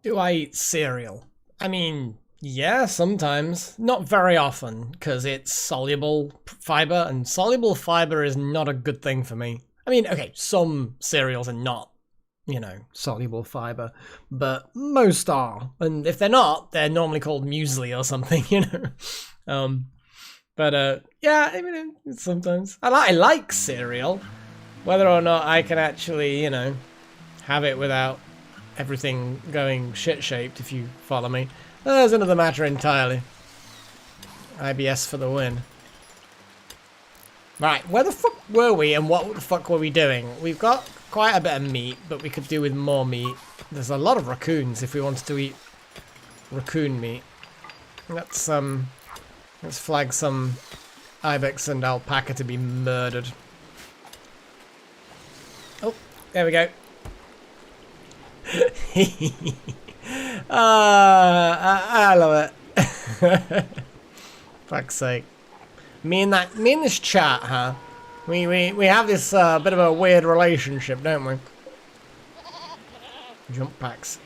Do I eat cereal? I mean, yeah, sometimes. Not very often, because it's soluble fiber, and soluble fiber is not a good thing for me. I mean, okay, some cereals are not, soluble fiber, but most are. And if they're not, they're normally called muesli or something, yeah, I mean, sometimes. I like cereal. Whether or not I can actually, have it without everything going shit-shaped, if you follow me. There's another matter entirely. IBS for the win. Right, where the fuck were we and what the fuck were we doing? We've got quite a bit of meat, but we could do with more meat. There's a lot of raccoons if we wanted to eat raccoon meat. Let's flag some ibex and alpaca to be murdered. Oh, there we go. I love it. Fuck's sake. Me and this chat, huh? We have this bit of a weird relationship, don't we? Jump packs.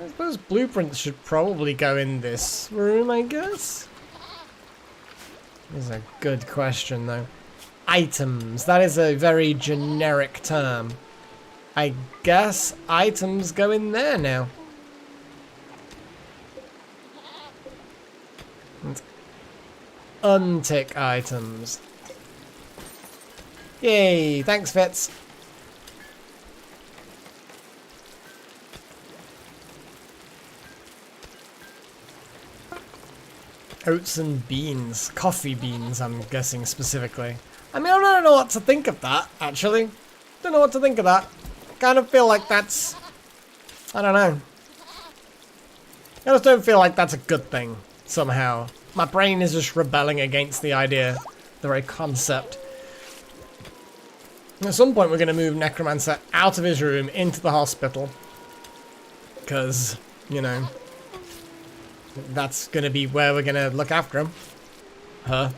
I suppose blueprints should probably go in this room, I guess. This is a good question, though. Items. That is a very generic term. I guess items go in there now. And untick items. Yay! Thanks, Fitz. Oats and beans. Coffee beans, I'm guessing specifically. I mean, I don't know what to think of that, actually. Don't know what to think of that. Kind of feel like that's... I don't know. I just don't feel like that's a good thing, somehow. My brain is just rebelling against the idea, the very concept. At some point we're going to move Necromancer out of his room into the hospital. Because, that's going to be where we're going to look after him. Huh.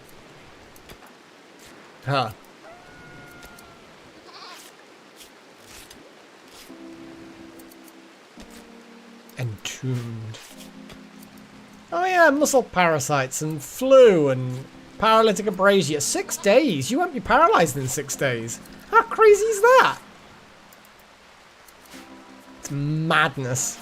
Entombed. Oh yeah, muscle parasites and flu and paralytic abrasia. 6 days? You won't be paralyzed in 6 days. How crazy is that? It's madness.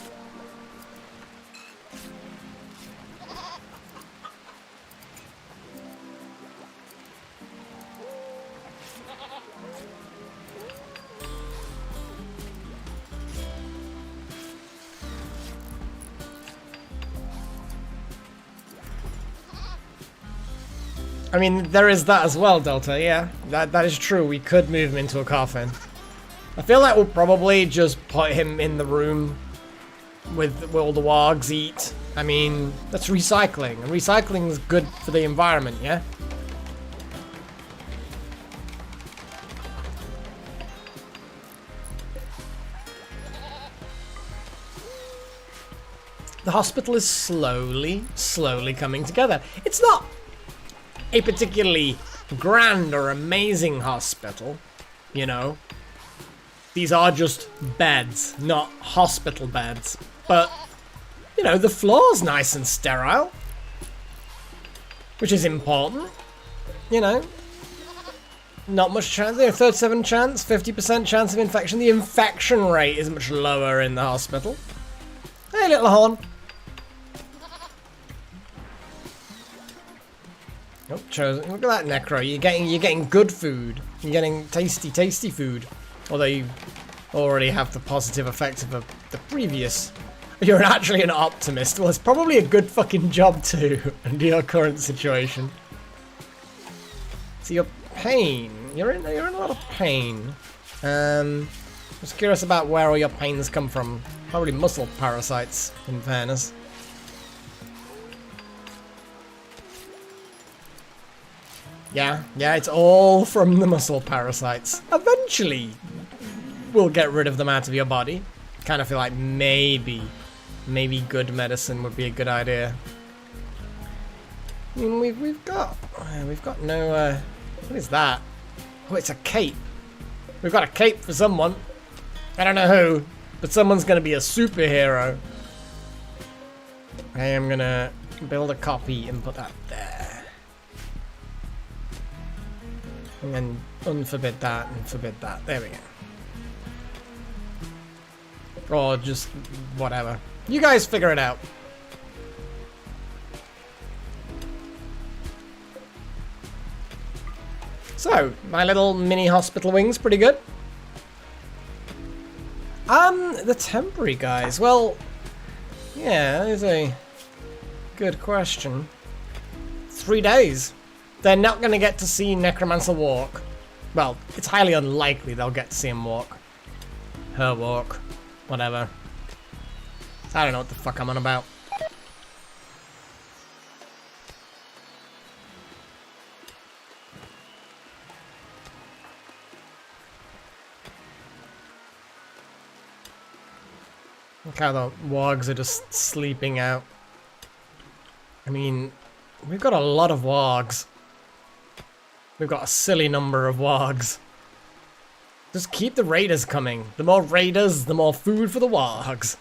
I mean, there is that as well, Delta, yeah. That is true, we could move him into a coffin. I feel like we'll probably just put him in the room with all the wargs eat. I mean, that's recycling, and recycling is good for the environment, yeah? The hospital is slowly coming together. It's not a particularly grand or amazing hospital, These are just beds, not hospital beds. But, the floor's nice and sterile. Which is important. Not much chance. 37 chance, 50% chance of infection. The infection rate is much lower in the hospital. Hey, little horn. Oh, chosen. Look at that, Necro. You're getting good food. You're getting tasty food. Although you already have the positive effect of the previous. You're actually an optimist. Well, it's probably a good fucking job too, under your current situation. So your pain. You're in a lot of pain. Just curious about where all your pains come from. Probably muscle parasites, in fairness. Yeah, it's all from the muscle parasites. Eventually, we'll get rid of them out of your body. Kind of feel like maybe good medicine would be a good idea. I mean, we've got no. What is that? Oh, it's a cape. We've got a cape for someone. I don't know who. But someone's gonna be a superhero. I am gonna build a copy and put that there. And then unforbid that and forbid that. There we go. Or just whatever. You guys figure it out. So, my little mini hospital wing's pretty good. The temporary guys. Well, yeah, that is a good question. 3 days. They're not going to get to see Necromancer walk. Well, it's highly unlikely they'll get to see him walk. Her walk. Whatever. I don't know what the fuck I'm on about. Look how the wargs are just sleeping out. I mean, we've got a lot of wargs. We've got a silly number of wargs. Just keep the raiders coming. The more raiders, the more food for the wargs.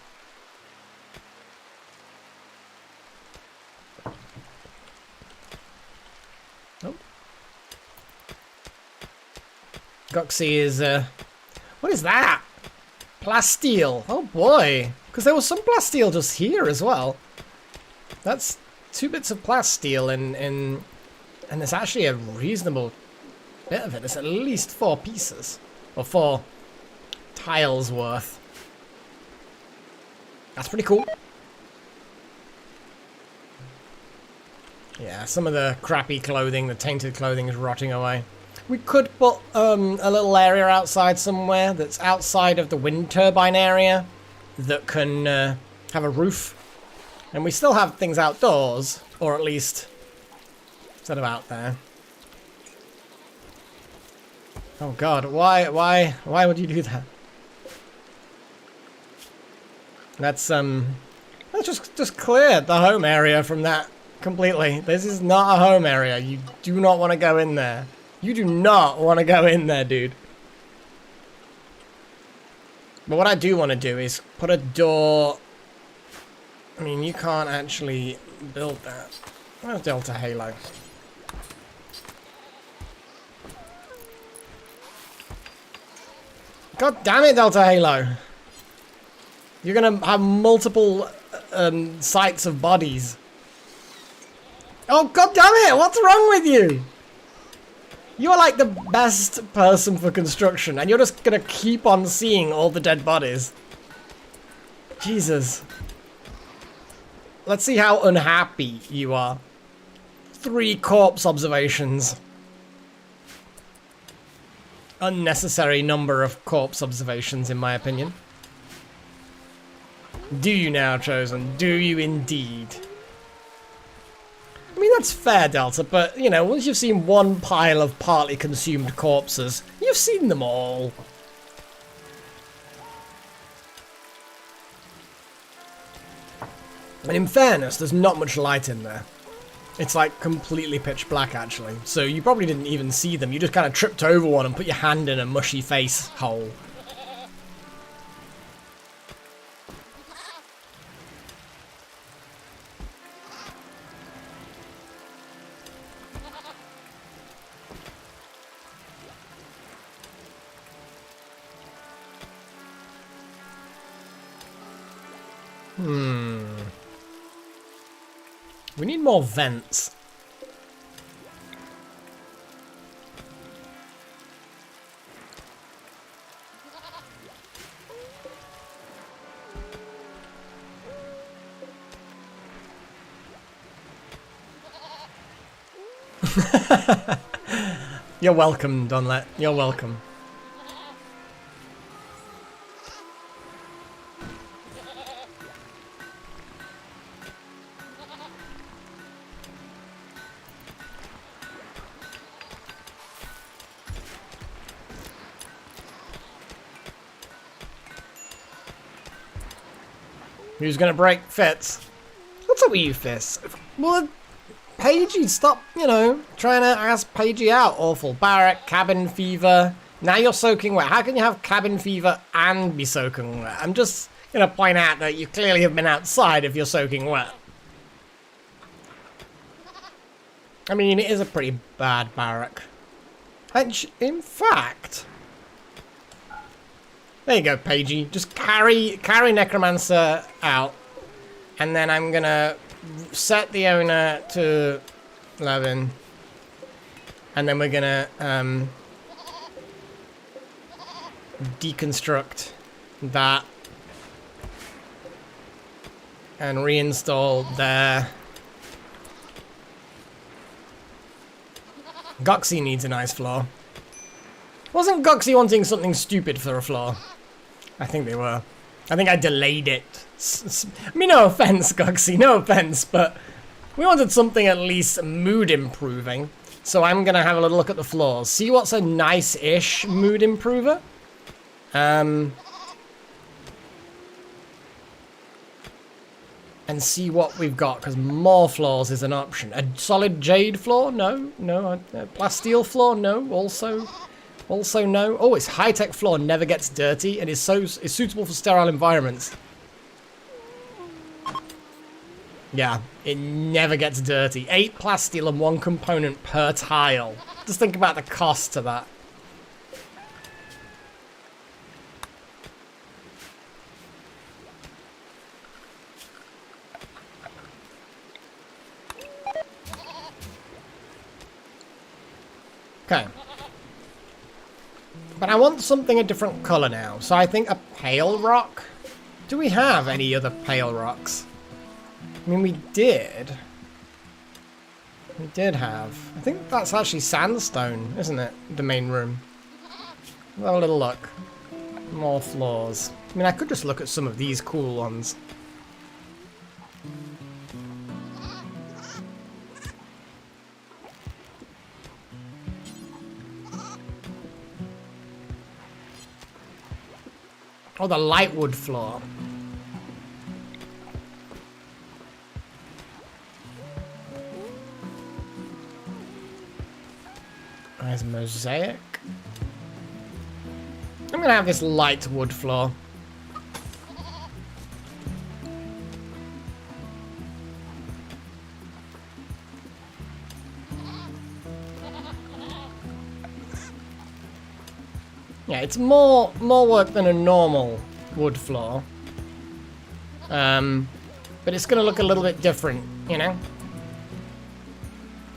Oh. Goxie is, what is that? Plasteel. Oh boy. Because there was some plasteel just here as well. That's 2 bits of plasteel and there's actually a reasonable bit of it. There's at least 4 pieces. Or 4 tiles worth. That's pretty cool. Yeah, some of the crappy clothing, the tainted clothing is rotting away. We could put a little area outside somewhere that's outside of the wind turbine area that can have a roof. And we still have things outdoors, or at least sort of out there. Oh god, why would you do that? Let's just clear the home area from that completely. This is not a home area. You do not want to go in there. You do not want to go in there, dude. But what I do want to do is put a door. I mean, you can't actually build that. Where's Delta Halo? God damn it, Delta Halo. You're going to have multiple sites of bodies. Oh, god damn it! What's wrong with you? You're like the best person for construction, and you're just gonna keep on seeing all the dead bodies. Jesus. Let's see how unhappy you are. 3 corpse observations. Unnecessary number of corpse observations, in my opinion. Do you now, Chosen? Do you indeed? I mean, that's fair, Delta, but, you know, once you've seen one pile of partly consumed corpses, you've seen them all. And in fairness, there's not much light in there. It's like completely pitch black, actually. So you probably didn't even see them. You just kind of tripped over one and put your hand in a mushy face hole. We need more vents. You're welcome, Donlet. You're welcome. Who's gonna break Fitz? What's up with you, Fitz? Well, Pagey, stop, you know, trying to ask Pagey out. Awful. Barrack, cabin fever, Now you're soaking wet. How can you have cabin fever and be soaking wet? I'm just going to point out that you clearly have been outside if you're soaking wet. I mean, it is a pretty bad barrack. And in fact... There you go, Pagey. Just carry Necromancer out. And then I'm going to set the owner to 11. And then we're going to deconstruct that. And reinstall there. Goxie needs a nice floor. Wasn't Goxie wanting something stupid for a floor? I think they were. I think I delayed it. I mean, no offense, Goxie, no offense, but we wanted something at least mood improving. So I'm going to have a little look at the floors. See what's a nice-ish mood improver. And see what we've got, because more floors is an option. A solid jade floor? No. No. A plasteel floor? No. Also no. Oh, its high-tech floor never gets dirty and is suitable for sterile environments. Yeah, it never gets dirty. 8 plasteel and 1 component per tile. Just think about the cost to that. Okay. But I want something a different colour now. So I think a pale rock? Do we have any other pale rocks? I mean, we did. We did have. I think that's actually sandstone, isn't it? The main room. We'll have a little look. More floors. I mean, I could just look at some of these cool ones. Oh, the lightwood floor. There's mosaic. I'm gonna have this light wood floor. Yeah, it's more work than a normal wood floor. But it's gonna look a little bit different, you know?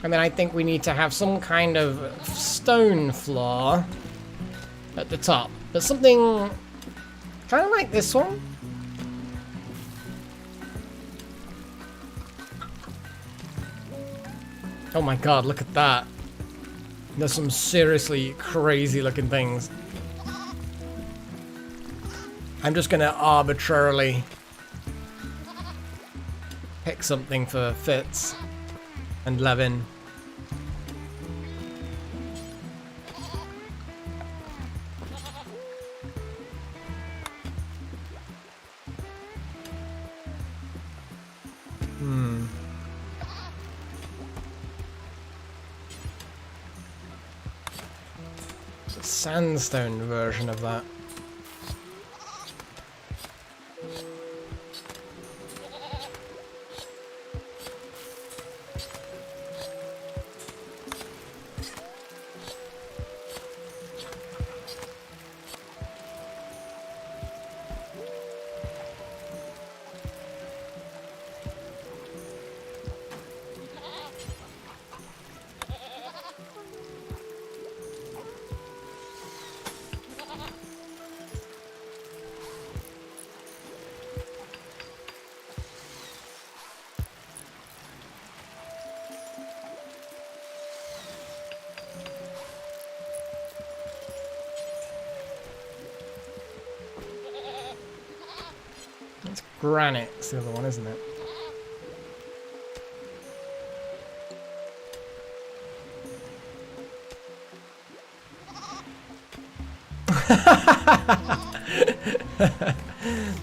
And then I think we need to have some kind of stone floor at the top. But something kind of like this one. Oh my god, look at that. There's some seriously crazy looking things. I'm just gonna arbitrarily pick something for Fitz and Levin. It's a sandstone version of that. Granite's the other one, isn't it?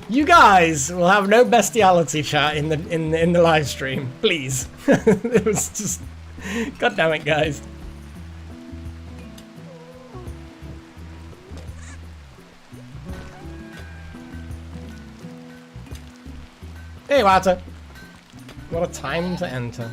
You guys will have no bestiality chat in the live stream, please. It was just, god damn it, guys. Hey, water. What a time to enter.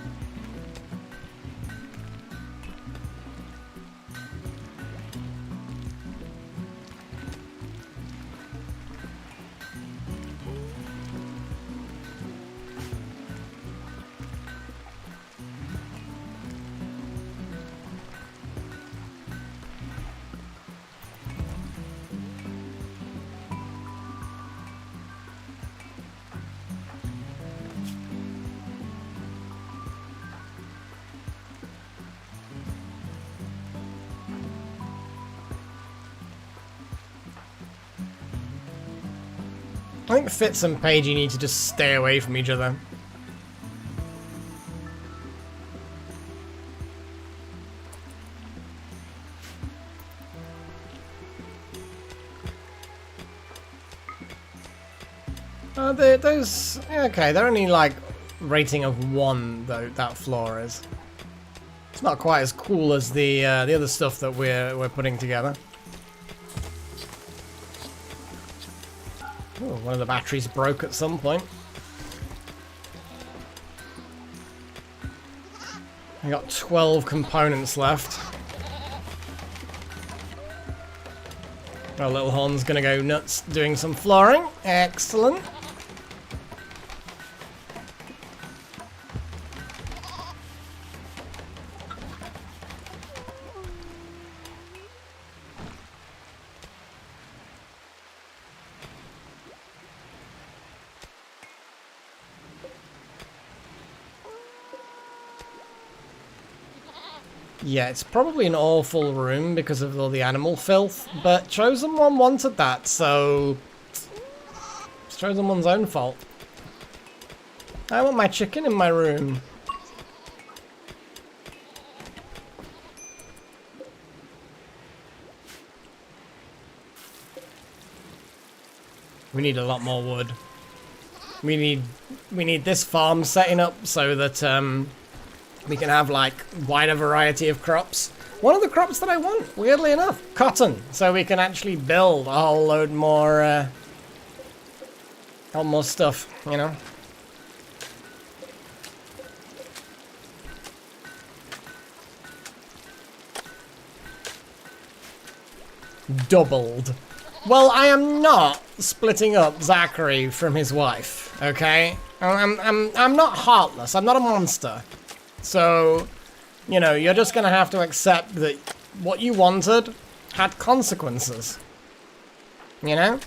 I think Fitz and Paige, you need to just stay away from each other. Those... Okay, they're only like rating of 1 though, that floor is. It's not quite as cool as the other stuff that we're putting together. Ooh, one of the batteries broke at some point. I got 12 components left. Our little horn's gonna go nuts doing some flooring. Excellent. Yeah, it's probably an awful room because of all the animal filth, but Chosen One wanted that, so it's Chosen One's own fault. I want my chicken in my room. We need a lot more wood. We need this farm setting up so that we can have like wider variety of crops. One of the crops that I want, weirdly enough, cotton, so we can actually build a whole load more stuff, you know. Doubled. Well, I am not splitting up Zachary from his wife, okay? I'm not heartless. I'm not a monster. So, you know, you're just gonna have to accept that what you wanted had consequences. You know?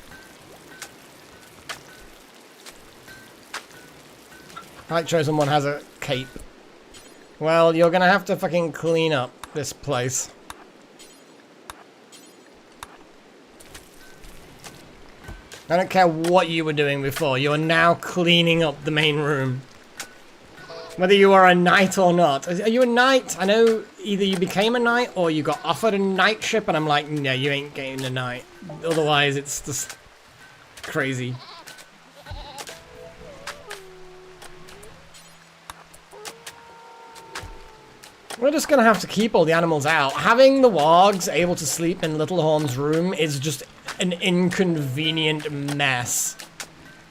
Like Chosen One has a cape. Well, you're gonna have to fucking clean up this place. I don't care what you were doing before, you are now cleaning up the main room. Whether you are a knight or not. Are you a knight? I know either you became a knight or you got offered a knightship, and I'm like, no, you ain't getting a knight. Otherwise, it's just crazy. We're just gonna have to keep all the animals out. Having the wargs able to sleep in Little Horn's room is just an inconvenient mess.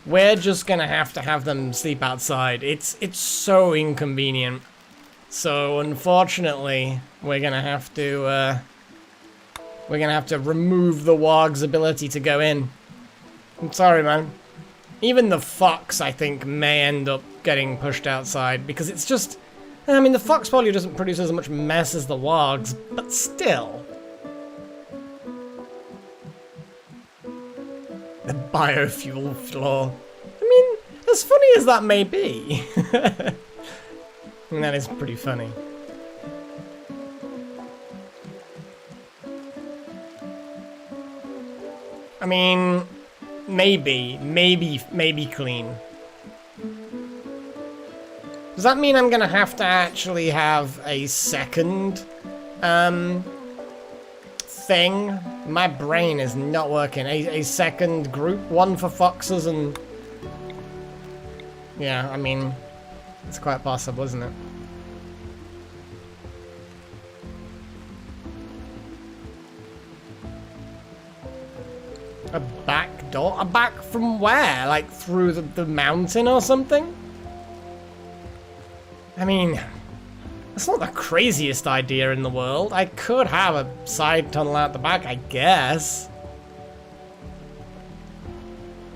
We're just gonna have to have them sleep outside. It's so inconvenient. So unfortunately, we're gonna have to remove the warg's ability to go in. I'm sorry, man. Even the fox, I think, may end up getting pushed outside because it's just. I mean, the fox probably doesn't produce as much mess as the wargs, but still. The biofuel floor. I mean, as funny as that may be. That is pretty funny. I mean, maybe clean. Does that mean I'm gonna have to actually have a second thing? My brain is not working. A second group, one for foxes and... Yeah, I mean, it's quite possible, isn't it? A back door? A back from where? Like through the mountain or something? I mean, that's not the craziest idea in the world. I could have a side tunnel out the back, I guess.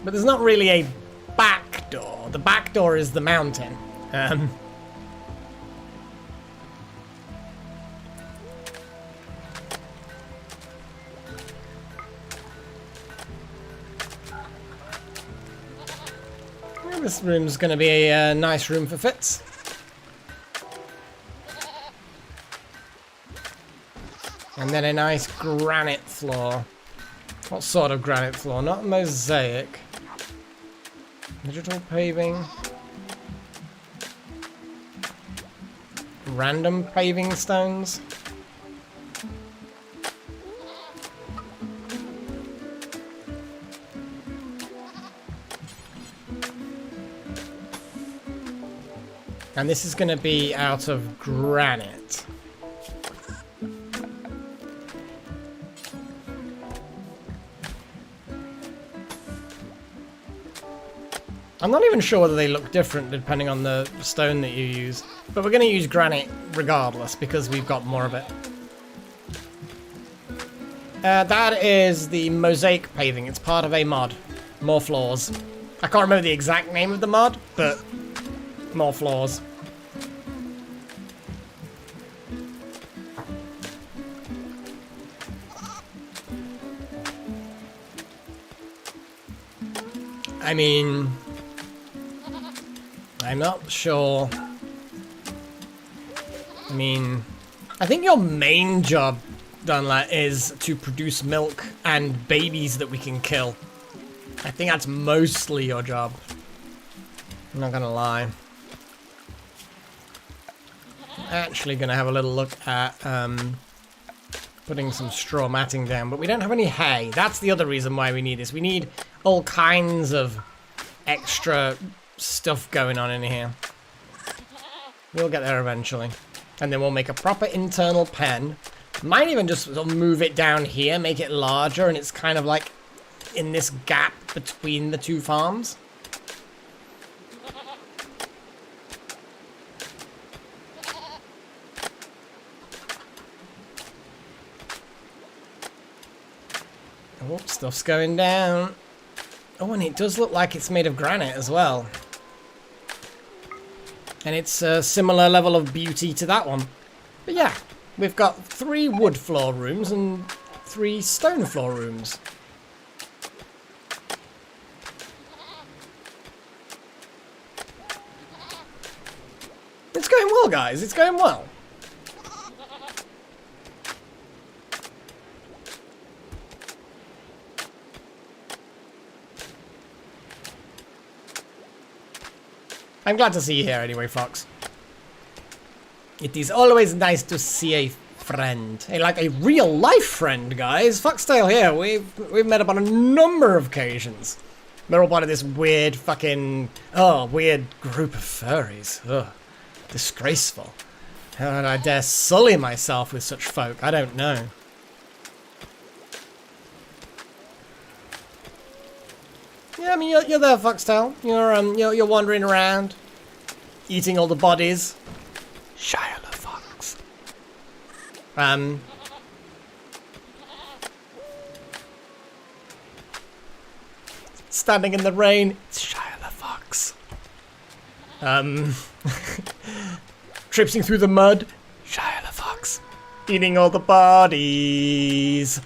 But there's not really a back door. The back door is the mountain. This room's going to be a nice room for Fitz. And then a nice granite floor. What sort of granite floor? Not mosaic. Digital paving. Random paving stones. And this is going to be out of granite. I'm not even sure whether they look different depending on the stone that you use. But we're going to use granite regardless because we've got more of it. That is the mosaic paving. It's part of a mod. More floors. I can't remember the exact name of the mod, but more floors. I mean, I'm not sure. I mean, I think your main job, Dunlap, is to produce milk and babies that we can kill. I think that's mostly your job. I'm not gonna lie. Actually gonna have a little look at putting some straw matting down, but we don't have any hay. That's the other reason why we need this. We need all kinds of extra stuff going on in here. We'll get there eventually. And then we'll make a proper internal pen. Might even just sort of move it down here, make it larger, and it's kind of like in this gap between the two farms. Oh, stuff's going down. Oh, and it does look like it's made of granite as well. And it's a similar level of beauty to that one. But yeah, we've got 3 wood floor rooms and 3 stone floor rooms. It's going well, guys. It's going well. I'm glad to see you here anyway, Fox. It is always nice to see a friend. Like a real life friend, guys. Foxtail here. We've met up on a number of occasions. We're all part of this weird fucking... Oh, weird group of furries. Ugh. Disgraceful. How did I dare sully myself with such folk? I don't know. Yeah, I mean, you're there, Foxtail. You're wandering around, eating all the bodies. Shia LaFox. Standing in the rain. It's Shia LaFox. Traipsing through the mud. Shia LaFox. Eating all the bodies.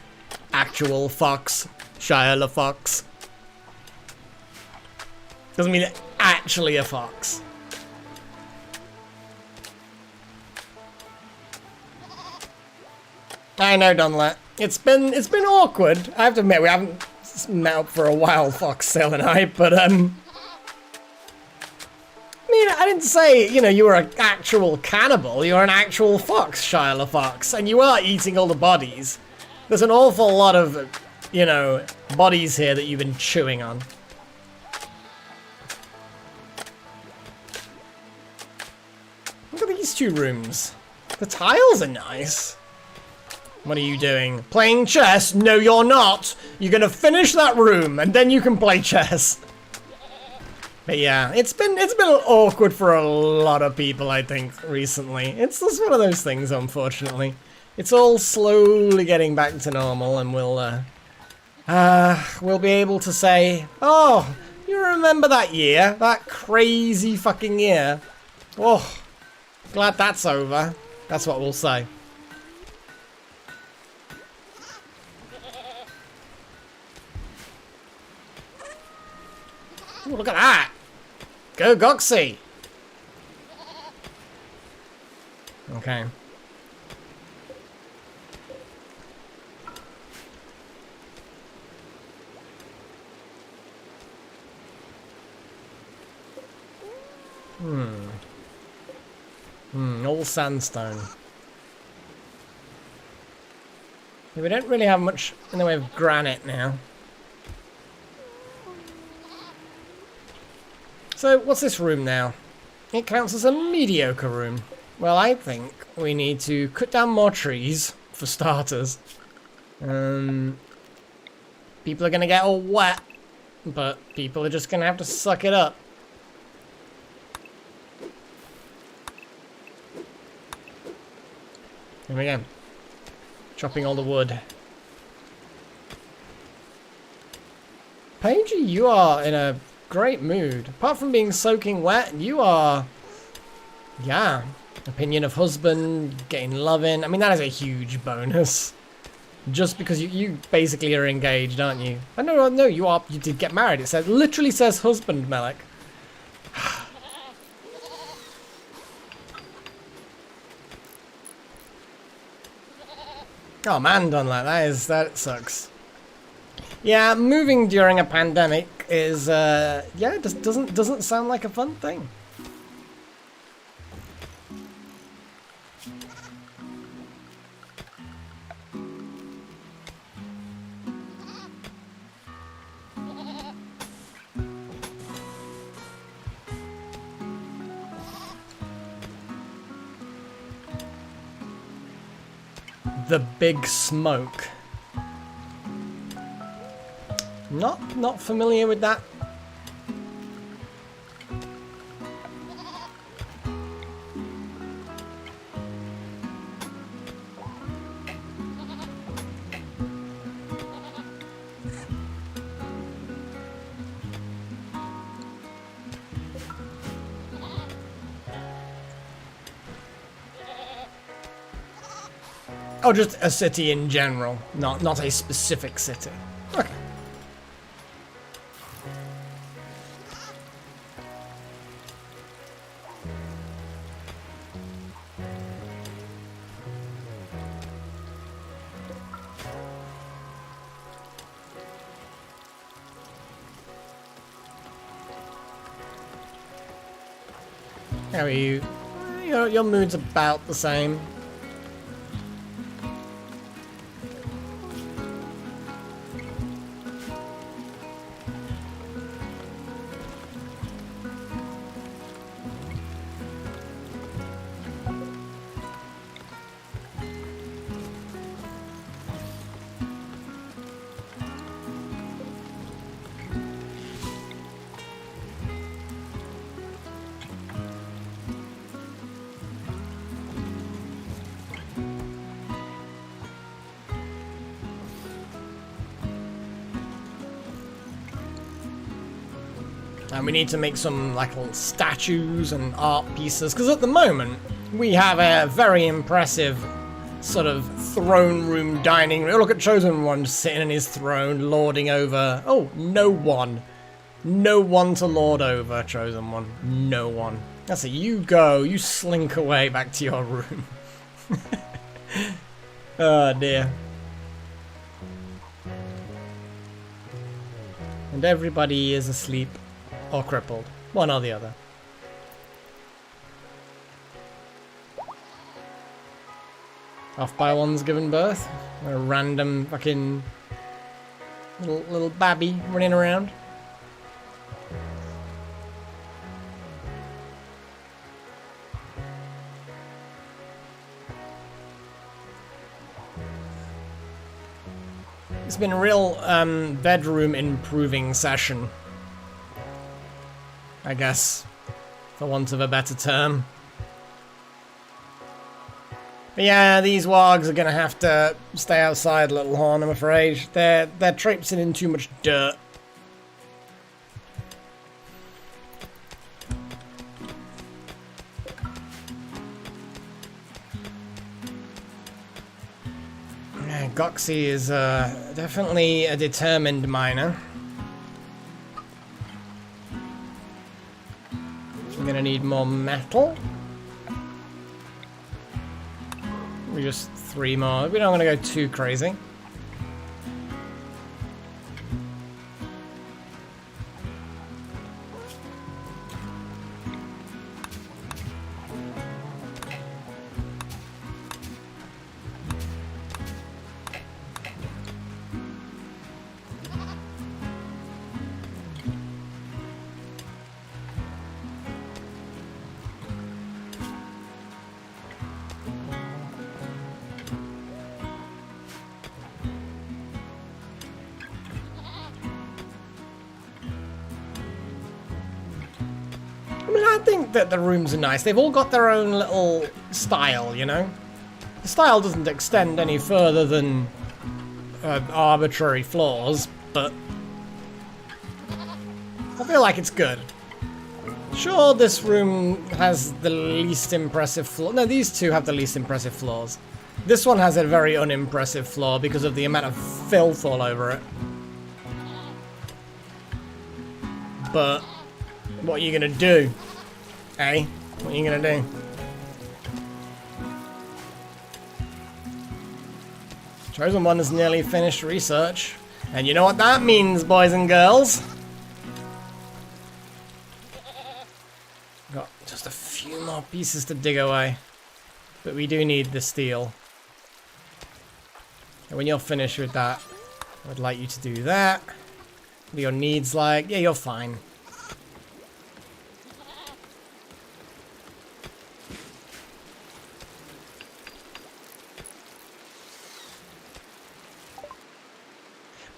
Actual fox. Shia LaFox. Doesn't mean actually a fox. I know, Dunlap. It's been awkward. I have to admit, we haven't met up for a while, Foxtail and I, but I mean, I didn't say, you were an actual cannibal. You're an actual fox, Shia LaFox, and you are eating all the bodies. There's an awful lot of, bodies here that you've been chewing on. Look at these 2 rooms. The tiles are nice. What are you doing? Playing chess? No, you're not. You're gonna finish that room, and then you can play chess. But yeah, it's been awkward for a lot of people, I think, recently. It's just one of those things, unfortunately. It's all slowly getting back to normal, and we'll be able to say, oh, you remember that year? That crazy fucking year? Oh, glad that's over. That's what we'll say. Ooh, look at that! Go Goxie! Okay. All sandstone. Yeah, we don't really have much in the way of granite now. So, what's this room now? It counts as a mediocre room. Well, I think we need to cut down more trees, for starters. People are gonna get all wet, but people are just gonna have to suck it up. Here we go. Chopping all the wood. Paige, you are in a great mood. Apart from being soaking wet, you are... Yeah. Opinion of husband, getting loving. I mean, that is a huge bonus. Just because you basically are engaged, aren't you? Oh, no, you did get married. It literally says husband, Melek. Oh man, done like that sucks. Yeah, moving during a pandemic is yeah, it just doesn't sound like a fun thing. The Big Smoke. Not familiar with that. Oh, just a city in general, not a specific city. Okay. How are you? Your mood's about the same. And we need to make some like little statues and art pieces, because at the moment we have a very impressive sort of throne room dining room. Look at Chosen One just sitting in his throne, lording over. Oh, no one to lord over, Chosen One. No one. That's it. You go. You slink away back to your room. Oh dear. And everybody is asleep. Or crippled. One or the other. Off by one's given birth. A random fucking little babby running around. It's been a real bedroom improving session, I guess, for want of a better term. But yeah, these wargs are gonna have to stay outside, Little Horn, I'm afraid. They're traipsing in too much dirt. Yeah, Goxie is definitely a determined miner. We're gonna need more metal. We just 3 more. We don't want to go too crazy. I think that the rooms are nice. They've all got their own little style, you know? The style doesn't extend any further than arbitrary floors, but I feel like it's good. Sure, this room has the least impressive floor. No, these two have the least impressive floors. This one has a very unimpressive floor because of the amount of filth all over it. But what are you gonna do? Eh? What are you gonna do? Chosen One has nearly finished research. And you know what that means, boys and girls? Got just a few more pieces to dig away. But we do need the steel. And when you're finished with that, I would like you to do that. What are your needs like? Yeah, you're fine.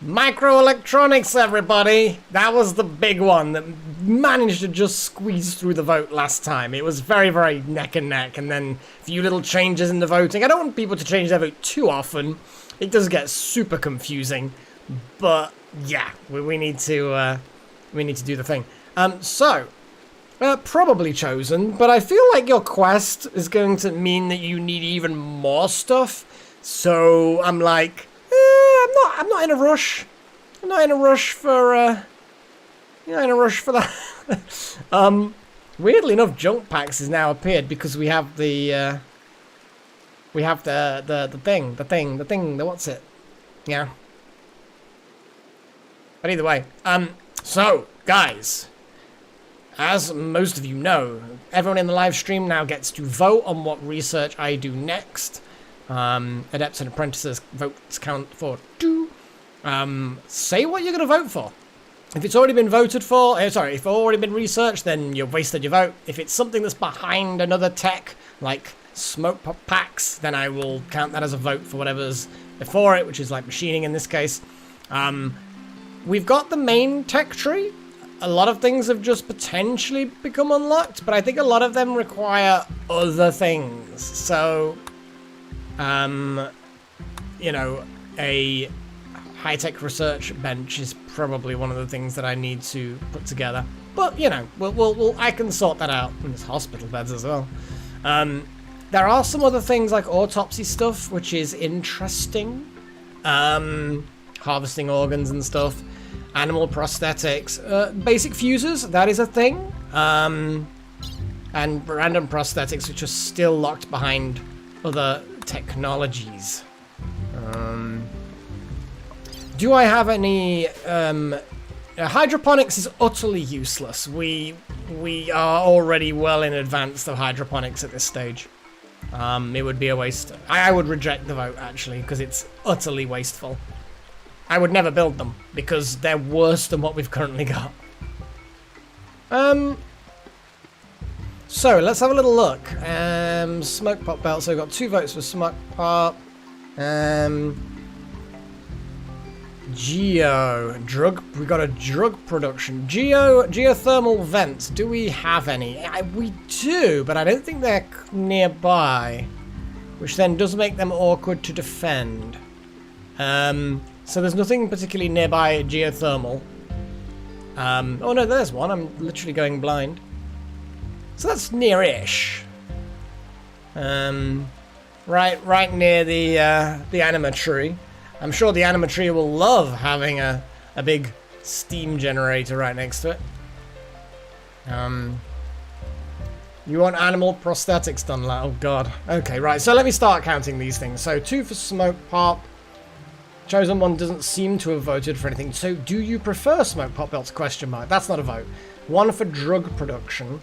Microelectronics, everybody! That was the big one that managed to just squeeze through the vote last time. It was very, very neck and neck, and then a few little changes in the voting. I don't want people to change their vote too often. It does get super confusing, but yeah, we need to do the thing. Probably Chosen, but I feel like your quest is going to mean that you need even more stuff. So I'm like, I'm not in a rush. I'm not in a rush for that. Weirdly enough, junk packs has now appeared because we have the thing, what's it? Yeah. But either way, so guys, as most of you know, everyone in the live stream now gets to vote on what research I do next. Adepts and Apprentices votes count for 2. Say what you're going to vote for. If it's already been voted for, if it's already been researched, then you've wasted your vote. If it's something that's behind another tech, like smoke pop packs, then I will count that as a vote for whatever's before it, which is like machining in this case. We've got the main tech tree. A lot of things have just potentially become unlocked, but I think a lot of them require other things. So, you know, a high-tech research bench is probably one of the things that I need to put together. But, you know, I can sort that out. And there's hospital beds as well. There are some other things like autopsy stuff, which is interesting. Harvesting organs and stuff. Animal prosthetics. Basic fuses, that is a thing. And random prosthetics, which are still locked behind other technologies. Do I have any... hydroponics is utterly useless. We are already well in advance of hydroponics at this stage. It would be a waste. I would reject the vote, actually, because it's utterly wasteful. I would never build them, because they're worse than what we've currently got. So, let's have a little look. Smoke pop belt, so we've got 2 votes for smoke pop. Drug. We got a drug production. Geothermal vents. Do we have any? We do, but I don't think they're nearby, which then does make them awkward to defend. So there's nothing particularly nearby geothermal. Oh no, there's one. I'm literally going blind. So that's near-ish. Right near the anima tree. I'm sure the anima tree will love having a big steam generator right next to it. You want animal prosthetics done, lad? Oh god. Okay, right. So let me start counting these things. So 2 for smoke pop. Chosen one doesn't seem to have voted for anything. So do you prefer smoke pop belts? Question mark. That's not a vote. 1 for drug production.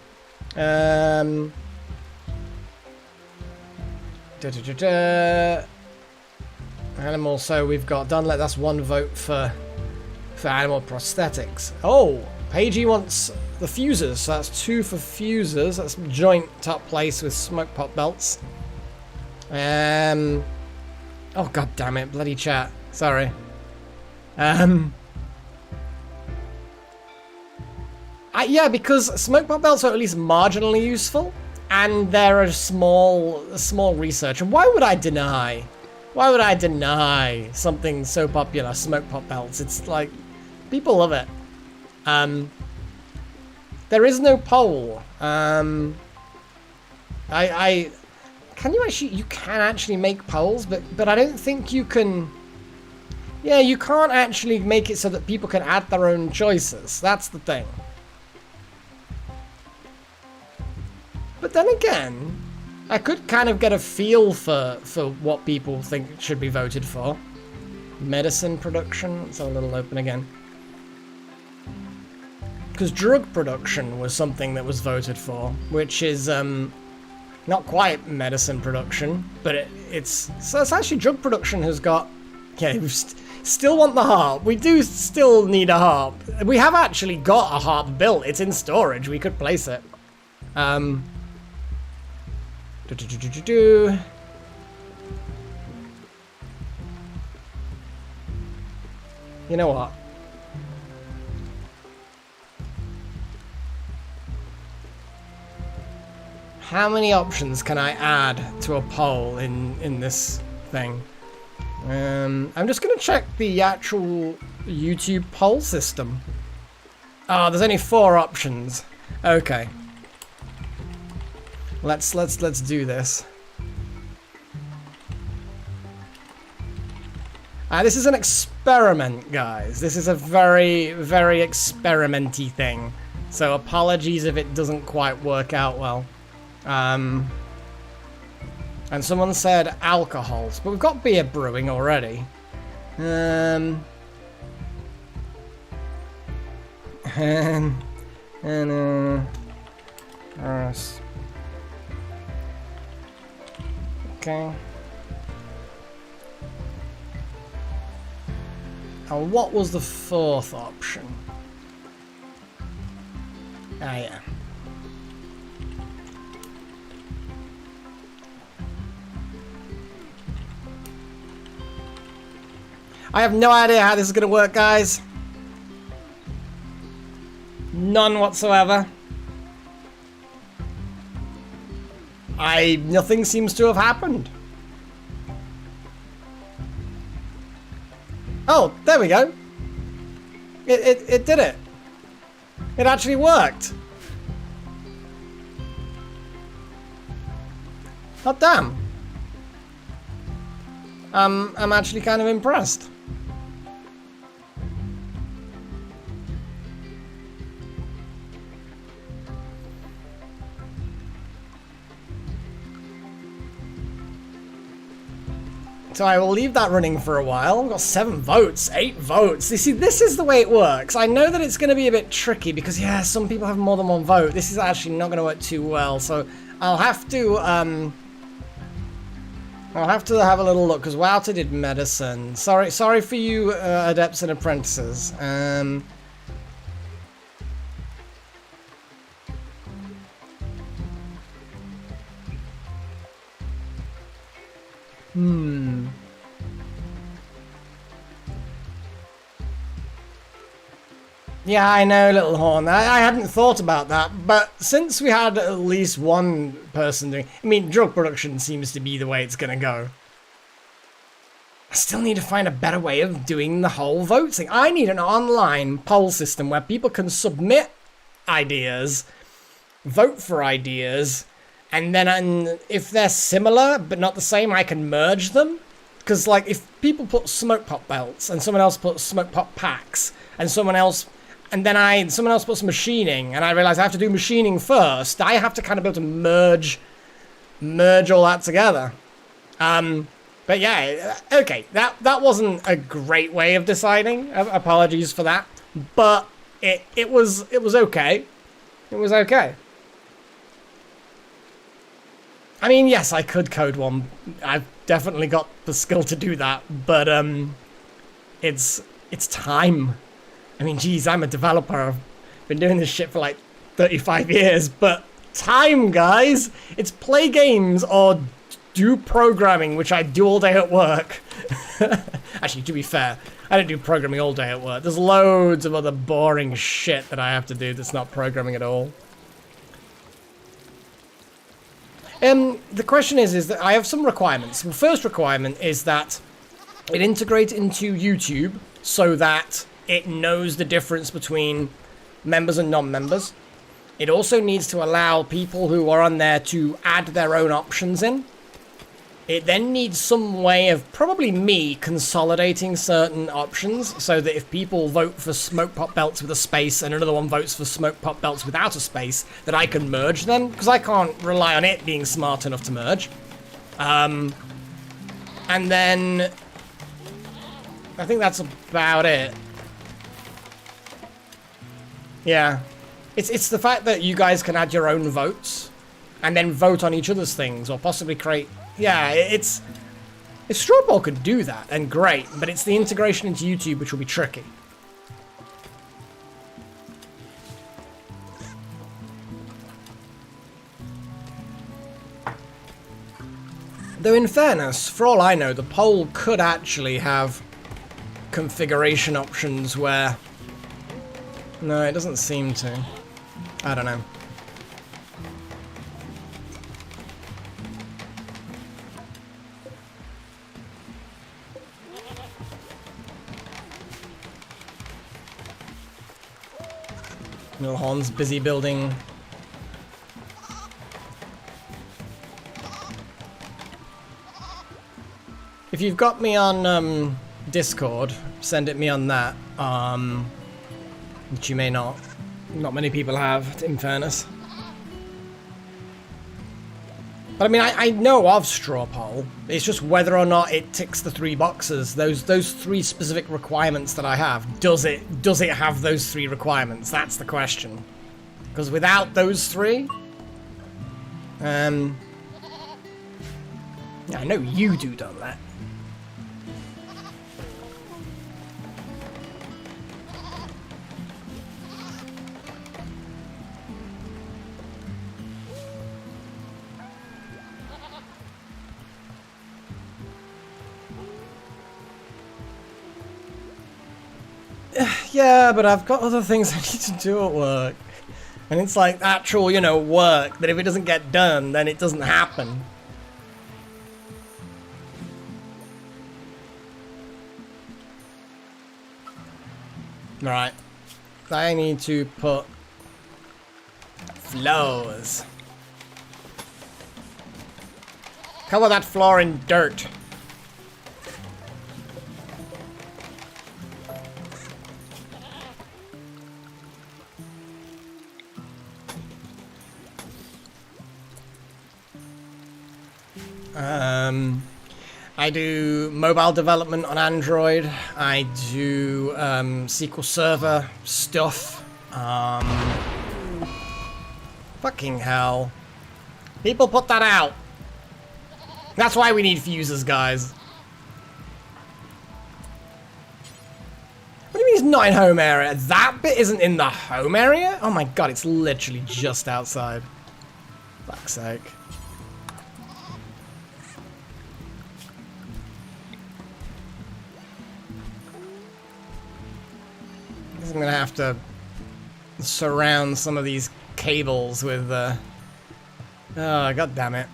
Animal, so we've got done. That's 1 vote for animal prosthetics. Oh, Pagey wants the fusers, so that's 2 for fusers. That's joint top place with smoke pop belts. Oh god damn it, bloody chat. Sorry. Yeah, because smoke pop belts are at least marginally useful, and they're a small research. And why would I deny? Why would I deny something so popular, smoke pop belts? It's like, people love it. There is no poll. Can you actually, you can actually make polls, but I don't think you can, yeah, you can't actually make it so that people can add their own choices. That's the thing. But then again, I could kind of get a feel for what people think should be voted for. Medicine production, let's have a little open again. Because drug production was something that was voted for, which is not quite medicine production, but it's actually drug production has got, yeah, we still want the harp. We do still need a harp. We have actually got a harp built. It's in storage. We could place it. You know what? How many options can I add to a poll in this thing? I'm just gonna check the actual YouTube poll system. Oh, there's only 4 options. Okay. Let's do this. This is an experiment, guys. This is a very, very experimenty thing. So apologies if it doesn't quite work out well. And someone said alcohols, but we've got beer brewing already. Okay. And what was the 4th option? Ah, yeah. I have no idea how this is going to work, guys. None whatsoever. Nothing seems to have happened. Oh, there we go. It did it. It actually worked. Oh, damn. I'm actually kind of impressed. So I will leave that running for a while. I've got 7 votes, 8 votes. You see, this is the way it works. I know that it's going to be a bit tricky because, yeah, some people have more than 1 vote. This is actually not going to work too well. So I'll have to have a little look because Wouter did medicine. Sorry for you, Adepts and Apprentices. Yeah, I know, Little Horn. I hadn't thought about that, but since we had at least one person doing... I mean, drug production seems to be the way it's gonna go. I still need to find a better way of doing the whole vote thing. I need an online poll system where people can submit ideas, vote for ideas, and then if they're similar but not the same, I can merge them. Because, like, if people put smoke pop belts and someone else puts smoke pop packs and someone else puts machining and I realize I have to do machining first, I have to kind of be able to merge all that together. But yeah, okay, that wasn't a great way of deciding. Apologies for that, but it was okay. It was okay. I mean, yes, I could code one. I've definitely got the skill to do that, but it's time. I mean, geez, I'm a developer. I've been doing this shit for like 35 years, but time, guys. It's play games or do programming, which I do all day at work. Actually, to be fair, I don't do programming all day at work. There's loads of other boring shit that I have to do that's not programming at all. The question is that I have some requirements. The first requirement is that it integrates into YouTube so that it knows the difference between members and non-members. It also needs to allow people who are on there to add their own options in. It then needs some way of probably me consolidating certain options so that if people vote for smoke pop belts with a space and another one votes for smoke pop belts without a space, that I can merge them, because I can't rely on it being smart enough to merge. And then I think that's about it. Yeah. It's the fact that you guys can add your own votes and then vote on each other's things or possibly create... Yeah, it's... If Straw Poll could do that, then great, but it's the integration into YouTube which will be tricky. Though in fairness, for all I know, the poll could actually have configuration options where... No, it doesn't seem to. I don't know. Little Horn's busy building. If you've got me on Discord, send it me on that. Which you may not. Not many people have, in fairness. But I mean, I know of Straw Poll. It's just whether or not it ticks the 3 boxes. Those 3 specific requirements that I have. Does it have those 3 requirements? That's the question. Because without those 3, yeah, I know you do done that. Yeah, but I've got other things I need to do at work. And it's like actual, you know, work, that if it doesn't get done, then it doesn't happen. Alright. I need to put floors. Cover that floor in dirt. I do mobile development on Android. I do SQL Server stuff. Fucking hell. People put that out. That's why we need fuses, guys. What do you mean it's not in home area? That bit isn't in the home area? Oh my god, it's literally just outside. Fuck's sake. I'm gonna have to surround some of these cables with, oh, god damn it.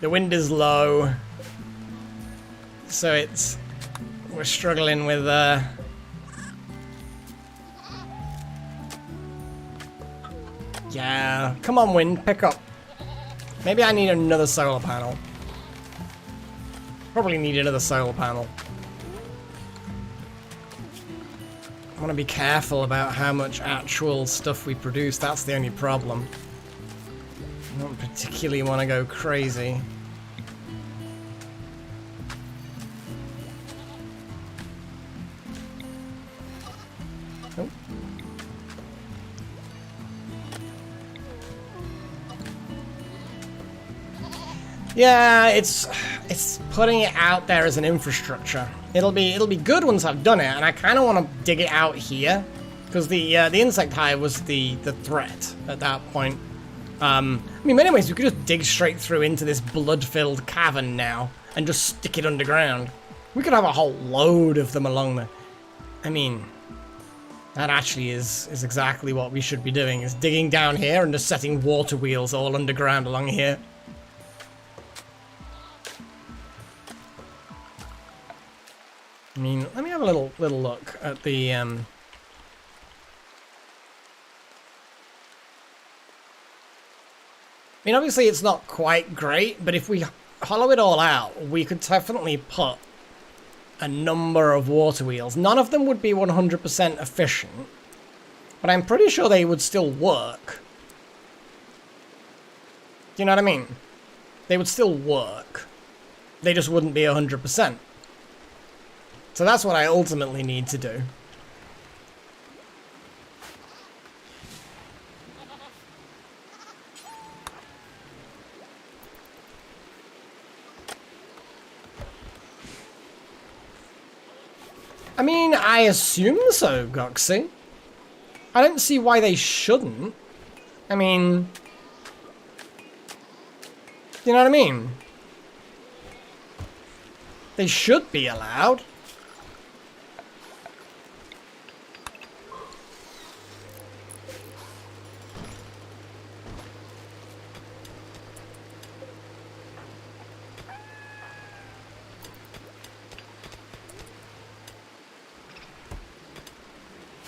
The wind is low, so we're struggling with, yeah, come on wind, pick up. Maybe I need another solar panel. Probably need another solar panel. I want to be careful about how much actual stuff we produce, that's the only problem. I don't particularly want to go crazy. Oh. Yeah, it's putting it out there as an infrastructure. It'll be good once I've done it, and I kind of want to dig it out here because the insect hive was the threat at that point. I mean, in many ways, we could just dig straight through into this blood-filled cavern now and just stick it underground. We could have a whole load of them along there. I mean, that actually is exactly what we should be doing, is digging down here and just setting water wheels all underground along here. I mean, let me have a little look at the, I mean, obviously it's not quite great, but if we hollow it all out, we could definitely put a number of water wheels. None of them would be 100% efficient, but I'm pretty sure they would still work. Do you know what I mean? They would still work. They just wouldn't be 100%. So that's what I ultimately need to do. I mean, I assume so, Goxy. I don't see why they shouldn't. I mean... You know what I mean? They should be allowed.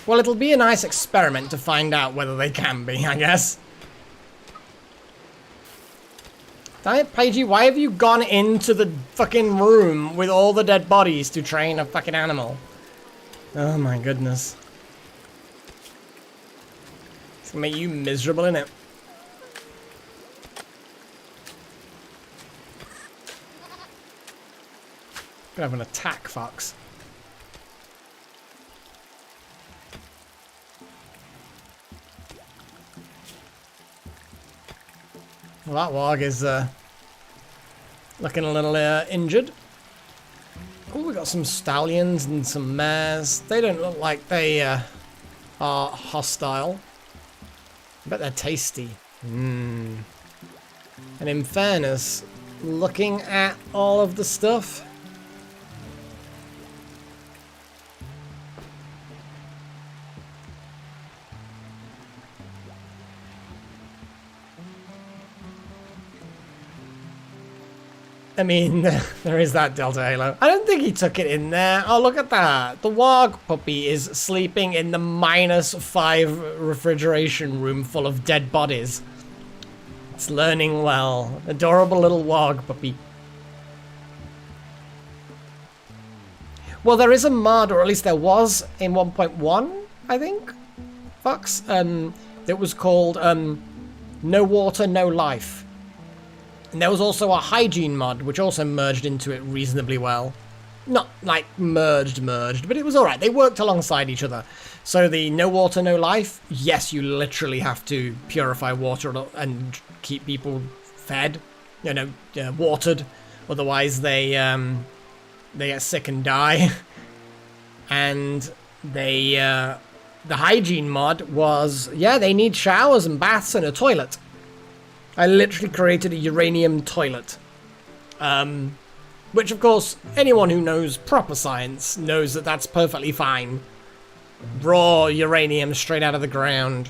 Well, it'll be a nice experiment to find out whether they can be, I guess. Damn it, Paigey, why have you gone into the fucking room with all the dead bodies to train a fucking animal? Oh my goodness. It's gonna make you miserable, innit? Gonna have an attack fox. Well, that warg is looking a little injured. Oh, we got some stallions and some mares. They don't look like they are hostile. I bet they're tasty. And in fairness, looking at all of the stuff, I mean, there is that Delta Halo. I don't think he took it in there. Oh, look at that. The warg puppy is sleeping in the -5 refrigeration room full of dead bodies. It's learning well. Adorable little warg puppy. Well, there is a mod, or at least there was in 1.1, I think, Fox, that was called No Water, No Life. And there was also a hygiene mod, which also merged into it reasonably well. Not like merged, but it was alright. They worked alongside each other. So the no water, no life, yes, you literally have to purify water and keep people fed, you know, watered. Otherwise they get sick and die. And the hygiene mod was, yeah, they need showers and baths and a toilet. I literally created a uranium toilet. Which, of course, anyone who knows proper science knows that that's perfectly fine. raw uranium straight out of the ground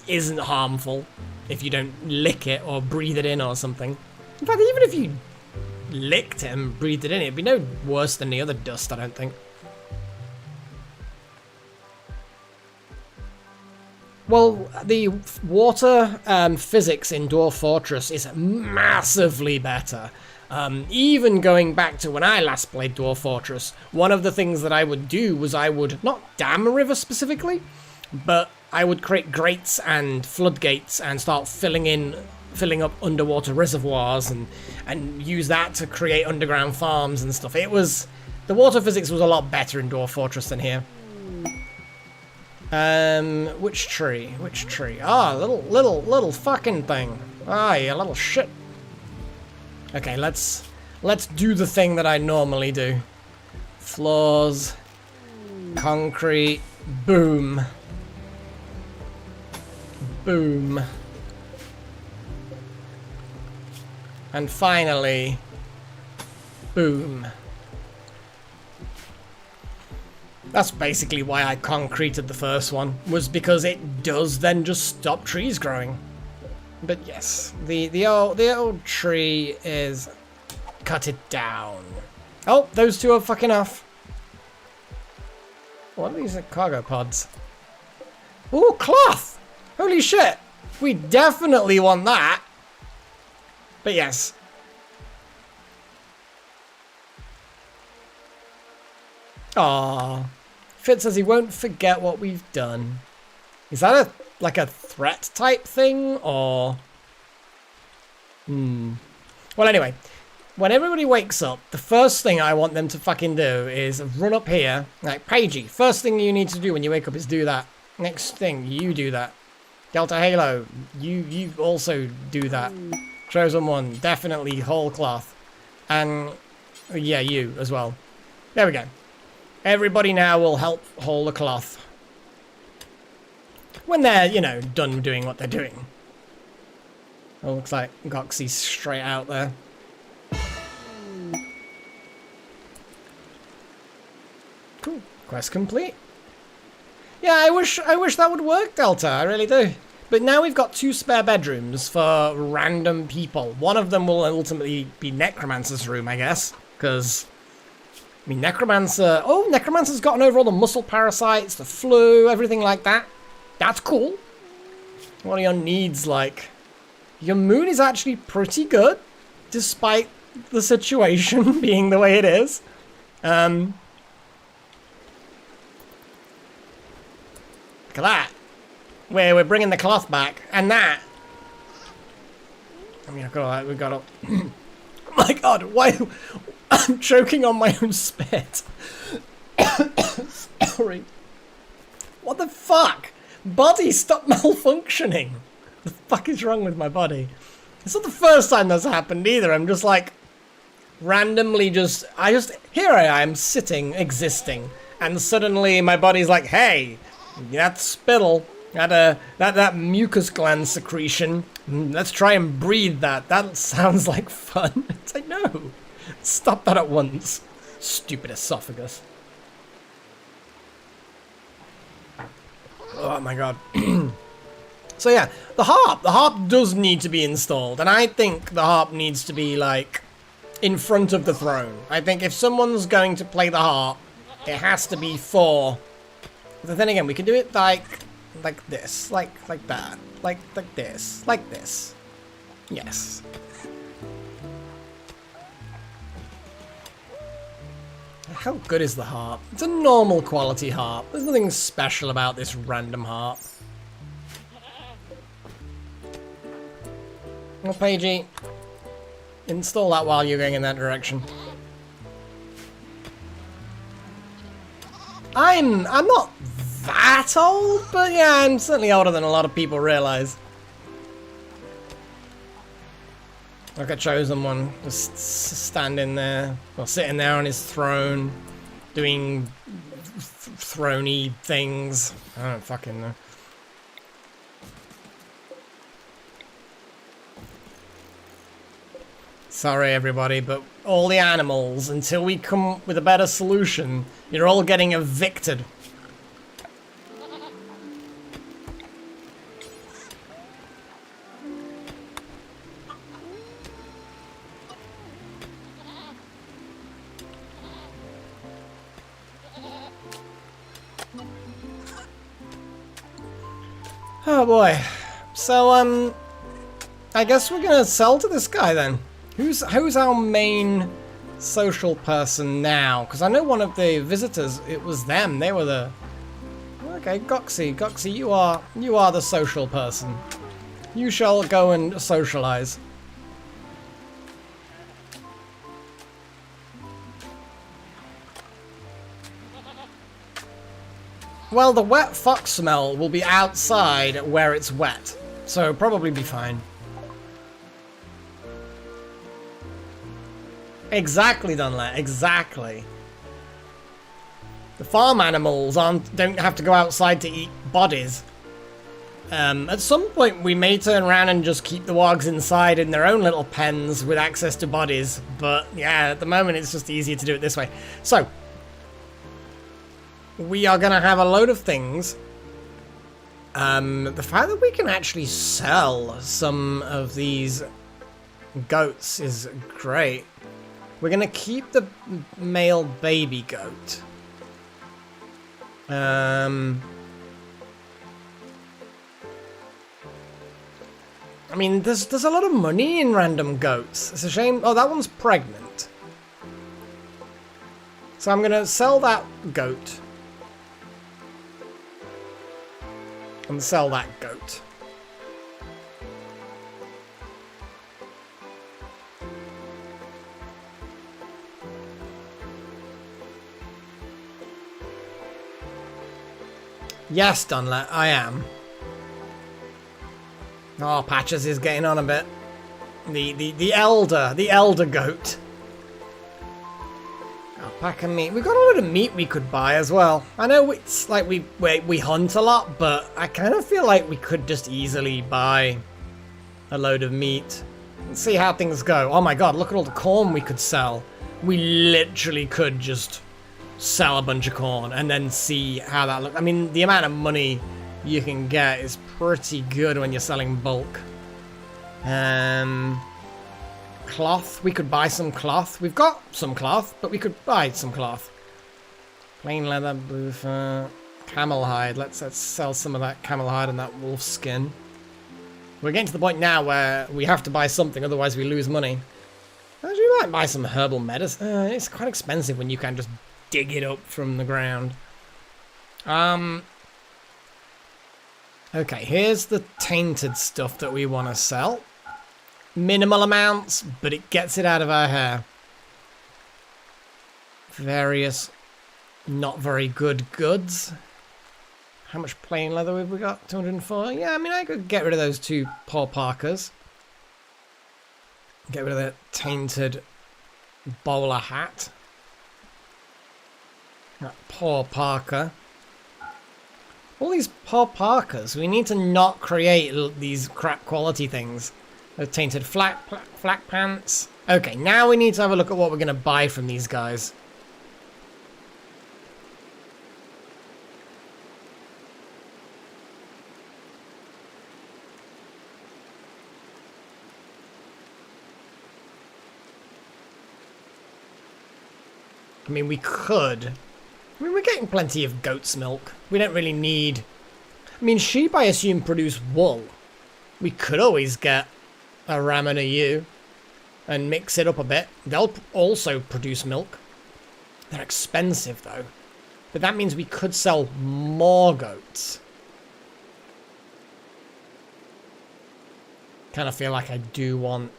isn't harmful if you don't lick it or breathe it in or something. In fact, even if you licked it and breathed it in, it'd be no worse than the other dust, I don't think. Well, the water physics in Dwarf Fortress is massively better. Even going back to when I last played Dwarf Fortress, one of the things that I would do was I would not dam a river specifically, but I would create grates and floodgates and start filling up underwater reservoirs and use that to create underground farms and stuff. The water physics was a lot better in Dwarf Fortress than here. Which tree? Which tree? Ah, little fucking thing. Ah, you little shit. Okay, let's do the thing that I normally do. Floors, concrete, boom. Boom. And finally, boom. That's basically why I concreted the first one, was because it does then just stop trees growing. But yes, the old tree is cut it down. Oh, those two are fucking off. What are these cargo pods? Ooh, cloth! Holy shit! We definitely want that. But yes. Aww. Fitz says he won't forget what we've done. Is that like a threat type thing, or? Well, anyway, when everybody wakes up, the first thing I want them to fucking do is run up here, like, Paigey, first thing you need to do when you wake up is do that. Next thing, you do that. Delta Halo, you also do that. Chosen One, definitely whole cloth. And, yeah, you as well. There we go. Everybody now will help haul the cloth. When they're, you know, done doing what they're doing. Oh, looks like Goxie's straight out there. Cool. Quest complete. Yeah, I wish that would work, Delta. I really do. But now we've got 2 spare bedrooms for random people. One of them will ultimately be Necromancer's room, I guess. Because, I mean, Necromancer... Oh, Necromancer's gotten over all the muscle parasites, the flu, everything like that. That's cool. What are your needs like? Your mood is actually pretty good, despite the situation being the way it is. Look at that. We're bringing the cloth back, and that. I mean, I've got all that. We've got all. Oh my god! Why? I'm choking on my own spit. Sorry. What the fuck? Body, stop malfunctioning. The fuck is wrong with my body? It's not the first time that's happened either. I'm just like randomly here I am sitting, existing, and suddenly my body's like, hey, that's spittle. That mucus gland secretion. Let's try and breathe that. That sounds like fun. It's like, no. Stop that at once. Stupid esophagus. Oh my god. So yeah, the harp. The harp does need to be installed. And I think the harp needs to be, like, in front of the throne. I think if someone's going to play the harp, it has to be for... But then again, we can do it like this. Like that. Like this. Like this. Yes. How good is the harp? It's a normal quality harp. There's nothing special about this random harp. Well, Paigey, install that while you're going in that direction. I'm not that old, but yeah, I'm certainly older than a lot of people realize. Like a Chosen One, just standing there, or sitting there on his throne, doing throny things. I don't fucking know. Sorry everybody, but all the animals, until we come with a better solution, you're all getting evicted. Oh boy. So, I guess we're gonna sell to this guy then. Who's our main social person now? Because I know one of the visitors, it was them. They were the... Okay, Goxie. Goxie, you are the social person. You shall go and socialize. Well, the wet fox smell will be outside where it's wet, so probably be fine. Exactly, Dunlap, exactly. The farm animals don't have to go outside to eat bodies. At some point, we may turn around and just keep the wargs inside in their own little pens with access to bodies, but yeah, at the moment it's just easier to do it this way. So, we are going to have a load of things. The fact that we can actually sell some of these goats is great. We're going to keep the male baby goat. I mean, there's a lot of money in random goats. It's a shame. Oh, that one's pregnant. So I'm going to sell that goat. And sell that goat. Yes, Dunlap, I am. Oh, Patches is getting on a bit. The elder goat. Alpaca meat. We've got a lot of meat we could buy as well. I know it's like we hunt a lot, but I kind of feel like we could just easily buy a load of meat. Let's see how things go. Oh my god, look at all the corn we could sell. We literally could just sell a bunch of corn and then see how that looks. I mean, the amount of money you can get is pretty good when you're selling bulk. Cloth. We could buy some cloth. We've got some cloth, but we could buy some cloth. Plain leather, blue fur, camel hide. Let's sell some of that camel hide and that wolf skin. We're getting to the point now where we have to buy something, otherwise we lose money. Actually, we might buy some herbal medicine. It's quite expensive when you can just dig it up from the ground. Okay, here's the tainted stuff that we want to sell. Minimal amounts, but it gets it out of our hair. Various not very good goods. How much plain leather have we got? 204? Yeah, I mean, I could get rid of those two poor Parkers. Get rid of the tainted bowler hat. That poor Parker. All these poor Parkers. We need to not create these crap quality things. The tainted flak pants. Okay, now we need to have a look at what we're going to buy from these guys. I mean, we could. I mean, we're getting plenty of goat's milk. We don't really need... I mean, sheep, I assume, produce wool. We could always get a ram and a ewe and mix it up a bit. They'll also produce milk. They're expensive, though. But that means we could sell more goats. Kind of feel like I do want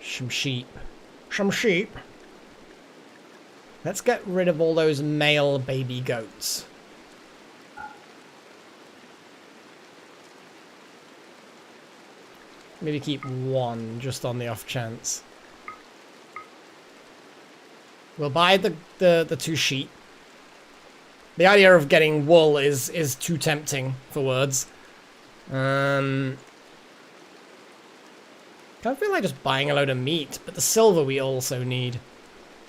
some sheep. Some sheep. Let's get rid of all those male baby goats. Maybe keep one, just on the off chance. We'll buy the two sheep. The idea of getting wool is too tempting for words. I feel like just buying a load of meat, but the silver we also need.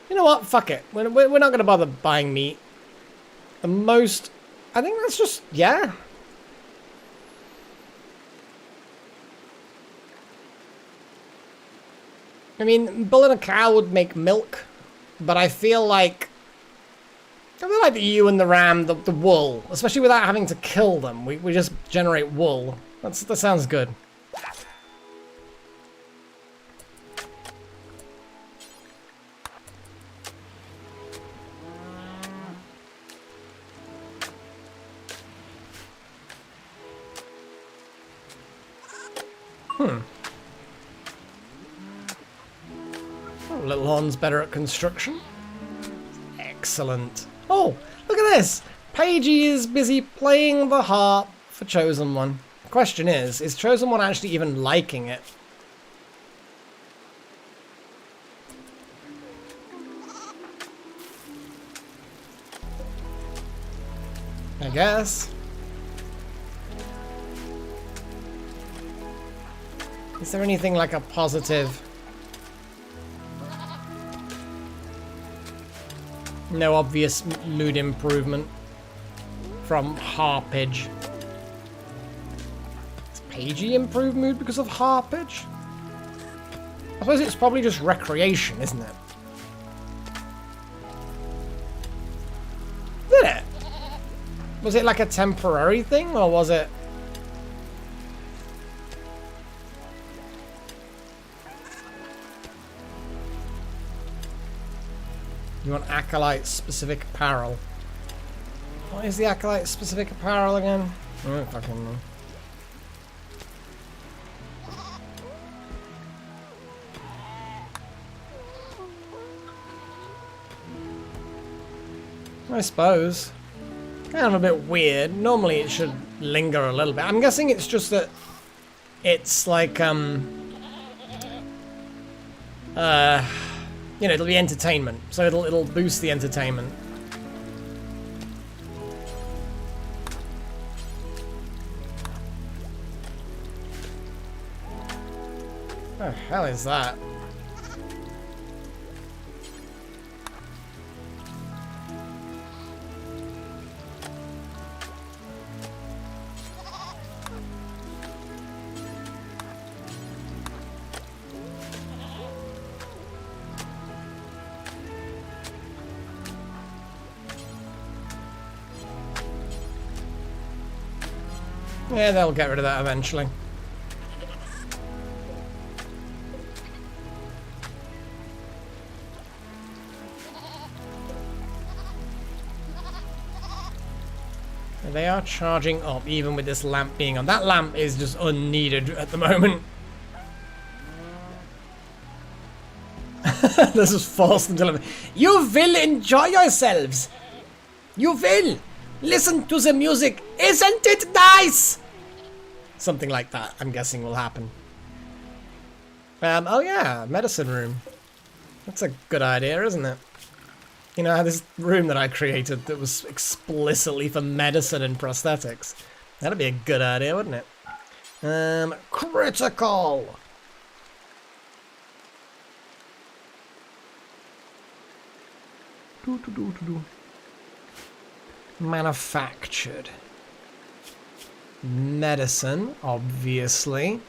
You know what? Fuck it. We're not going to bother buying meat. The most... I think that's just... Yeah. I mean, bull and a cow would make milk, but I feel like I feel like the ewe and the ram, the wool, especially without having to kill them. We just generate wool. That sounds good. Oh, Little Horn's better at construction. Excellent. Oh, look at this! Paigey is busy playing the harp for Chosen One. The question is Chosen One actually even liking it? I guess. Is there anything like a positive? No obvious mood improvement from harpage. Does Paigey improve mood because of harpage? I suppose it's probably just recreation, isn't it? Did it? Was it like a temporary thing, or was it? You want Acolyte-specific apparel. What is the Acolyte-specific apparel again? I don't fucking know. I suppose. Kind of a bit weird. Normally it should linger a little bit. I'm guessing it's just that it's like, you know, it'll be entertainment, so it'll boost the entertainment. What the hell is that? Yeah, they'll get rid of that eventually. They are charging up even with this lamp being on. That lamp is just unneeded at the moment. This is forced until you will enjoy yourselves. You will. Listen to the music. Isn't it nice? Something like that, I'm guessing, will happen. Oh yeah, medicine room. That's a good idea, isn't it? You know, this room that I created that was explicitly for medicine and prosthetics. That'd be a good idea, wouldn't it? Critical! Manufactured. Medicine, obviously.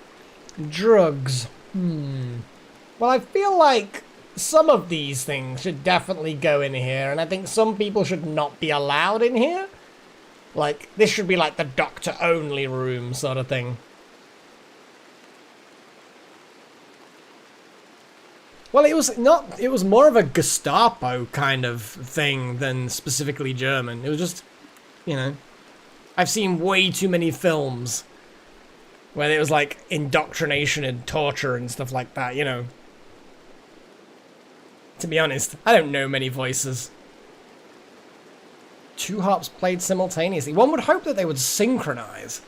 Drugs. Well, I feel like some of these things should definitely go in here, and I think some people should not be allowed in here. Like, this should be like the doctor-only room sort of thing. Well, it was not, it was more of a Gestapo kind of thing than specifically German. It was just, you know, I've seen way too many films where it was like indoctrination and torture and stuff like that, you know. To be honest, I don't know many voices. Two harps played simultaneously. One would hope that they would synchronize.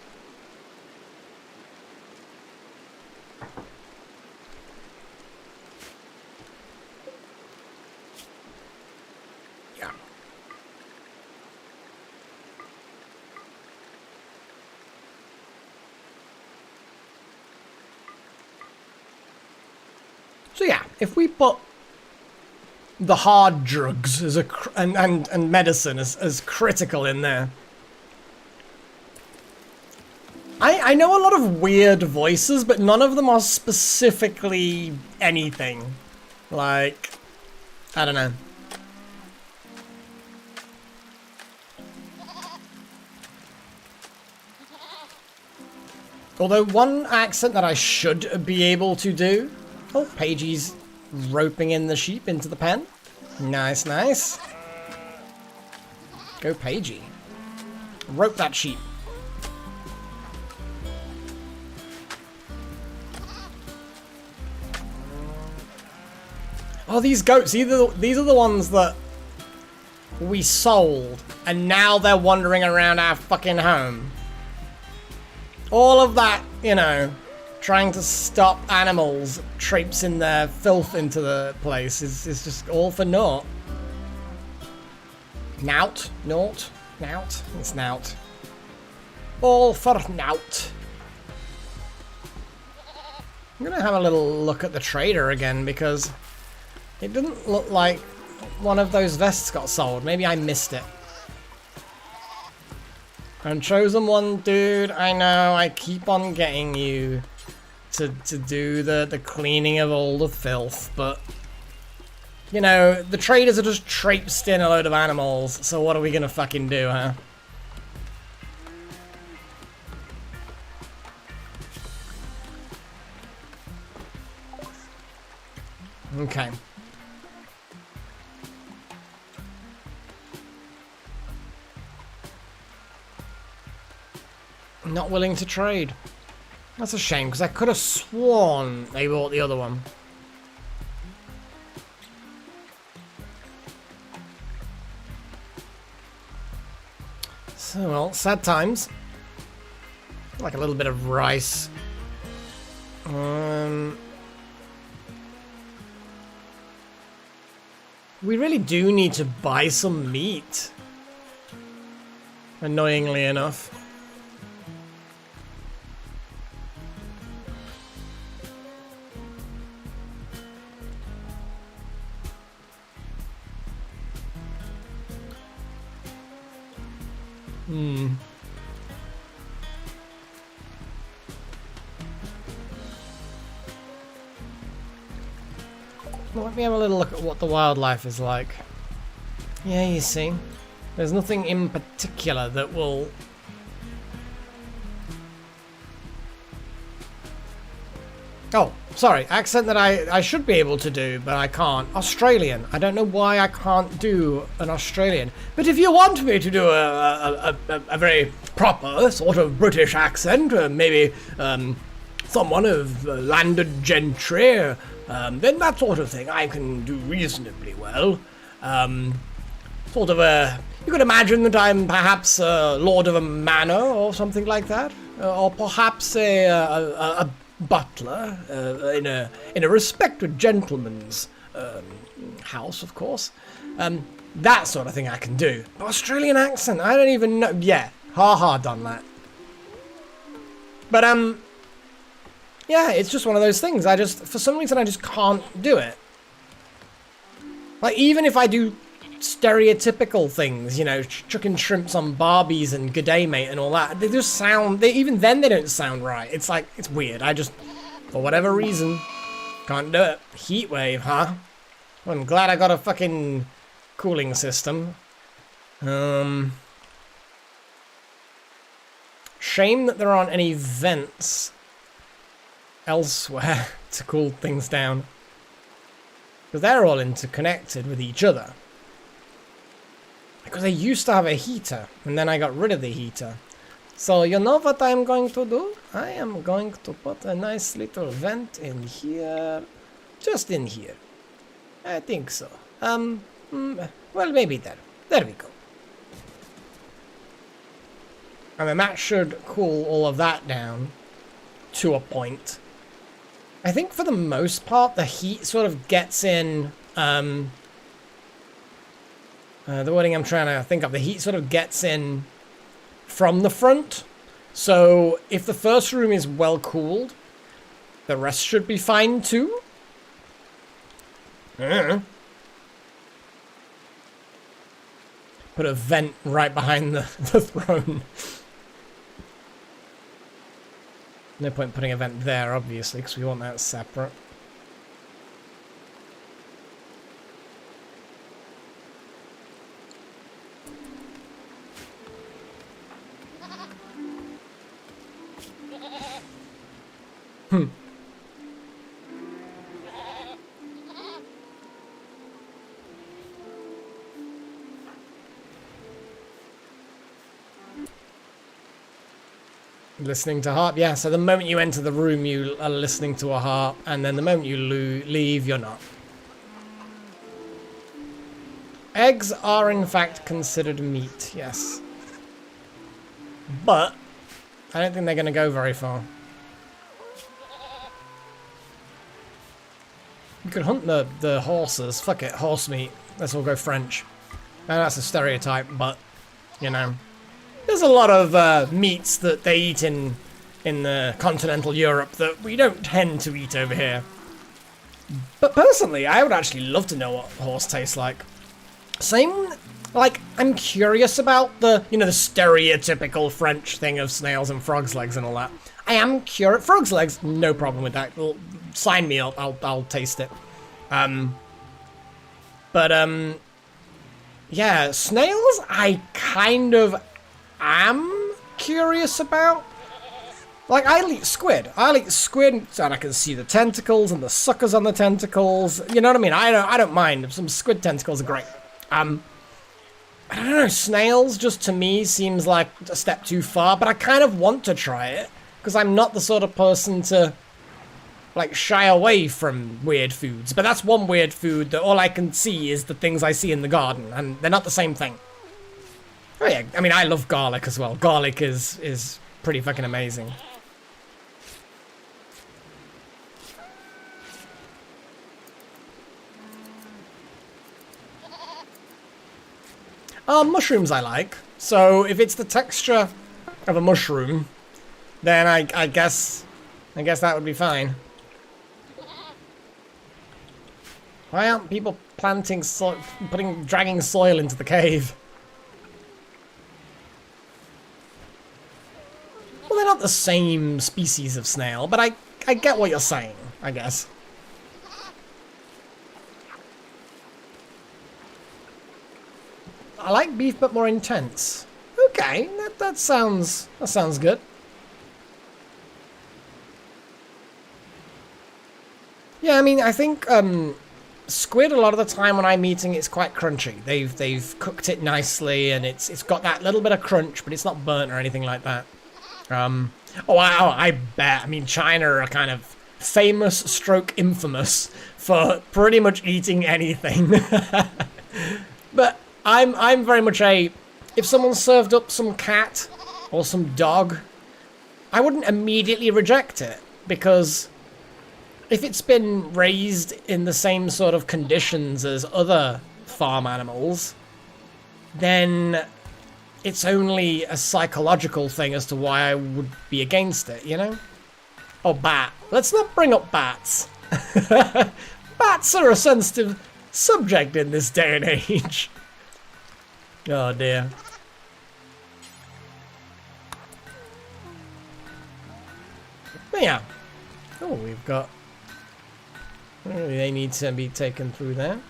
Yeah. So yeah, if we put the hard drugs as and medicine as critical in there. I know a lot of weird voices, but none of them are specifically anything. Like, I don't know. Although one accent that I should be able to do... Oh, Pagey's roping in the sheep into the pen. Nice, nice. Go Pagey. Rope that sheep. Oh, these goats. These are the ones that we sold. And now they're wandering around our fucking home. All of that, you know, trying to stop animals traipsing their filth into the place is just all for naught. Nout. Naught. Nout. It's nout. All for nout. I'm gonna have a little look at the trader again because it didn't look like one of those vests got sold. Maybe I missed it. Unchosen one, dude. I know. I keep on getting you to do the cleaning of all the filth, but you know the traders are just traipsed in a load of animals. So what are we gonna fucking do, huh? Okay. Not willing to trade. That's a shame, because I could have sworn they bought the other one. So, well, sad times. Like a little bit of rice. We really do need to buy some meat. Annoyingly enough. Well, let me have a little look at what the wildlife is like. Yeah, you see. There's nothing in particular that will... Oh, sorry. Accent that I should be able to do, but I can't. Australian. I don't know why I can't do an Australian. But if you want me to do a very proper sort of British accent, maybe someone of landed gentry, then that sort of thing I can do reasonably well. Sort of you could imagine that I'm perhaps a lord of a manor or something like that, or perhaps a butler in a respected gentleman's house, of course. That sort of thing I can do. But Australian accent, I don't even know. Yeah, done that. But yeah, it's just one of those things. For some reason, I just can't do it. Like, even if I do stereotypical things, you know, chucking shrimps on Barbies and good day mate and all that, they just sound, even then they don't sound right. It's like, it's weird. I just, for whatever reason, can't do it. Heat wave, huh? Well, I'm glad I got a fucking cooling system. Shame that there aren't any vents elsewhere to cool things down. Because they're all interconnected with each other. Because I used to have a heater, and then I got rid of the heater. So you know what I'm going to do? I am going to put a nice little vent in here. Just in here. I think so. Well, maybe there. There we go. And then that should cool all of that down to a point. I think for the most part, the heat sort of gets in, the wording I'm trying to think of, the heat sort of gets in from the front. So if the first room is well cooled, the rest should be fine too. Put a vent right behind the throne. No point putting a vent there, obviously, because we want that separate. Listening to harp, yeah. So the moment you enter the room, you are listening to a harp, and then the moment you leave, you're not. Eggs are in fact considered meat, yes. But I don't think they're going to go very far. You could hunt the horses. Fuck it, horse meat. Let's all go French. Now that's a stereotype, but, you know. There's a lot of meats that they eat in the continental Europe that we don't tend to eat over here. But personally, I would actually love to know what horse tastes like. Same, like, I'm curious about the, you know, the stereotypical French thing of snails and frog's legs and all that. I am curious. Frog's legs, no problem with that. Well, sign me up. I'll taste it. Yeah, snails, I kind of am curious about. Like, I'll eat squid. I'll eat squid, and I can see the tentacles and the suckers on the tentacles. You know what I mean? I don't mind. Some squid tentacles are great. I don't know. Snails just to me seems like a step too far, but I kind of want to try it because I'm not the sort of person to like shy away from weird foods. But that's one weird food that all I can see is the things I see in the garden, and they're not the same thing. Oh yeah, I mean, I love garlic as well. Garlic is pretty fucking amazing. Mushrooms I like. So if it's the texture of a mushroom, then I guess that would be fine. Why aren't people planting dragging soil into the cave? Well, they're not the same species of snail, but I get what you're saying, I guess. I like beef, but more intense. Okay, that sounds good. Yeah, I mean, I think squid a lot of the time when I'm eating it's quite crunchy. They've cooked it nicely, and it's got that little bit of crunch, but it's not burnt or anything like that. Oh wow, I bet. I mean, China are kind of famous stroke infamous for pretty much eating anything. But I'm very much if someone served up some cat or some dog, I wouldn't immediately reject it, because if it's been raised in the same sort of conditions as other farm animals, then it's only a psychological thing as to why I would be against it, you know? Oh, bat. Let's not bring up bats. Bats are a sensitive subject in this day and age. Oh dear. But yeah. Oh, we've got... They need to be taken through there.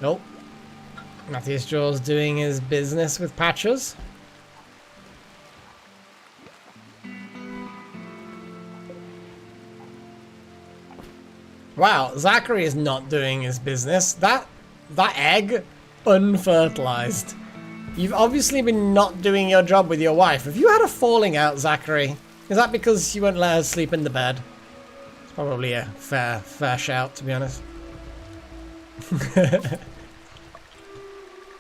Nope. Matthias Jaw's doing his business with Patches. Wow, Zachary is not doing his business. That egg, unfertilized. You've obviously been not doing your job with your wife. Have you had a falling out, Zachary? Is that because you won't let her sleep in the bed? It's probably a fair shout, to be honest.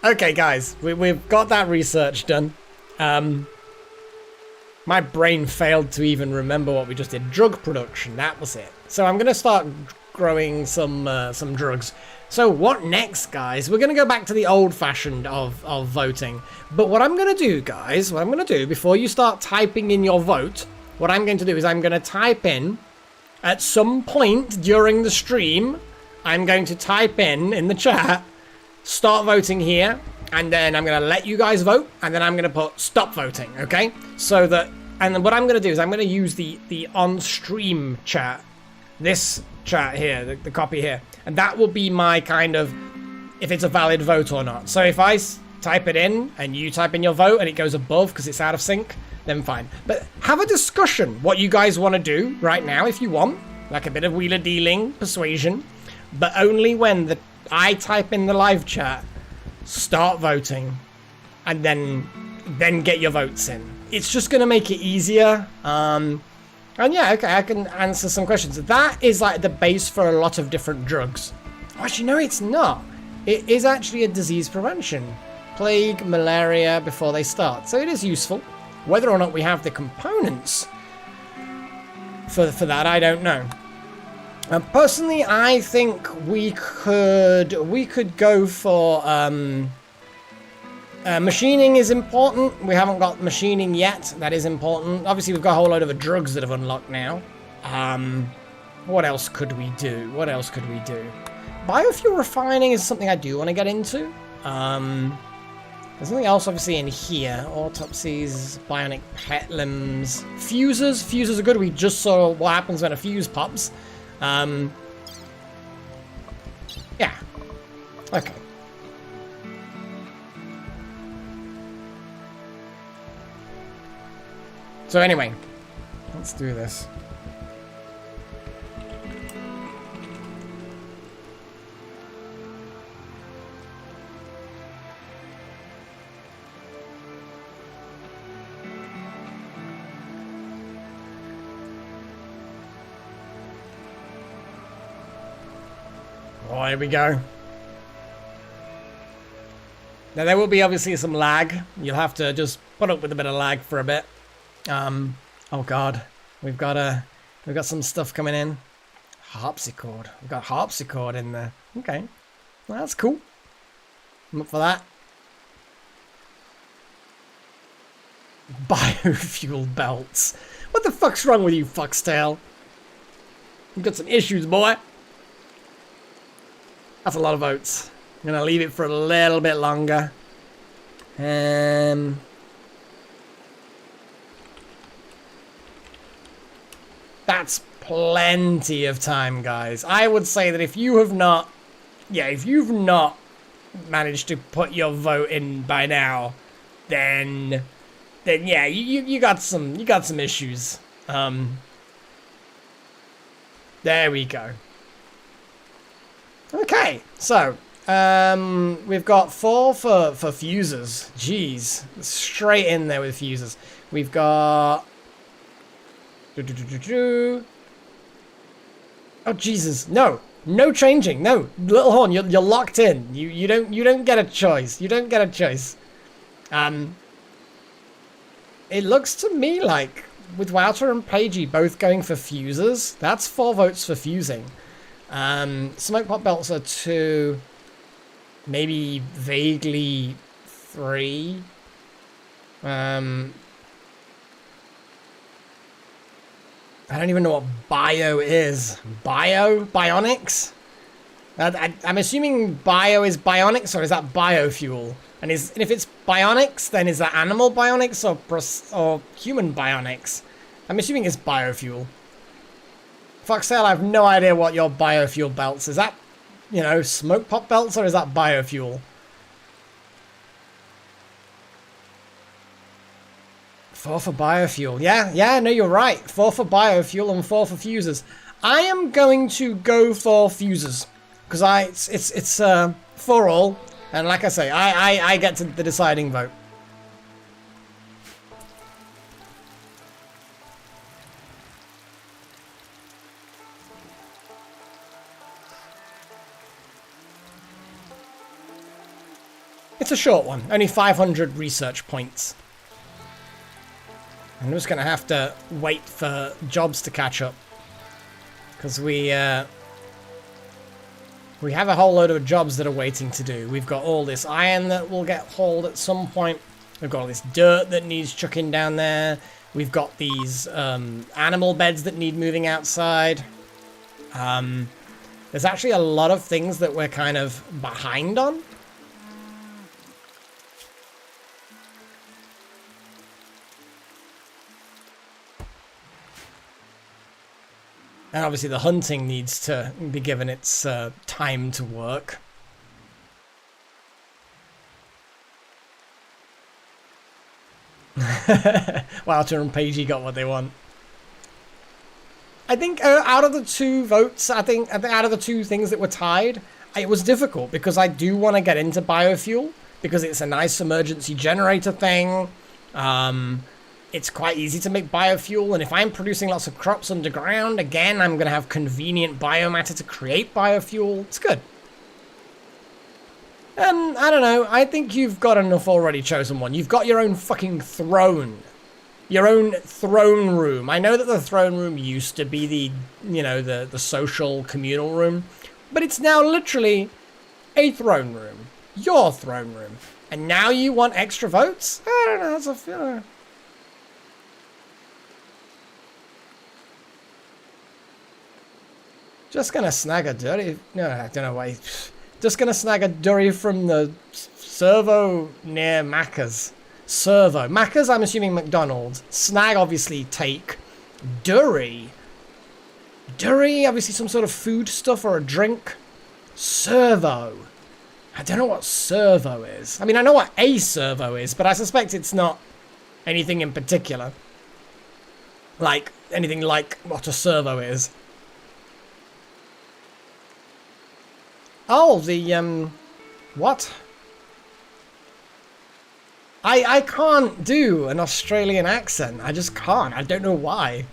Okay, guys, we've got that research done. My brain failed to even remember what we just did. Drug production, that was it. So I'm gonna start growing some drugs. So what next, guys? We're gonna go back to the old-fashioned of voting. But what I'm gonna do, guys, before you start typing in your vote, what I'm going to do is I'm gonna type in at some point during the stream. I'm going to type in the chat, start voting here, and then I'm going to let you guys vote, and then I'm going to put stop voting, okay? So that And then what I'm going to do is I'm going to use the on-stream chat, this chat here, the copy here, and that will be my kind of, if it's a valid vote or not. So if I type it in and you type in your vote and it goes above because it's out of sync, then fine. But have a discussion what you guys want to do right now if you want, like a bit of wheeler dealing, persuasion, but only when I type in the live chat, start voting, and then get your votes in. It's just going to make it easier. And yeah, okay, I can answer some questions. That is like the base for a lot of different drugs. Oh, actually, no, it's not. It is actually a disease prevention. Plague, malaria before they start. So it is useful. Whether or not we have the components for that, I don't know. Personally, I think we could go for machining is important. We haven't got machining yet. That is important. Obviously, we've got a whole load of drugs that have unlocked now. What else could we do? What else could we do? Biofuel refining is something I do want to get into. There's something else obviously in here. Autopsies, bionic pet limbs, fuses. Fuses are good. We just saw what happens when a fuse pops. Yeah. Okay. So anyway, let's do this. Oh, here we go. Now there will be obviously some lag. You'll have to just put up with a bit of lag for a bit. Oh god, we've got some stuff coming in. Harpsichord. We've got harpsichord in there. Okay, well, that's cool. I'm up for that. Biofuel belts. What the fuck's wrong with you, Foxtail? You've got some issues, boy. That's a lot of votes. I'm gonna leave it for a little bit longer. That's plenty of time, guys. I would say that if you have not, if you've not managed to put your vote in by now, then yeah, you got some issues. There we go. Okay, so we've got 4 for fuses. Jeez, straight in there with fuses. We've got. Oh Jesus, no changing, no, Little Horn, you're locked in. You don't get a choice. You don't get a choice. It looks to me like with Wouter and Pagey both going for fuses, that's 4 votes for fusing. Smoke pot belts are 2, maybe vaguely 3. I don't even know what bio is. Bionics? I'm assuming bio is bionics, or is that biofuel? And if it's bionics, then is that animal bionics or human bionics? I'm assuming it's biofuel. Foxtail, I have no idea what your biofuel belts. Is that, smoke pot belts, or is that biofuel? 4 for biofuel. Yeah, no, you're right. 4 for biofuel and 4 for fuses. I am going to go for fuses because it's 4 all, and like I say, I get to the deciding vote. It's a short one, only 500 research points. I'm just going to have to wait for jobs to catch up. Because we have a whole load of jobs that are waiting to do. We've got all this iron that will get hauled at some point. We've got all this dirt that needs chucking down there. We've got these animal beds that need moving outside. There's actually a lot of things that we're kind of behind on. And obviously the hunting needs to be given its time to work. Wouter and Pagey got what they want. I think out of the two votes, I think out of the two things that were tied, it was difficult because I do want to get into biofuel because it's a nice emergency generator thing. It's quite easy to make biofuel, and if I'm producing lots of crops underground, again, I'm going to have convenient biomatter to create biofuel. It's good. And I don't know, I think you've got enough already, Chosen One. You've got your own fucking throne. Your own throne room. I know that the throne room used to be the, you know, the social communal room, but it's now literally a throne room. Your throne room. And now you want extra votes? I don't know, that's a feeling. Just gonna snag a durry. No, I don't know why. Just gonna snag a durry from the servo near Macca's. Servo. Macca's, I'm assuming McDonald's. Snag, obviously, take. Durry. Durry, obviously some sort of food stuff or a drink. Servo. I don't know what servo is. I mean, I know what a servo is, but I suspect it's not anything in particular. Like, anything like what a servo is. Oh, the, what? I can't do an Australian accent. I just can't. I don't know why.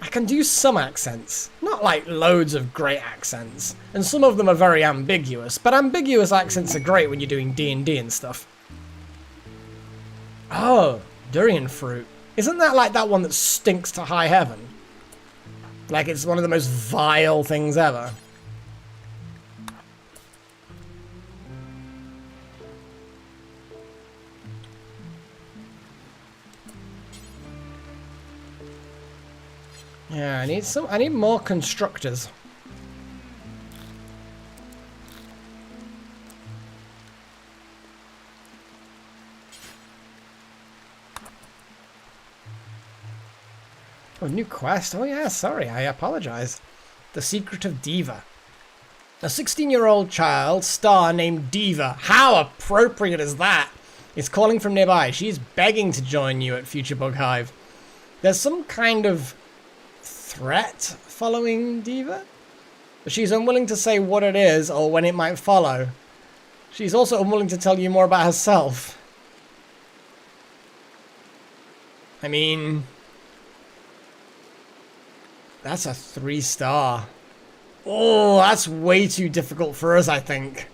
I can do some accents. Not like loads of great accents. And some of them are very ambiguous. But ambiguous accents are great when you're doing D&D and stuff. Oh, durian fruit. Isn't that like that one that stinks to high heaven? Like it's one of the most vile things ever. Yeah, I need more constructors. Oh, new quest. Oh yeah, sorry, I apologize. The Secret of Diva. A 16-year-old child star named Diva. How appropriate is that? Is calling from nearby. She's begging to join you at Future Bug Hive. There's some kind of threat following Diva, but she's unwilling to say what it is or when it might follow. She's also unwilling to tell you more about herself. I mean, that's a 3-star. Oh, that's way too difficult for us, I think.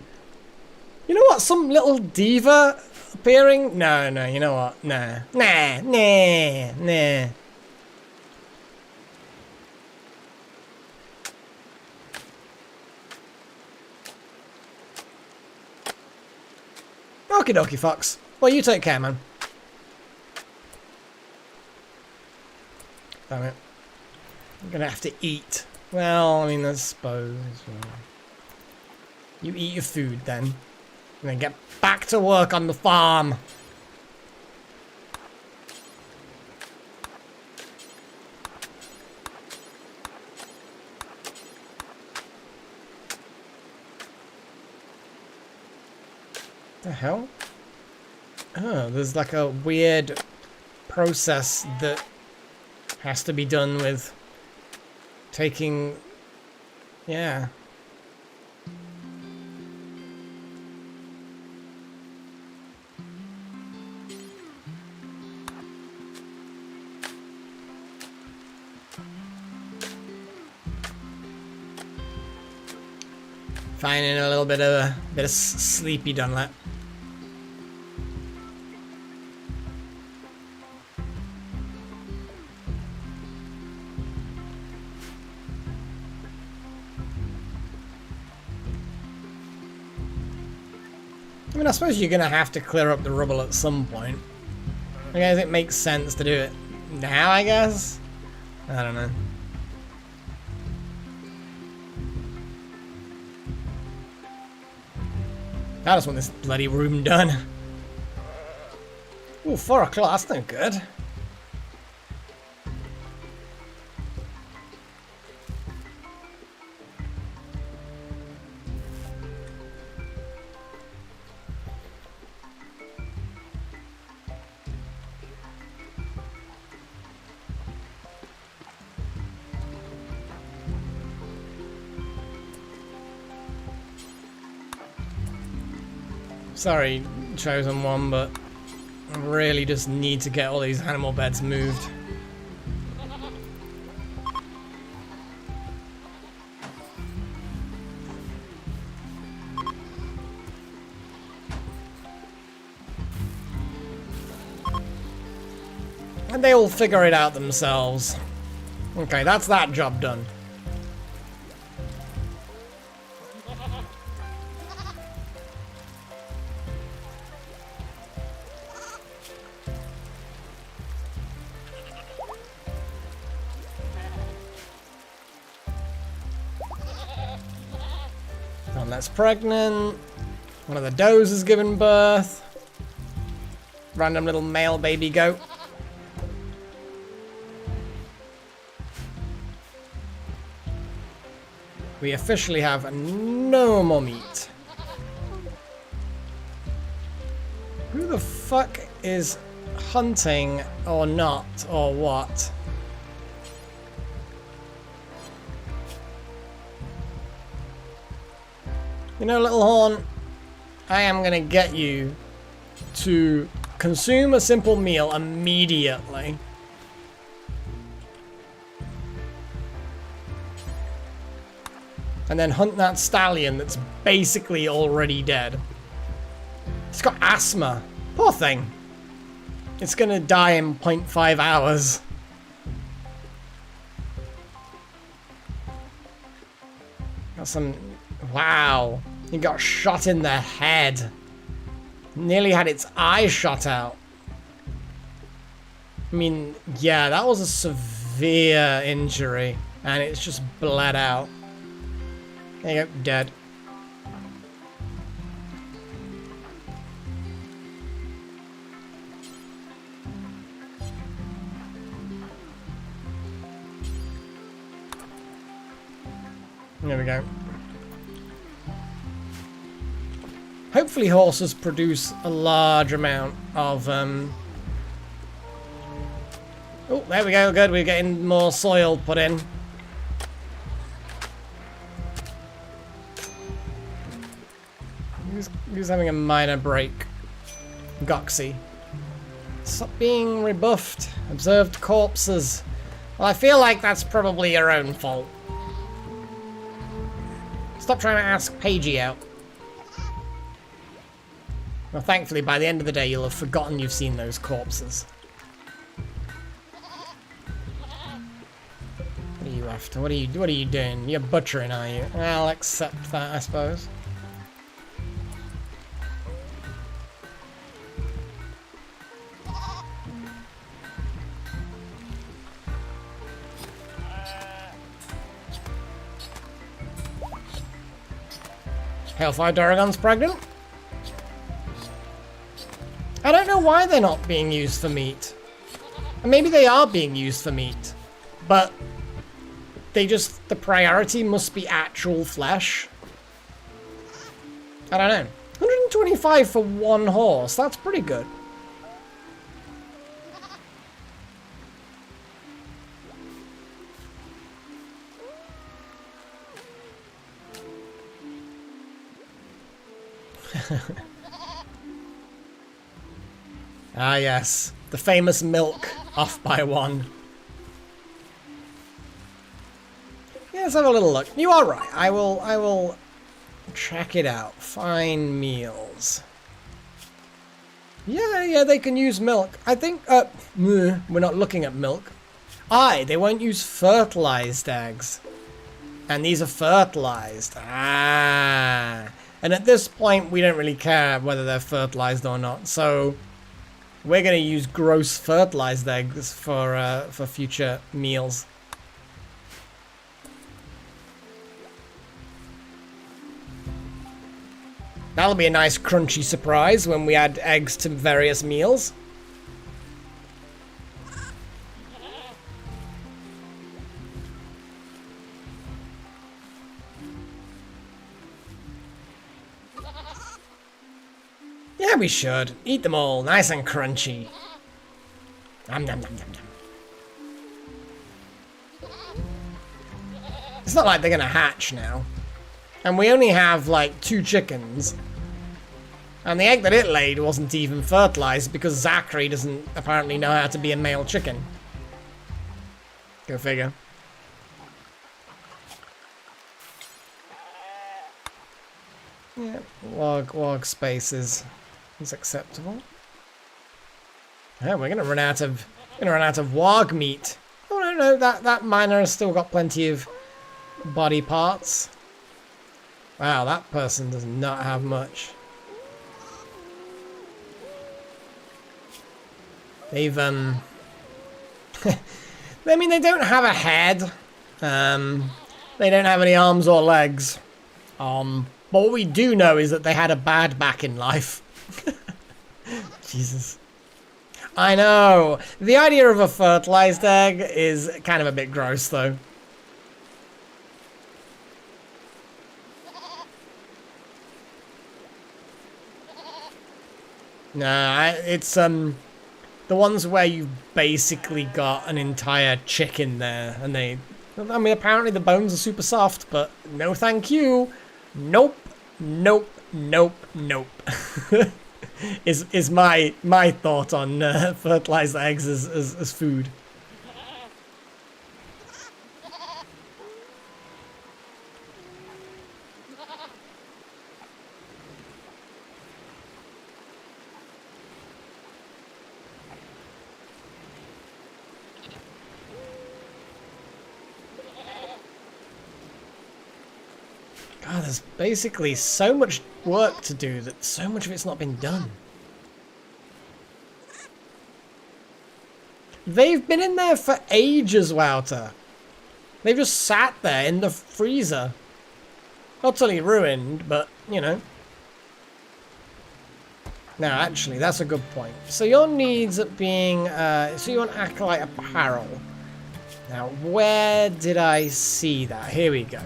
You know what? Some little diva appearing? No, you know what? Nah. Okie dokie, Fox. Well, you take care, man. Damn it. I'm gonna have to eat. Well, I mean, I suppose. You eat your food then. And then get back to work on the farm. The hell? Oh, there's like a weird process that has to be done with taking... Yeah. Finding a little bit of sleepy Dunlap. I mean, I suppose you're gonna have to clear up the rubble at some point. I guess it makes sense to do it now, I guess? I don't know. I just want this bloody room done. Ooh, 4 o'clock, that's no good. Sorry, chosen one, but I really just need to get all these animal beds moved. And they will figure it out themselves. Okay, that's that job done. One that's pregnant. One of the does has given birth. Random little male baby goat. We officially have no more meat. Who the fuck is hunting or not or what? You know, little horn, I am gonna get you to consume a simple meal immediately. And then hunt that stallion that's basically already dead. It's got asthma. Poor thing. It's gonna die in 0.5 hours. Got some... Wow. He got shot in the head. Nearly had its eye shot out. I mean, yeah, that was a severe injury. And it's just bled out. There you go, dead. There we go. Hopefully horses produce a large amount of, Oh, there we go, good, we're getting more soil put in. Who's having a minor break? Goxy. Stop being rebuffed. Observed corpses. Well, I feel like that's probably your own fault. Stop trying to ask Paigey out. Well, thankfully, by the end of the day, you'll have forgotten you've seen those corpses. What are you after? What are you doing? You're butchering, are you? I'll accept that, I suppose. Hellfire Duragon's pregnant? I don't know why they're not being used for meat. Maybe they are being used for meat, but they just, the priority must be actual flesh. I don't know. 125 for one horse, that's pretty good. Ah yes, the famous milk off by one. Yeah, let's have a little look. You are right. I will check it out. Fine meals. Yeah, they can use milk. I think we're not looking at milk. They won't use fertilized eggs. And these are fertilized. Ah. And at this point, we don't really care whether they're fertilized or not. So we're going to use gross fertilized eggs for future meals. That'll be a nice crunchy surprise when we add eggs to various meals. Yeah, we should. Eat them all, nice and crunchy. Nom nom nom nom nom. It's not like they're gonna hatch now. And we only have like 2 chickens. And the egg that it laid wasn't even fertilized because Zachary doesn't apparently know how to be a male chicken. Go figure. Yeah, log space is acceptable. Yeah, we're gonna run out of warg meat. Oh no, that miner has still got plenty of body parts. Wow, that person does not have much. They've I mean, they don't have a head. They don't have any arms or legs. But what we do know is that they had a bad back in life. Jesus. I know. The idea of a fertilized egg is kind of a bit gross, though. Nah, it's the ones where you've basically got an entire chicken there, and I mean, apparently the bones are super soft, but no thank you. Nope, nope, nope, nope. is my thought on fertilized eggs as food. God, there's basically so much work to do that so much of it's not been done. They've been in there for ages, Wouter. They've just sat there in the freezer. Utterly ruined, but, you know. No, actually, that's a good point. So your needs at being, so you want Acolyte apparel. Now, where did I see that? Here we go.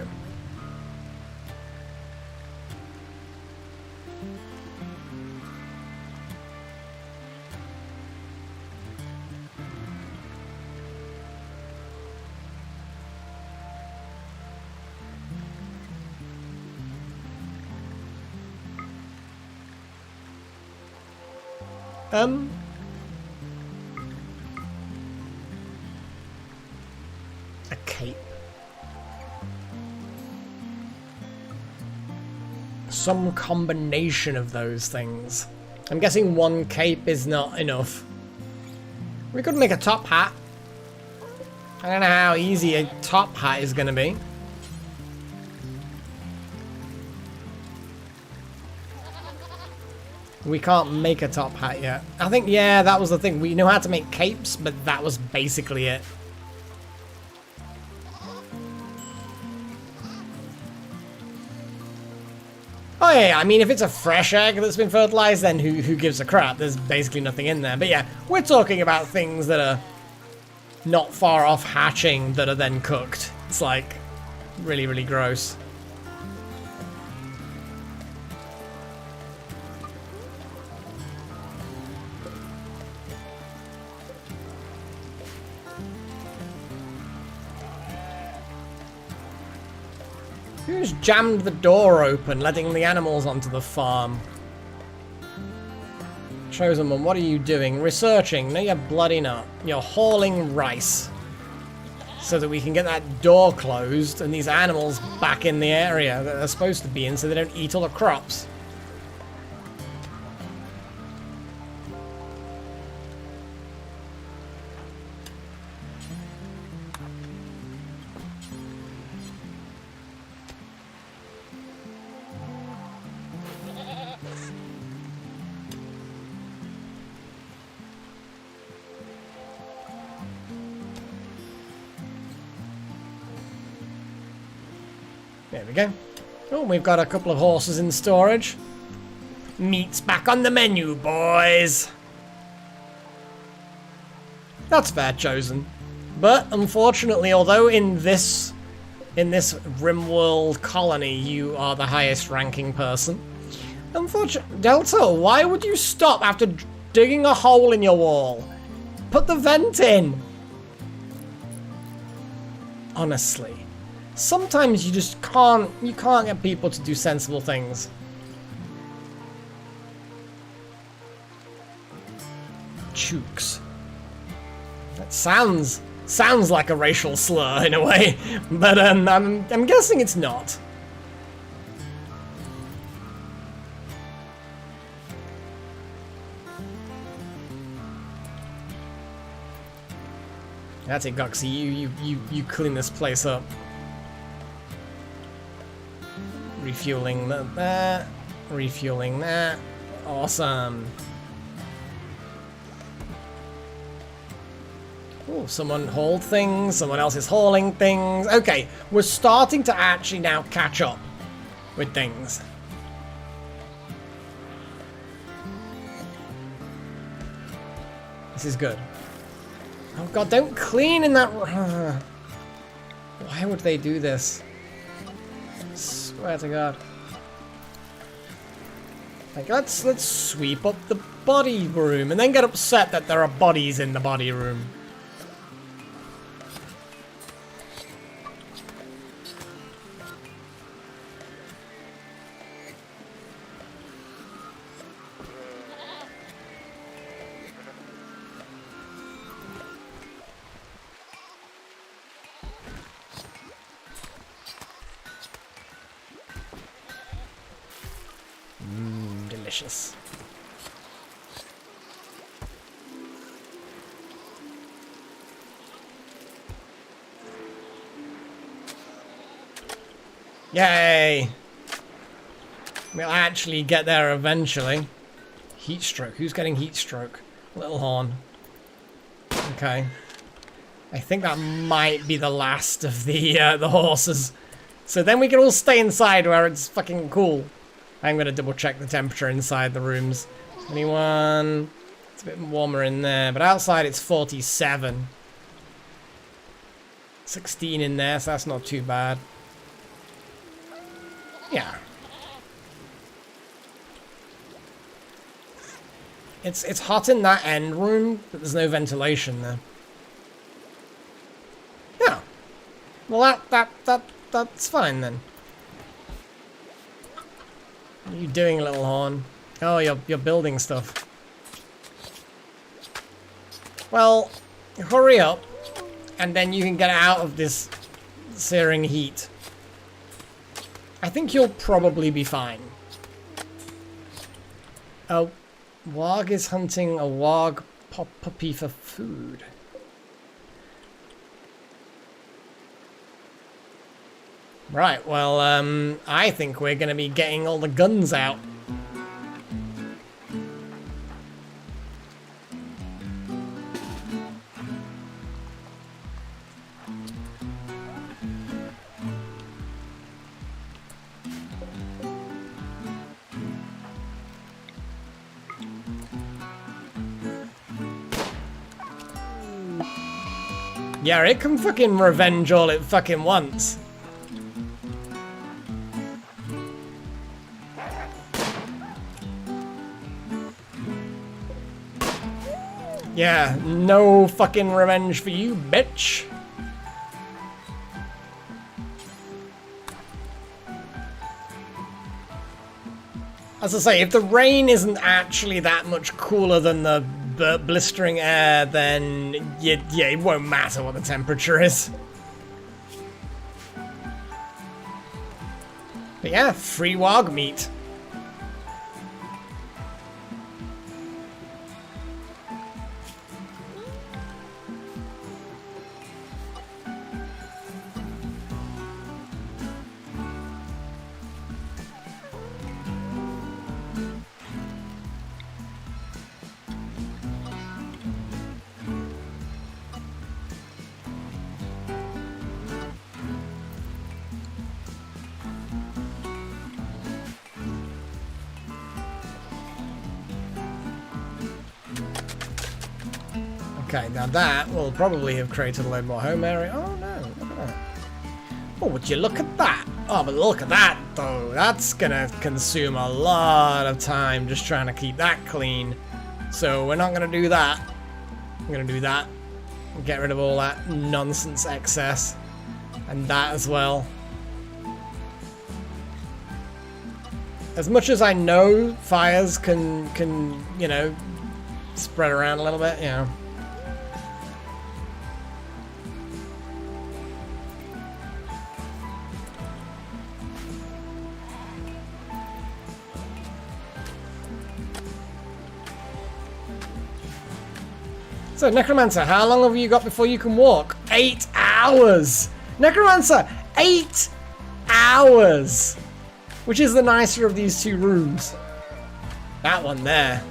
A cape. Some combination of those things. I'm guessing one cape is not enough. We could make a top hat. I don't know how easy a top hat is going to be. We can't make a top hat yet. I think, yeah, that was the thing. We know how to make capes, but that was basically it. Oh yeah, I mean, if it's a fresh egg that's been fertilized, then who gives a crap? There's basically nothing in there. But yeah, we're talking about things that are not far off hatching that are then cooked. It's like really, really gross. Who's jammed the door open, letting the animals onto the farm? Chosen one, what are you doing? Researching? No, you're bloody not. You're hauling rice. So that we can get that door closed and these animals back in the area that they're supposed to be in so they don't eat all the crops. There we go. Oh, we've got a couple of horses in storage. Meat's back on the menu, boys. That's fair, Chosen. But unfortunately, although in this RimWorld colony you are the highest ranking person, unfortunately, Delta, why would you stop after digging a hole in your wall? Put the vent in. Honestly. Sometimes you just can't get people to do sensible things. chooks. That sounds like a racial slur in a way, but I'm guessing it's not. That's it, Goxy. You clean this place up. Refueling that. Refueling that. Awesome. Oh, someone hauled things. Someone else is hauling things. Okay, we're starting to actually now catch up with things. This is good. Oh god, don't clean in that. Why would they do this? I swear to god. Like, let's sweep up the body room and then get upset that there are bodies in the body room. Delicious. Yay! We'll actually get there eventually. Heat stroke. Who's getting heat stroke? Little horn. Okay. I think that might be the last of the horses. So then we can all stay inside where it's fucking cool. I'm gonna double check the temperature inside the rooms. 21. It's a bit warmer in there, but outside it's 47. 16 in there, so that's not too bad. Yeah. It's hot in that end room, but there's no ventilation there. Yeah. Well, that's fine then. What are you doing, little horn? Oh, you're building stuff. Well, hurry up, and then you can get out of this searing heat. I think you'll probably be fine. A warg is hunting a warg puppy for food. Right, well, I think we're gonna be getting all the guns out. Yeah, it can fucking revenge all it fucking wants. Yeah, no fucking revenge for you, bitch. As I say, if the rain isn't actually that much cooler than the blistering air, then yeah, it won't matter what the temperature is. But yeah, free warg meat. Okay, now that will probably have created a load more home area. Oh no, look at that. Oh, would you look at that? Oh, but look at that though. That's gonna consume a lot of time just trying to keep that clean. So we're not gonna do that. I'm gonna do that. Get rid of all that nonsense excess. And that as well. As much as I know fires can you know, spread around a little bit, you know. So, Necromancer, how long have you got before you can walk? 8 hours! Necromancer, 8 hours! Which is the nicer of these two rooms? That one there.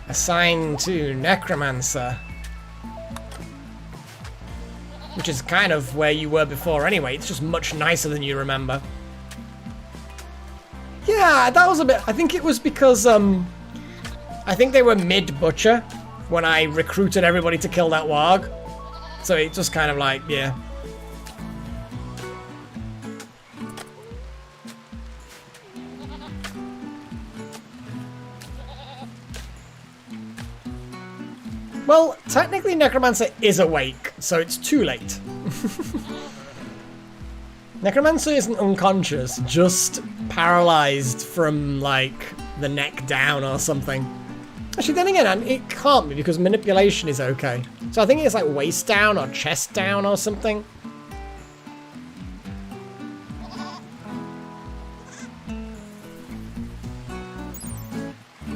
Assigned to Necromancer. Which is kind of where you were before anyway. It's just much nicer than you remember. Yeah, that was a bit... I think it was because, I think they were mid-butcher when I recruited everybody to kill that warg. So it just kind of like, yeah. Well, technically Necromancer is awake, so it's too late. Necromancer isn't unconscious, just paralyzed from, like, the neck down or something. Actually, then again, it can't be because manipulation is okay. So I think it's like waist down or chest down or something.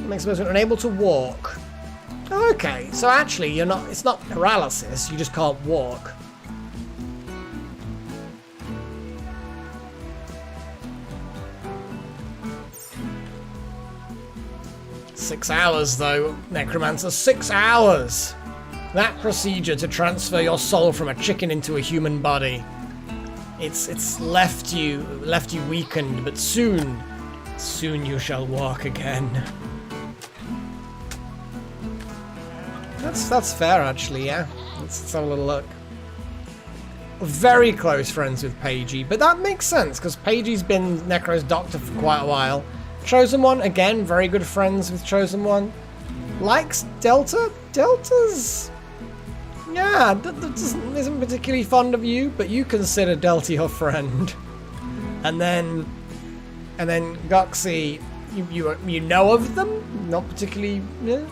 Makes a person unable to walk. Okay, so actually you're not, it's not paralysis, you just can't walk. Six hours though, Necromancer, 6 hours! That procedure to transfer your soul from a chicken into a human body. It's left you weakened, but soon you shall walk again. That's fair actually, yeah. Let's have a little look. Very close friends with Paigey, but that makes sense because Paigey's been Necro's doctor for quite a while. Chosen One, again, very good friends with Chosen One. Likes Delta? Delta's... yeah, isn't particularly fond of you, but you consider Delta your friend. And then Goxie, you know of them? Not particularly... yeah.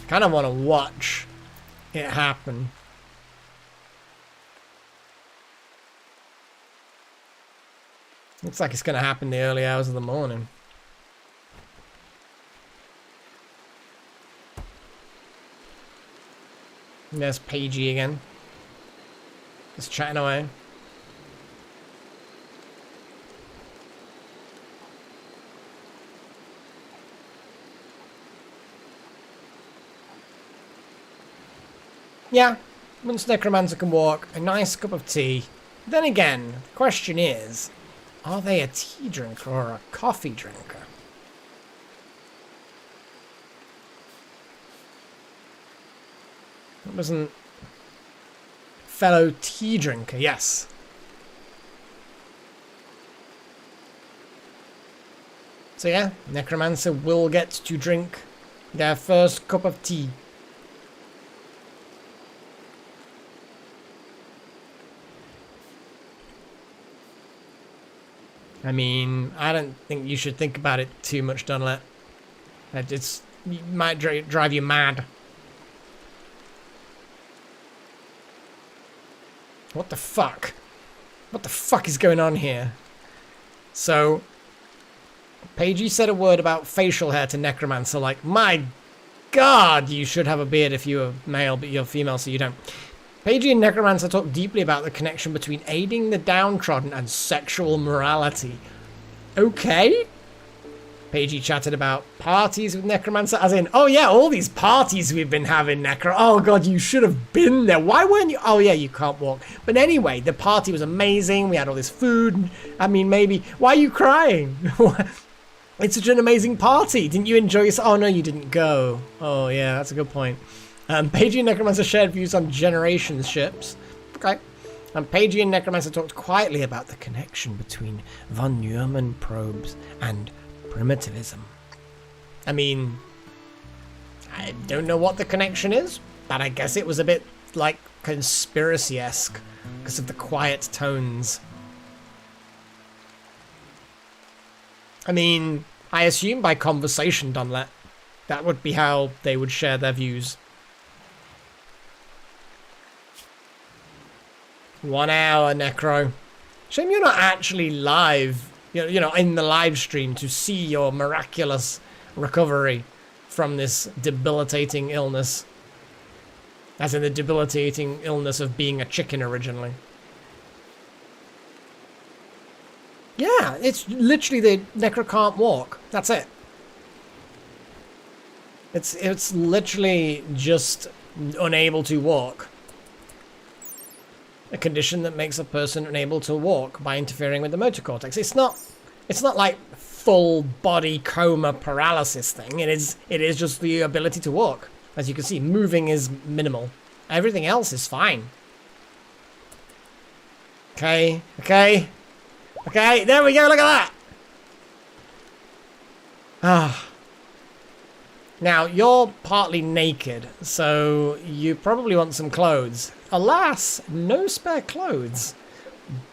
Kind of want to watch it happen. Looks like it's going to happen in the early hours of the morning. And there's Paigey again. Just chatting away. Yeah, once Necromancer can walk, a nice cup of tea. Then again, the question is, are they a tea drinker or a coffee drinker? It wasn't fellow tea drinker, yes. So yeah, Necromancer will get to drink their first cup of tea. I mean, I don't think you should think about it too much, Dunlet. It might drive you mad. What the fuck? What the fuck is going on here? So, Paigey said a word about facial hair to Necromancer, like, my god, you should have a beard if you were male, but you're female, so you don't. Paigey and Necromancer talk deeply about the connection between aiding the downtrodden and sexual morality. Okay. Paigey chatted about parties with Necromancer, as in, oh yeah, all these parties we've been having, Necro. Oh god, you should have been there. Why weren't you? Oh yeah, you can't walk. But anyway, the party was amazing. We had all this food. I mean, maybe. Why are you crying? It's such an amazing party. Didn't you enjoy yourself? Oh no, you didn't go. Oh yeah, that's a good point. Paigey and Necromancer shared views on generations ships. Okay. And Paigey and Necromancer talked quietly about the connection between von Neumann probes and primitivism. I mean, I don't know what the connection is, but I guess it was a bit like conspiracy-esque because of the quiet tones. I mean, I assume by conversation, Donlet, that would be how they would share their views. 1 hour, Necro. Shame you're not actually live, you know, in the live stream to see your miraculous recovery from this debilitating illness. As in the debilitating illness of being a chicken originally. Yeah, it's literally the Necro can't walk. That's it. It's literally just unable to walk. A condition that makes a person unable to walk by interfering with the motor cortex. It's not like full body coma paralysis thing. It is just the ability to walk. As you can see, moving is minimal. Everything else is fine. Okay, there we go, look at that! Ah. Now, you're partly naked, so you probably want some clothes. Alas, no spare clothes.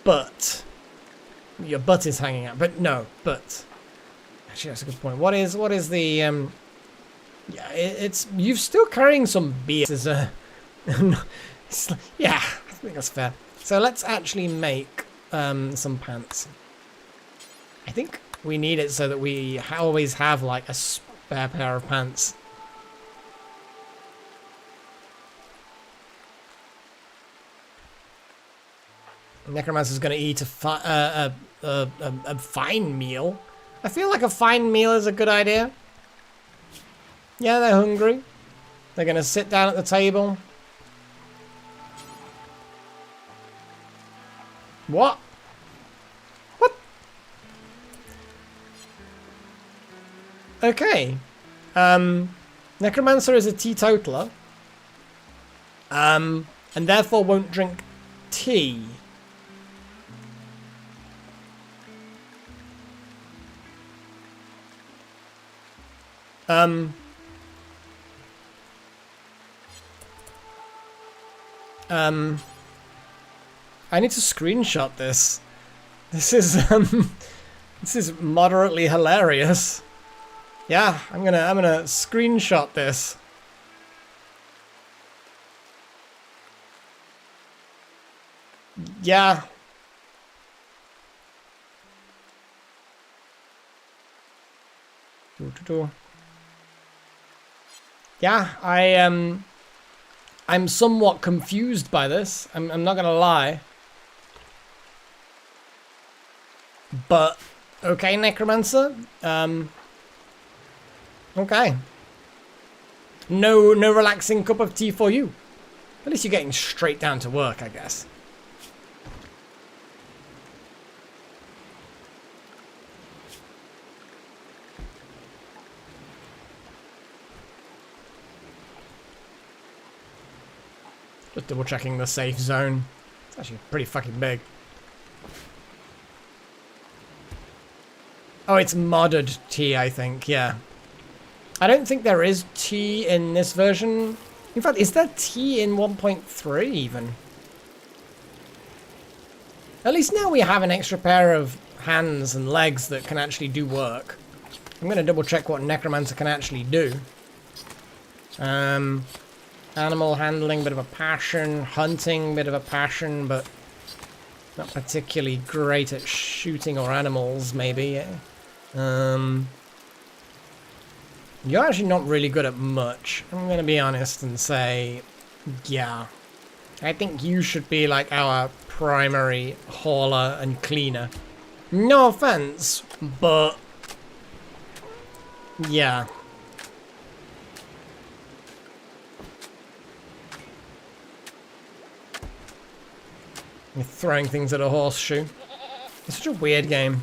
But your butt is hanging out. But no, but actually that's a good point. What is the yeah, it's you're still carrying some beer. Yeah, I think that's fair. So let's actually make some pants. I think we need it so that we always have like a spare pair of pants. Necromancer's going to eat a fine meal. I feel like a fine meal is a good idea. Yeah, they're hungry. They're going to sit down at the table. What? What? Okay. Necromancer is a teetotaler. And therefore won't drink tea. I need to screenshot this. This is moderately hilarious. Yeah, I'm gonna screenshot this. Yeah. Yeah, I'm somewhat confused by this. I'm not gonna lie. But okay, Necromancer. Okay. No relaxing cup of tea for you. At least you're getting straight down to work, I guess. Just double checking the safe zone. It's actually pretty fucking big. Oh, it's modded tea, I think, yeah. I don't think there is tea in this version. In fact, is there tea in 1.3 even? At least now we have an extra pair of hands and legs that can actually do work. I'm going to double check what Necromancer can actually do. Animal handling, bit of a passion. Hunting, bit of a passion, but not particularly great at shooting or animals, maybe. You're actually not really good at much. I'm going to be honest and say, yeah. I think you should be like our primary hauler and cleaner. No offense, but yeah. You're throwing things at a horseshoe. It's such a weird game.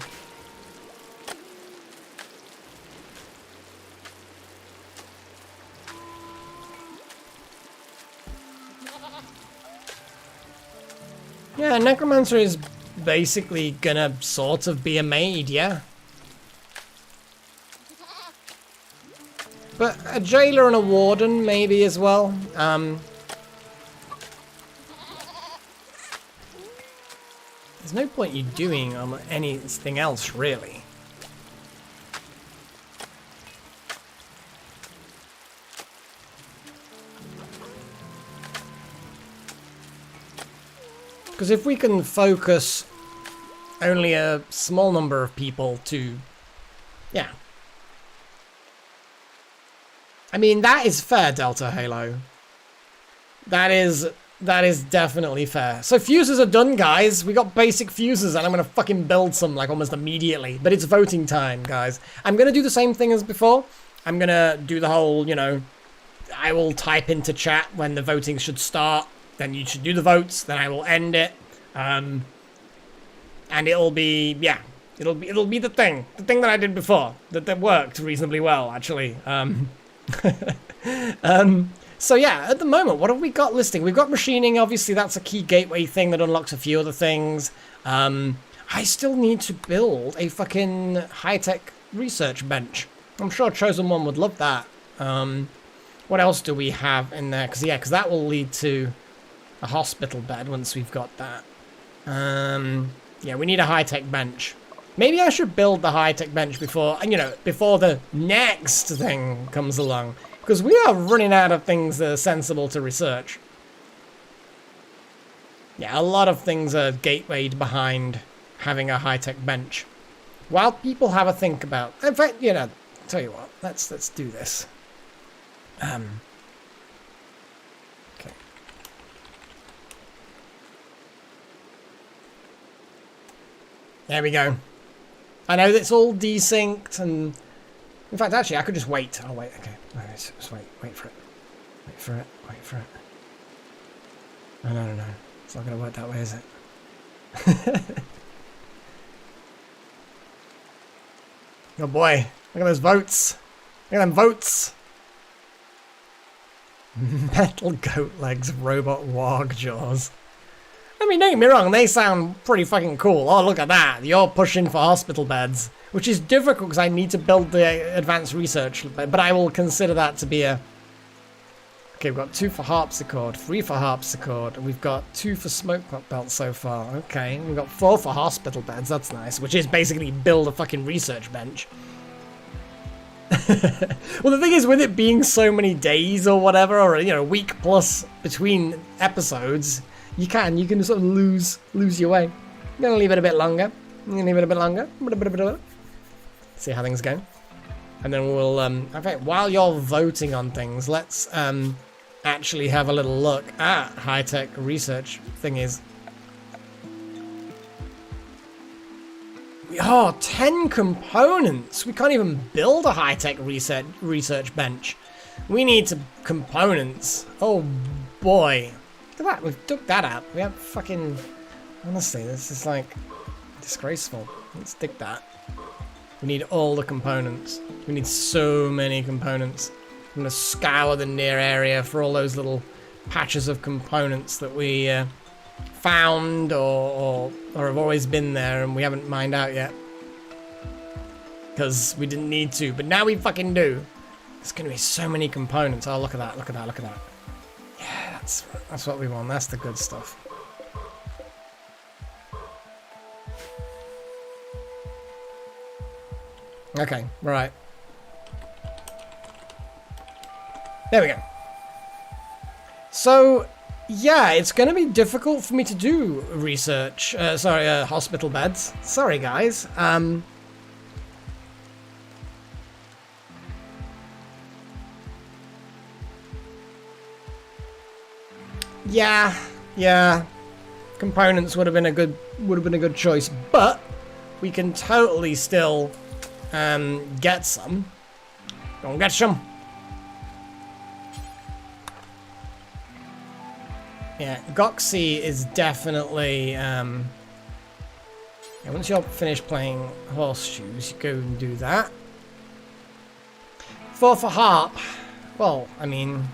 Yeah, Necromancer is basically gonna sort of be a maid, yeah. But a jailer and a warden maybe as well. there's no point you doing anything else, really. Because if we can focus only a small number of people to... Yeah. I mean, that is fair, Delta Halo. That is definitely fair. So fuses are done, guys. We got basic fuses, and I'm going to fucking build some, like, almost immediately. But it's voting time, guys. I'm going to do the same thing as before. I'm going to do the whole, you know... I will type into chat when the voting should start. Then you should do the votes. Then I will end it. And it'll be, yeah, it'll be the thing that I did before that worked reasonably well, actually. So yeah, at the moment, what have we got listing? We've got machining. Obviously, that's a key gateway thing that unlocks a few other things. I still need to build a fucking high-tech research bench. I'm sure Chosen One would love that. What else do we have in there? Because that will lead to a hospital bed once we've got that. Yeah, we need a high-tech bench. Maybe I should build the high-tech bench before the next thing comes along. Because we are running out of things that are sensible to research. Yeah, a lot of things are gatewayed behind having a high-tech bench. While people have a think about... In fact, you know, tell you what, let's do this. Okay. There we go. I know that's all desynced, and in fact, actually, I could just wait. I'll wait. Okay, just wait for it. Wait for it. No. It's not gonna work that way, is it? Oh boy! Look at those votes. Look at them votes. Metal goat legs, robot warg jaws. I mean, don't get me wrong, they sound pretty fucking cool. Oh, look at that. You're pushing for hospital beds, which is difficult because I need to build the advanced research, but I will consider that to be a... Okay, we've got 2 for harpsichord, 3 for harpsichord, and we've got 2 for smoke belt so far. Okay, we've got 4 for hospital beds, that's nice, which is basically build a fucking research bench. Well, the thing is, with it being so many days or whatever, or, you know, a week plus between episodes... You can sort of lose your way. I'm gonna leave it a bit longer. See how things go. And then we'll, in fact, while you're voting on things, let's actually have a little look at high-tech research thingies. Oh, 10 components! We can't even build a high-tech research bench. We need some components. Oh boy. Look at that, we've dug that up. We have fucking... Honestly, this is like... disgraceful. Let's dig that. We need all the components. We need so many components. I'm gonna scour the near area for all those little patches of components that we found or have always been there and we haven't mined out yet. Because we didn't need to, but now we fucking do. There's gonna be so many components. Oh, look at that, look at that, look at that. Yeah, that's what we want. That's the good stuff. Okay, right. There we go. So, yeah, it's going to be difficult for me to do research. Hospital beds. Sorry, guys. Yeah. Components would have been a good choice, but we can totally still get some. Go and get some. Yeah, Goxy is definitely yeah, once you're finished playing horseshoes, you go and do that. 4 for harp. Well, I mean,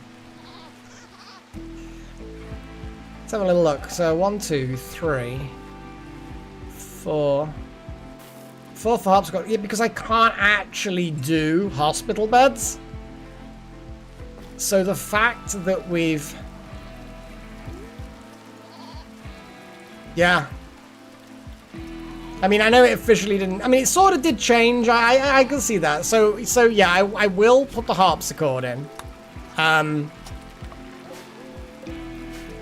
let's have a little look. So 1, 2, 3, 4. 4 for harps. Yeah, because I can't actually do hospital beds. So the fact that we've... I mean, I know it officially didn't. I mean, it sort of did change. I can see that. So yeah, I will put the harpsichord in.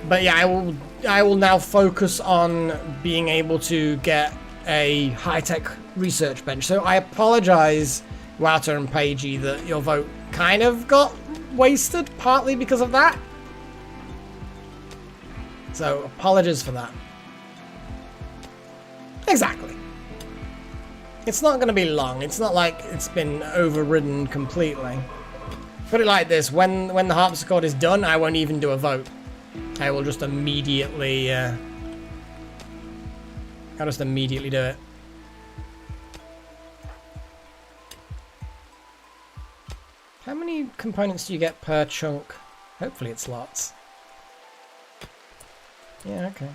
But yeah, I will now focus on being able to get a high-tech research bench. So I apologize, Wouter and Paigey, that your vote kind of got wasted, partly because of that. So apologies for that. Exactly. It's not going to be long. It's not like it's been overridden completely. Put it like this: when the harpsichord is done, I won't even do a vote. I will just immediately. I'll just immediately do it. How many components do you get per chunk? Hopefully, it's lots. Yeah. Okay.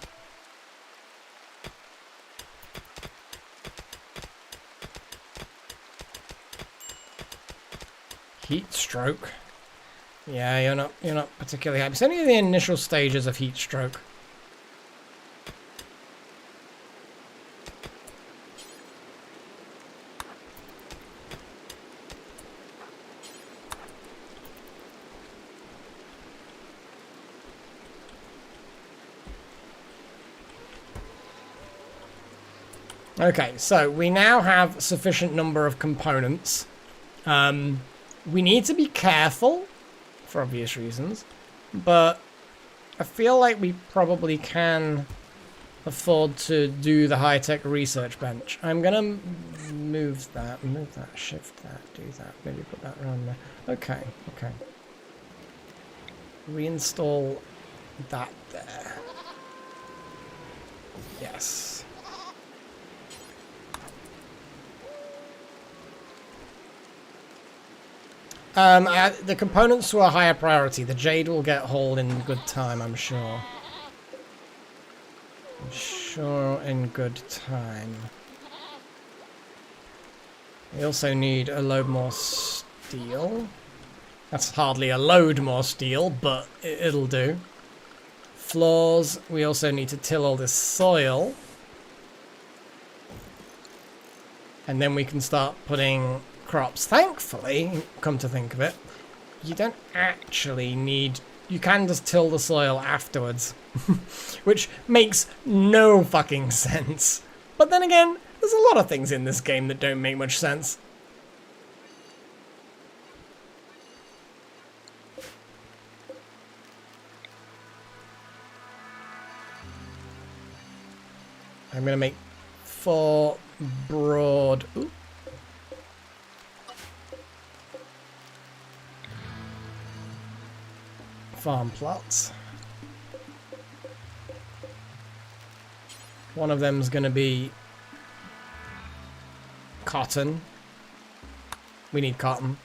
Heat stroke. Yeah, you're not particularly happy. It's only the initial stages of heat stroke. Okay, so we now have sufficient number of components. We need to be careful, for obvious reasons, but I feel like we probably can afford to do the high-tech research bench. I'm gonna move that, shift that, do that, maybe put that around there. Okay, okay. Reinstall that there. Yes. The components were a higher priority. The jade will get hauled in good time, I'm sure. In good time. We also need a load more steel. That's hardly a load more steel, but it'll do. Floors, we also need to till all this soil. And then we can start putting crops. Thankfully, come to think of it, you don't actually need... You can just till the soil afterwards. Which makes no fucking sense. But then again, there's a lot of things in this game that don't make much sense. I'm gonna make 4 broad... Ooh. Farm plots. One of them's gonna be cotton. We need cotton.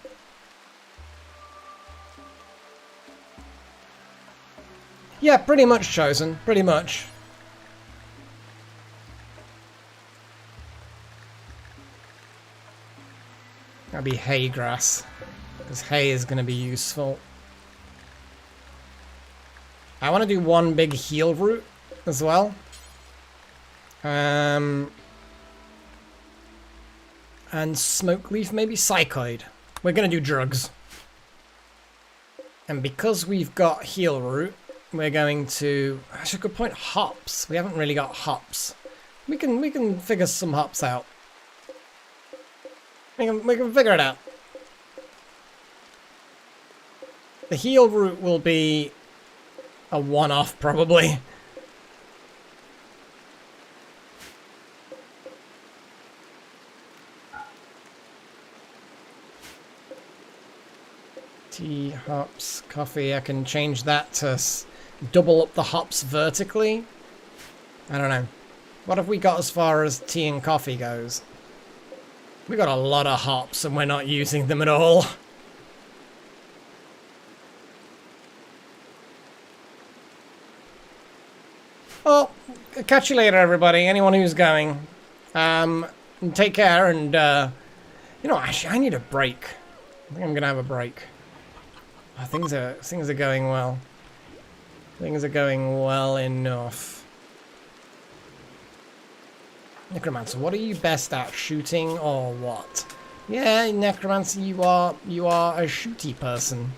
Yeah, pretty much, Chosen. Pretty much. That'll be hay grass, because hay is gonna be useful. I want to do one big heal route as well. And smoke leaf, maybe psychoid. We're going to do drugs. And because we've got heal route, we're going to... Actually, good point, hops. We haven't really got hops. We can figure some hops out. We can figure it out. The heal route will be a one-off, probably. Tea, hops, coffee. I can change that to double up the hops vertically. I don't know. What have we got as far as tea and coffee goes? We got a lot of hops and we're not using them at all. Well, catch you later, everybody. Anyone who's going. Take care, and, you know, actually, I need a break. I think I'm gonna have a break. Oh, things are going well. Things are going well enough. Necromancer, what are you best at? Shooting or what? Yeah, Necromancer, you are a shooty person.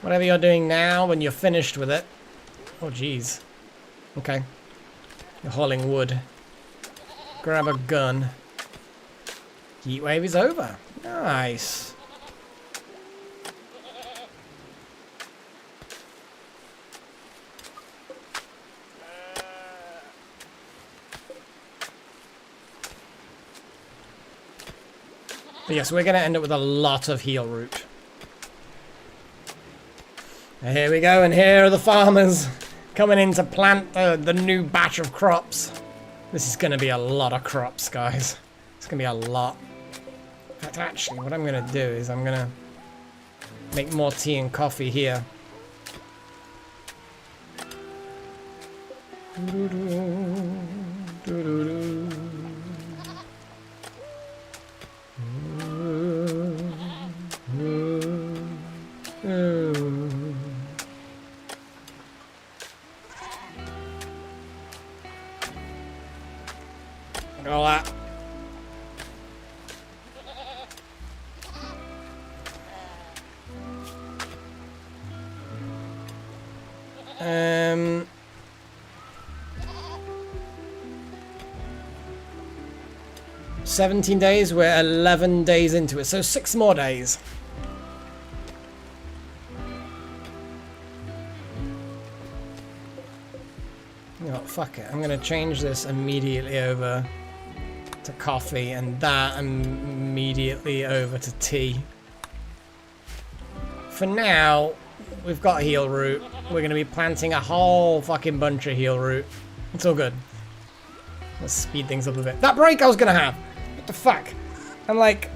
Whatever you're doing now, when you're finished with it. Oh, jeez. Okay. You're hauling wood. Grab a gun. Heatwave is over. Nice. But yes, we're going to end up with a lot of heal root. And here we go, and here are the farmers coming in to plant the new batch of crops. This is going to be a lot of crops, guys. It's going to be a lot. In fact, actually, what I'm going to do is I'm going to make more tea and coffee here. All that. 17 days, we're 11 days into it, so 6 more days. You know, fuck it. I'm gonna change this immediately over to coffee, and that immediately over to tea. For now, we've got heal root. We're gonna be planting a whole fucking bunch of heal root. It's all good. Let's speed things up a bit. That break I was gonna have. What the fuck? I'm like,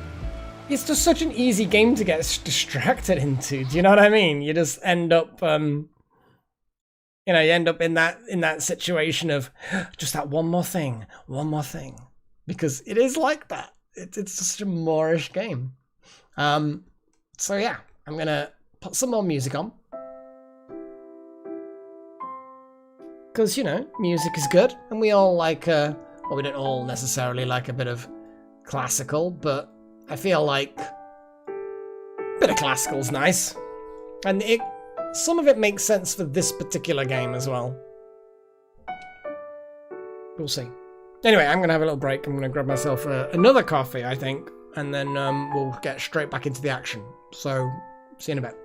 it's just such an easy game to get distracted into. Do you know what I mean? You just end up, you know, you end up in that situation of just that one more thing, because it is like that. It's just a Moorish game. So yeah, I'm gonna put some more music on. Because, you know, music is good, and we all like, well, we don't all necessarily like a bit of classical, but I feel like a bit of classical's nice. And some of it makes sense for this particular game as well. We'll see. Anyway, I'm going to have a little break. I'm going to grab myself another coffee, I think, and then we'll get straight back into the action. So, see you in a bit.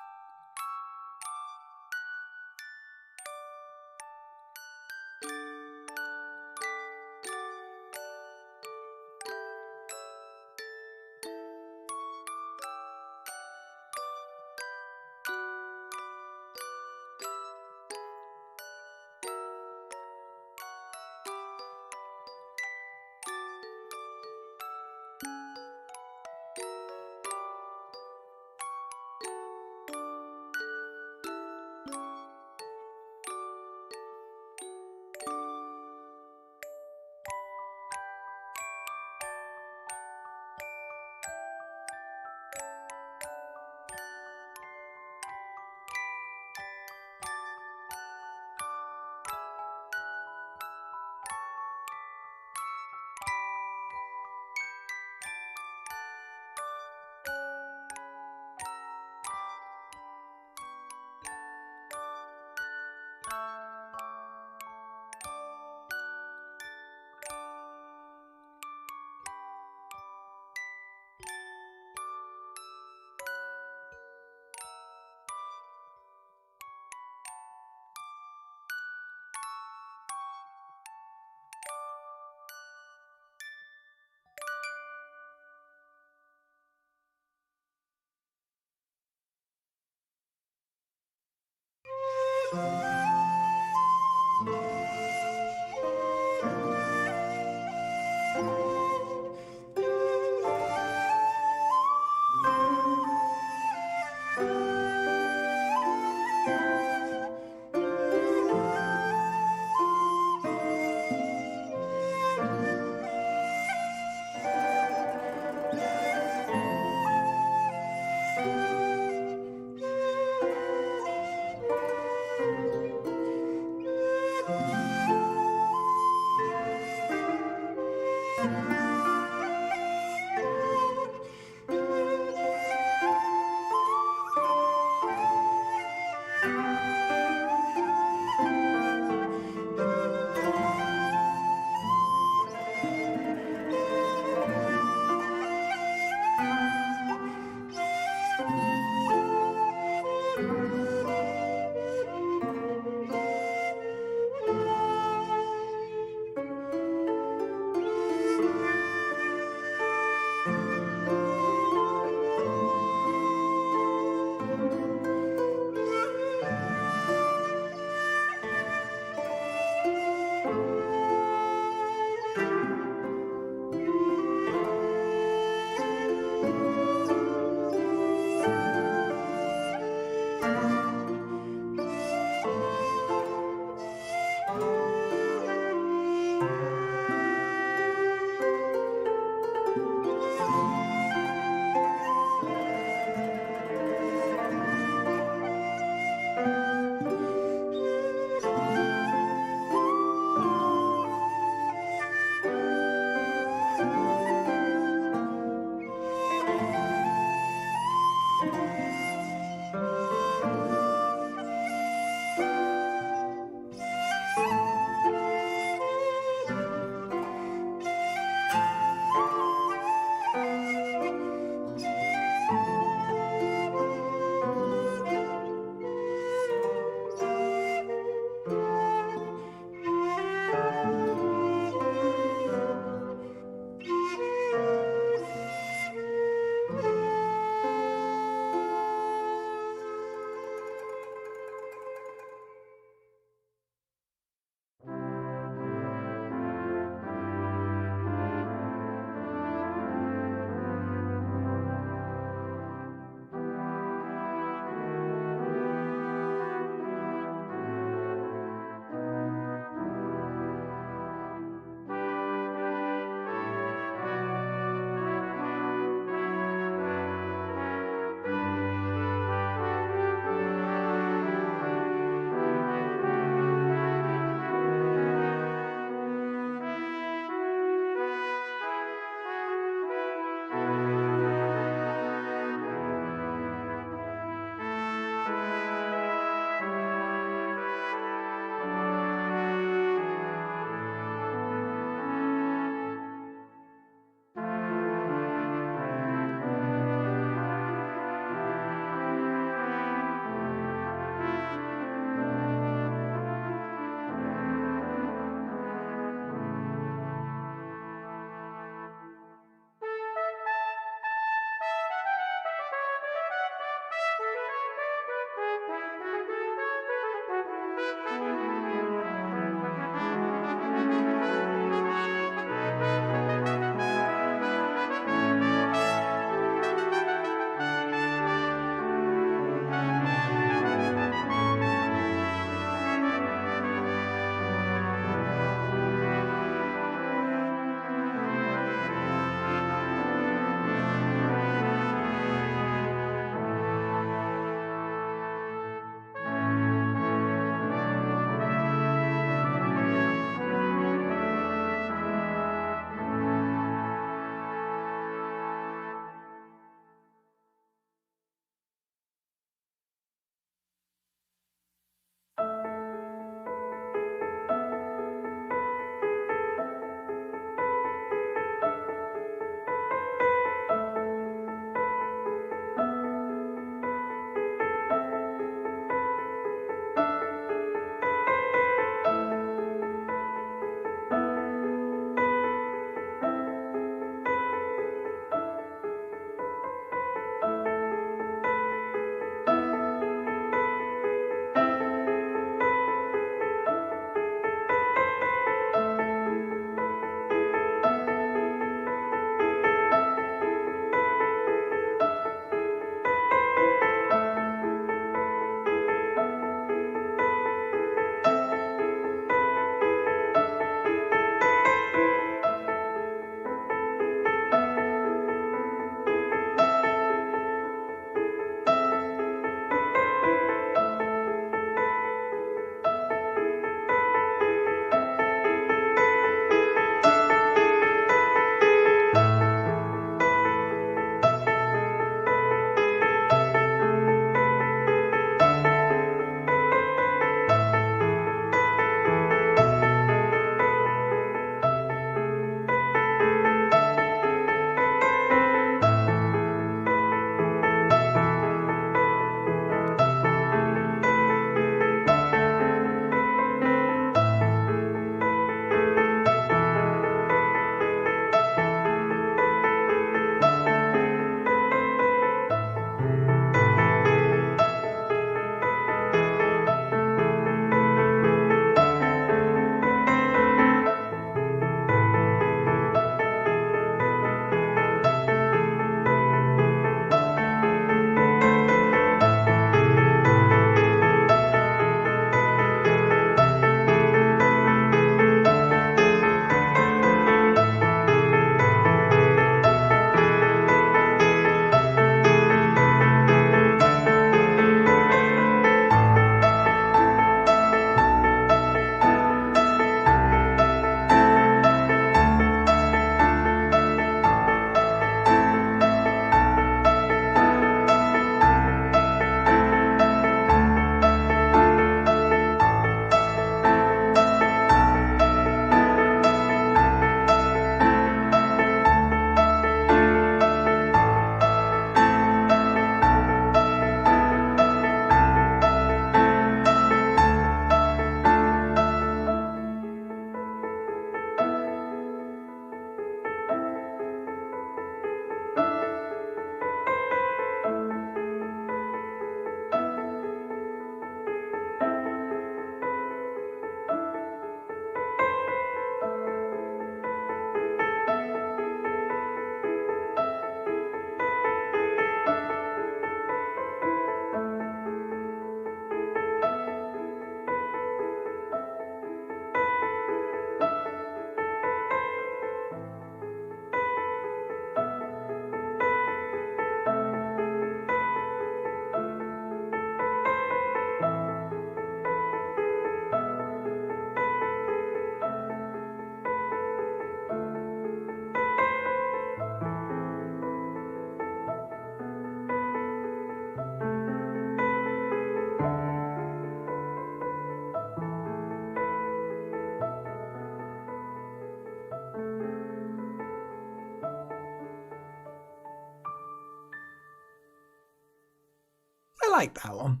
like that one.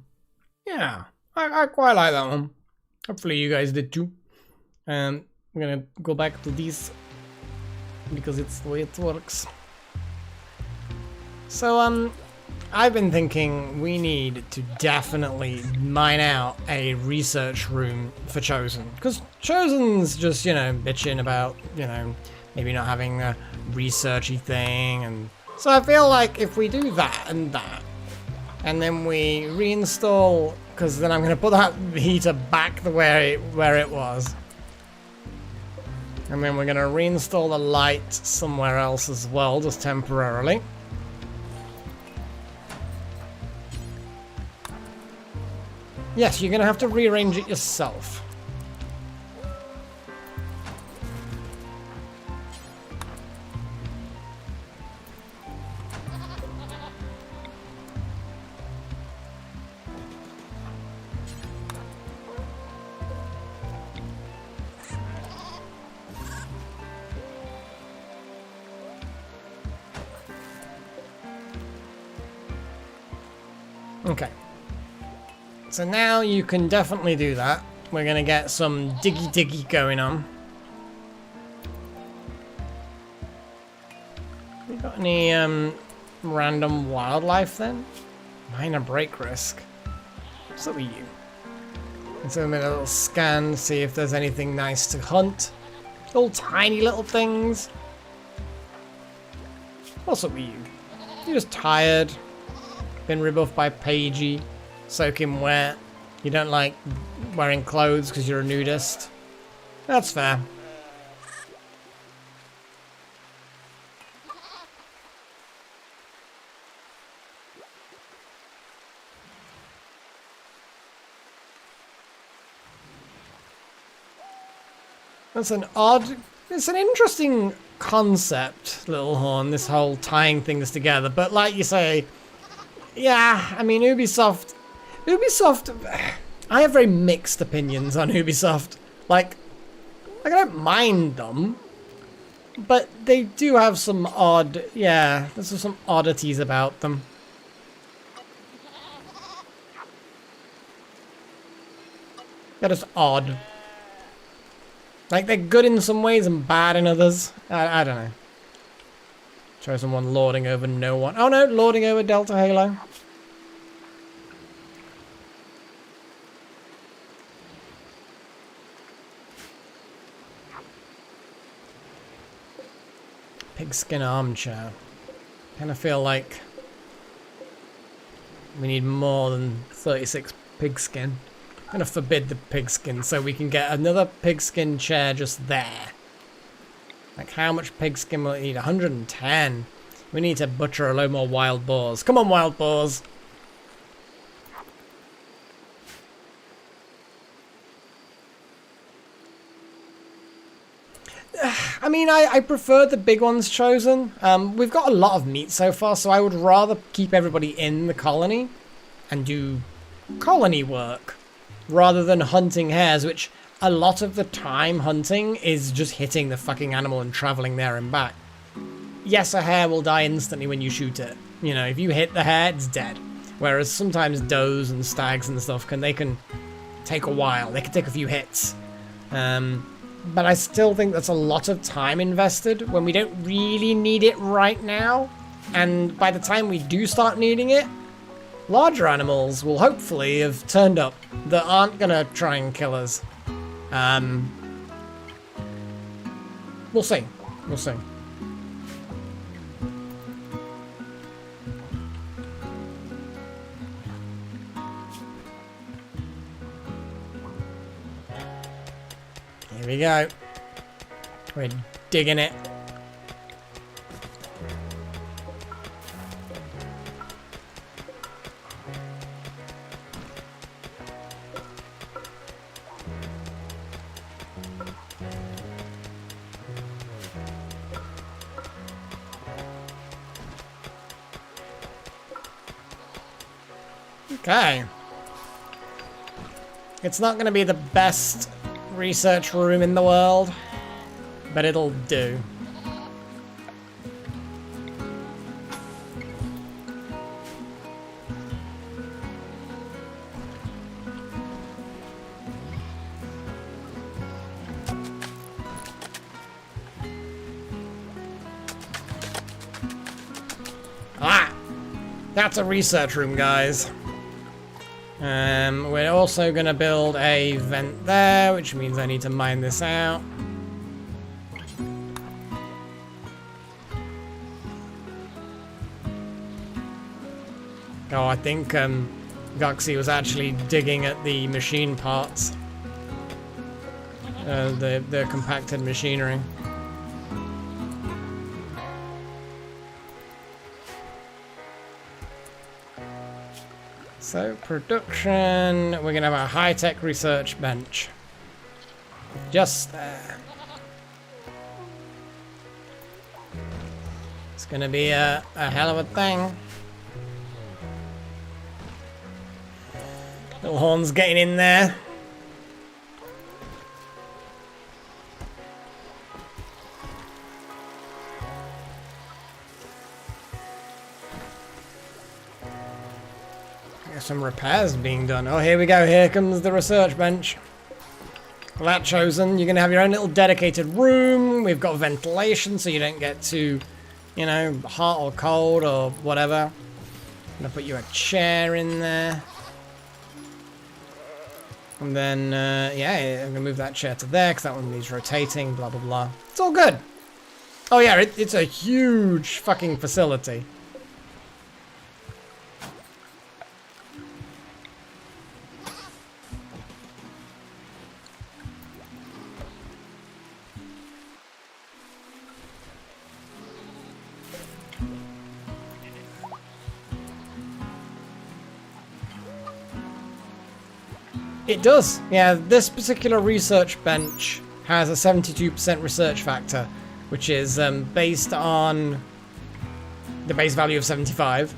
Yeah, I quite like that one. Hopefully you guys did too. And we're gonna go back to this because it's the way it works. So I've been thinking we need to definitely mine out a research room for Chosen, because Chosen's just, you know, bitching about, you know, maybe not having a researchy thing, and so I feel like if we do that, and then we reinstall, because then I'm going to put that heater back the way where it was, and then we're going to reinstall the light somewhere else as well, just temporarily. Yes, you're going to have to rearrange it yourself. Okay. So now you can definitely do that. We're gonna get some diggy going on. We got any random wildlife then? Minor break risk. What's up with you? Let's have a little scan, see if there's anything nice to hunt. All tiny little things. What's up with you? You're just tired. Been rebuffed by Pagey. Soaking wet. You don't like wearing clothes because you're a nudist. That's fair. That's an odd... It's an interesting concept, Little Horn, this whole tying things together. But like you say, yeah, I mean, Ubisoft, I have very mixed opinions on Ubisoft. Like, I don't mind them, but they do have some odd, yeah, there's some oddities about them. They're just odd. Like, they're good in some ways and bad in others. I don't know. Show someone lording over no one. Oh no, lording over Delta Halo. Pigskin armchair. Kind of feel like we need more than 36 pigskin. I'm gonna forbid the pigskin so we can get another pigskin chair just there. Like, how much pigskin will it need? 110. We need to butcher a load more wild boars. Come on, wild boars! I mean, I prefer the big ones Chosen. We've got a lot of meat so far, so I would rather keep everybody in the colony and do colony work rather than hunting hares, which a lot of the time hunting is just hitting the fucking animal and traveling there and back. Yes, a hare will die instantly when you shoot it. You know, if you hit the hare, it's dead. Whereas sometimes does and stags and stuff they can take a while. They can take a few hits. But I still think that's a lot of time invested when we don't really need it right now. And by the time we do start needing it, larger animals will hopefully have turned up that aren't gonna try and kill us. We'll see. We'll see. Here we go. We're digging it. Okay. It's not going to be the best research room in the world, but it'll do. That's a research room, guys. We're also going to build a vent there, which means I need to mine this out. Oh, I think Guxy was actually digging at the machine parts. The compacted machinery. So, production, we're going to have a high-tech research bench. Just there. It's going to be a hell of a thing. Little Horn's getting in there. Some repairs being done. Oh, here we go. Here comes the research bench. Well, that chosen. You're going to have your own little dedicated room. We've got ventilation so you don't get too, you know, hot or cold or whatever. I'm going to put you a chair in there. And then, yeah, I'm going to move that chair to there because that one needs rotating, blah, blah, blah. It's all good. Oh, yeah, it's a huge fucking facility. It does. Yeah, this particular research bench has a 72% research factor, which is based on the base value of 75.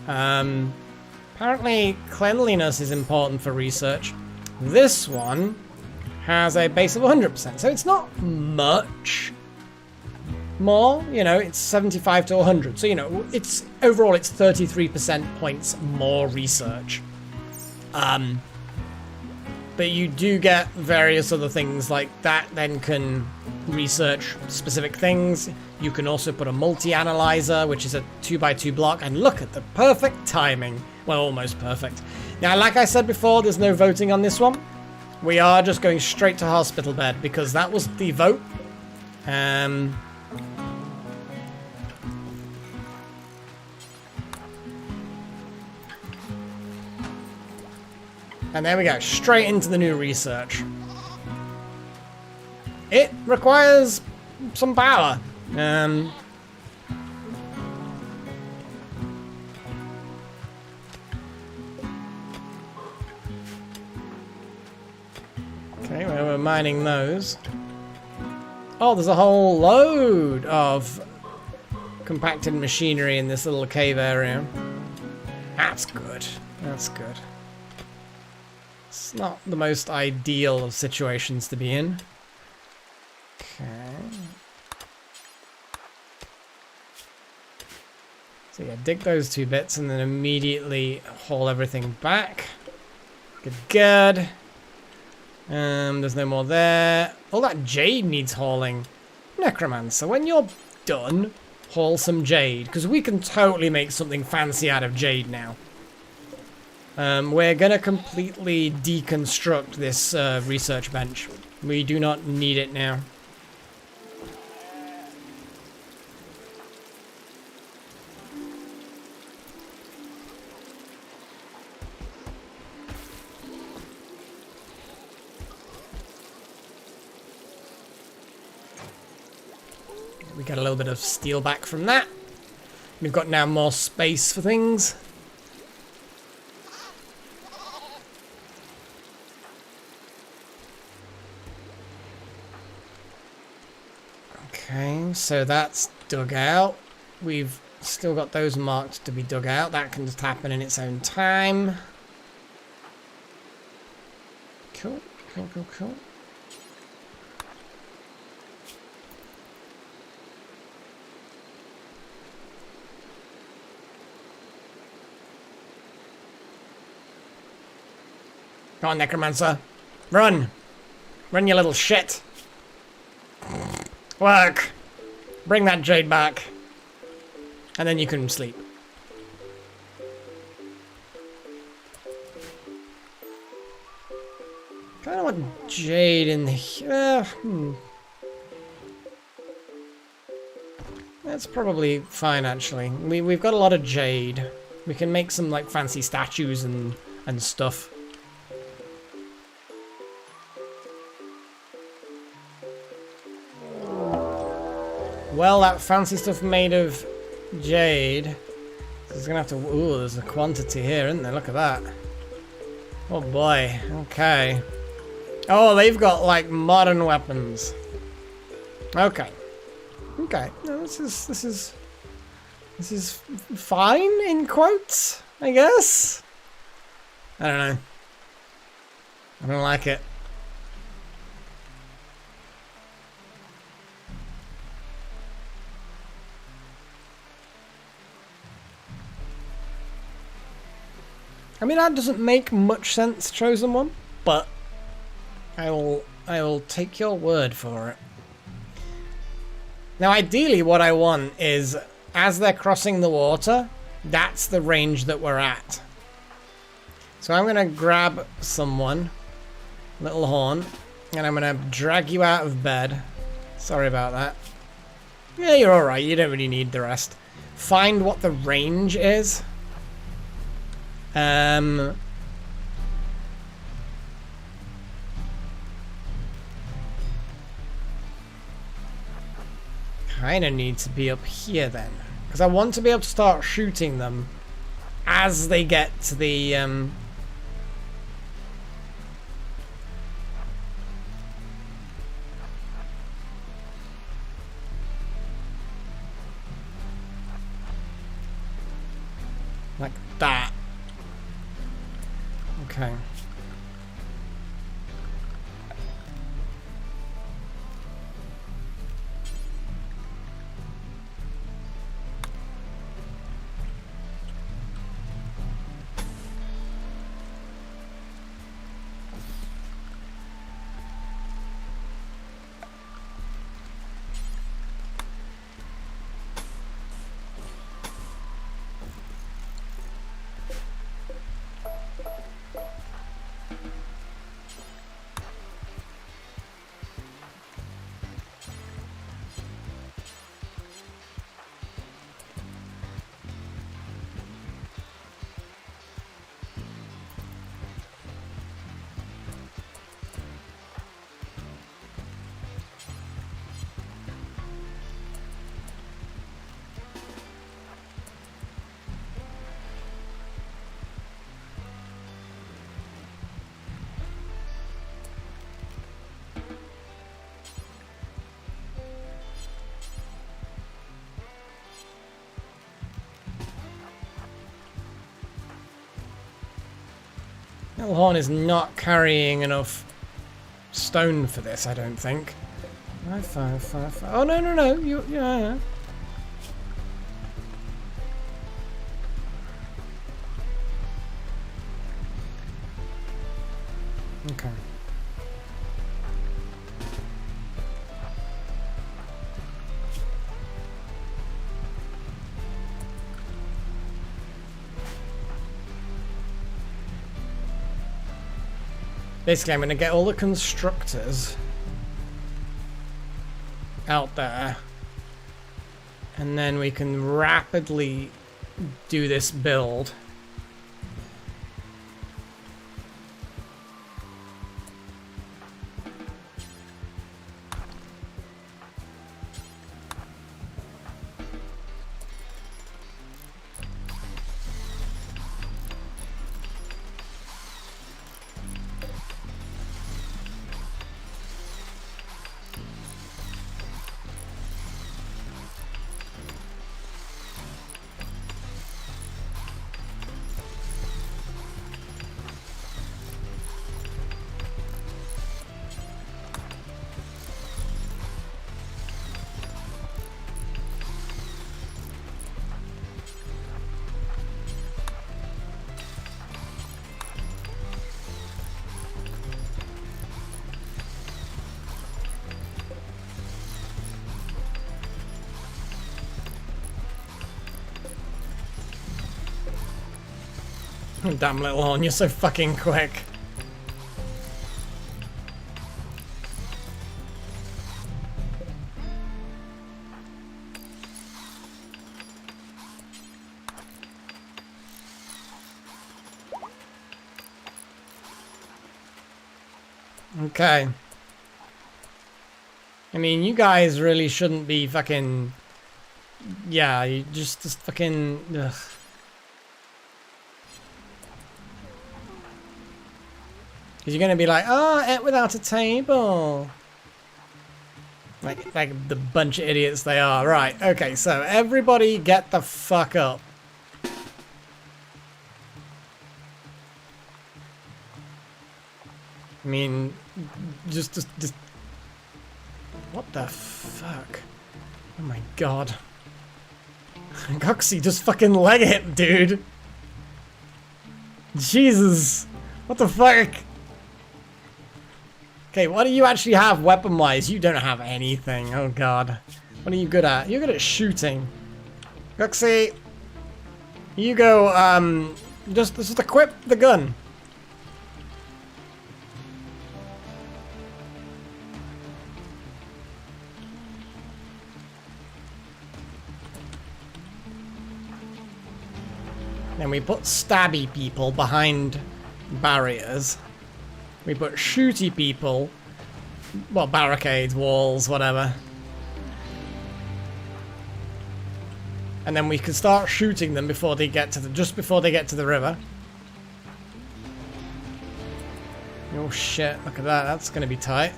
Apparently, cleanliness is important for research. This one has a base of 100%, so it's not much more. You know, it's 75 to 100. So, you know, it's overall it's 33% points more research. But you do get various other things like that then can research specific things. You can also put a multi-analyzer, which is a 2x2 block, and look at the perfect timing. Well, almost perfect. Now, like I said before, there's no voting on this one. We are just going straight to hospital bed because that was the vote. And there we go, straight into the new research. It requires some power. Okay, well, we're mining those. Oh, there's a whole load of compacted machinery in this little cave area. That's good. That's good. It's not the most ideal of situations to be in. Okay. So yeah, dig those two bits and then immediately haul everything back. Good, good. There's no more there. All that jade needs hauling. Necromancer, when you're done, haul some jade, because we can totally make something fancy out of jade now. We're gonna completely deconstruct this research bench. We do not need it now. We got a little bit of steel back from that. We've got now more space for things. Okay, so that's dug out. We've still got those marked to be dug out. That can just happen in its own time. Cool, cool, cool, cool. Come on, Necromancer. Run! Run, you little shit! Work! Bring that jade back. And then you can sleep. got jade in here. That's probably fine, actually. We've got a lot of jade. We can make some like fancy statues and stuff. Well, that fancy stuff made of jade. There's gonna have to. Ooh, there's a quantity here, isn't there? Look at that. Oh boy. Okay. Oh, they've got like modern weapons. Okay. Okay. No, this is fine in quotes, I guess. I don't know. I don't like it. I mean, that doesn't make much sense, Chosen One, but I will take your word for it. Now, ideally, what I want is, as they're crossing the water, that's the range that we're at. So I'm going to grab someone, little horn, and I'm going to drag you out of bed. Sorry about that. Yeah, you're alright. You don't really need the rest. Find what the range is. Kinda need to be up here then, because I want to be able to start shooting them as they get to the like that. Okay. Little horn is not carrying enough stone for this, I don't think. 5, 5, 5, 5. Oh no no no! Yeah. Okay. Basically, I'm going to get all the constructors out there, and then we can rapidly do this build. Damn little horn, you're so fucking quick. Okay. I mean, you guys really shouldn't be fucking... Yeah, you just fucking... Ugh. Because you're gonna be like, oh, ate without a table. Like the bunch of idiots they are. Right, okay, so everybody get the fuck up. I mean, just... What the fuck? Oh my god. Goxie, just fucking leg it, dude. Jesus. What the fuck? Okay, what do you actually have weapon-wise? You don't have anything. Oh god. What are you good at? You're good at shooting. Goxie. You go, just equip the gun. Then we put stabby people behind barriers. We put shooty people, well, barricades, walls, whatever. And then we can start shooting them before they get to the, just before they get to the river. Oh shit, look at that, that's gonna be tight.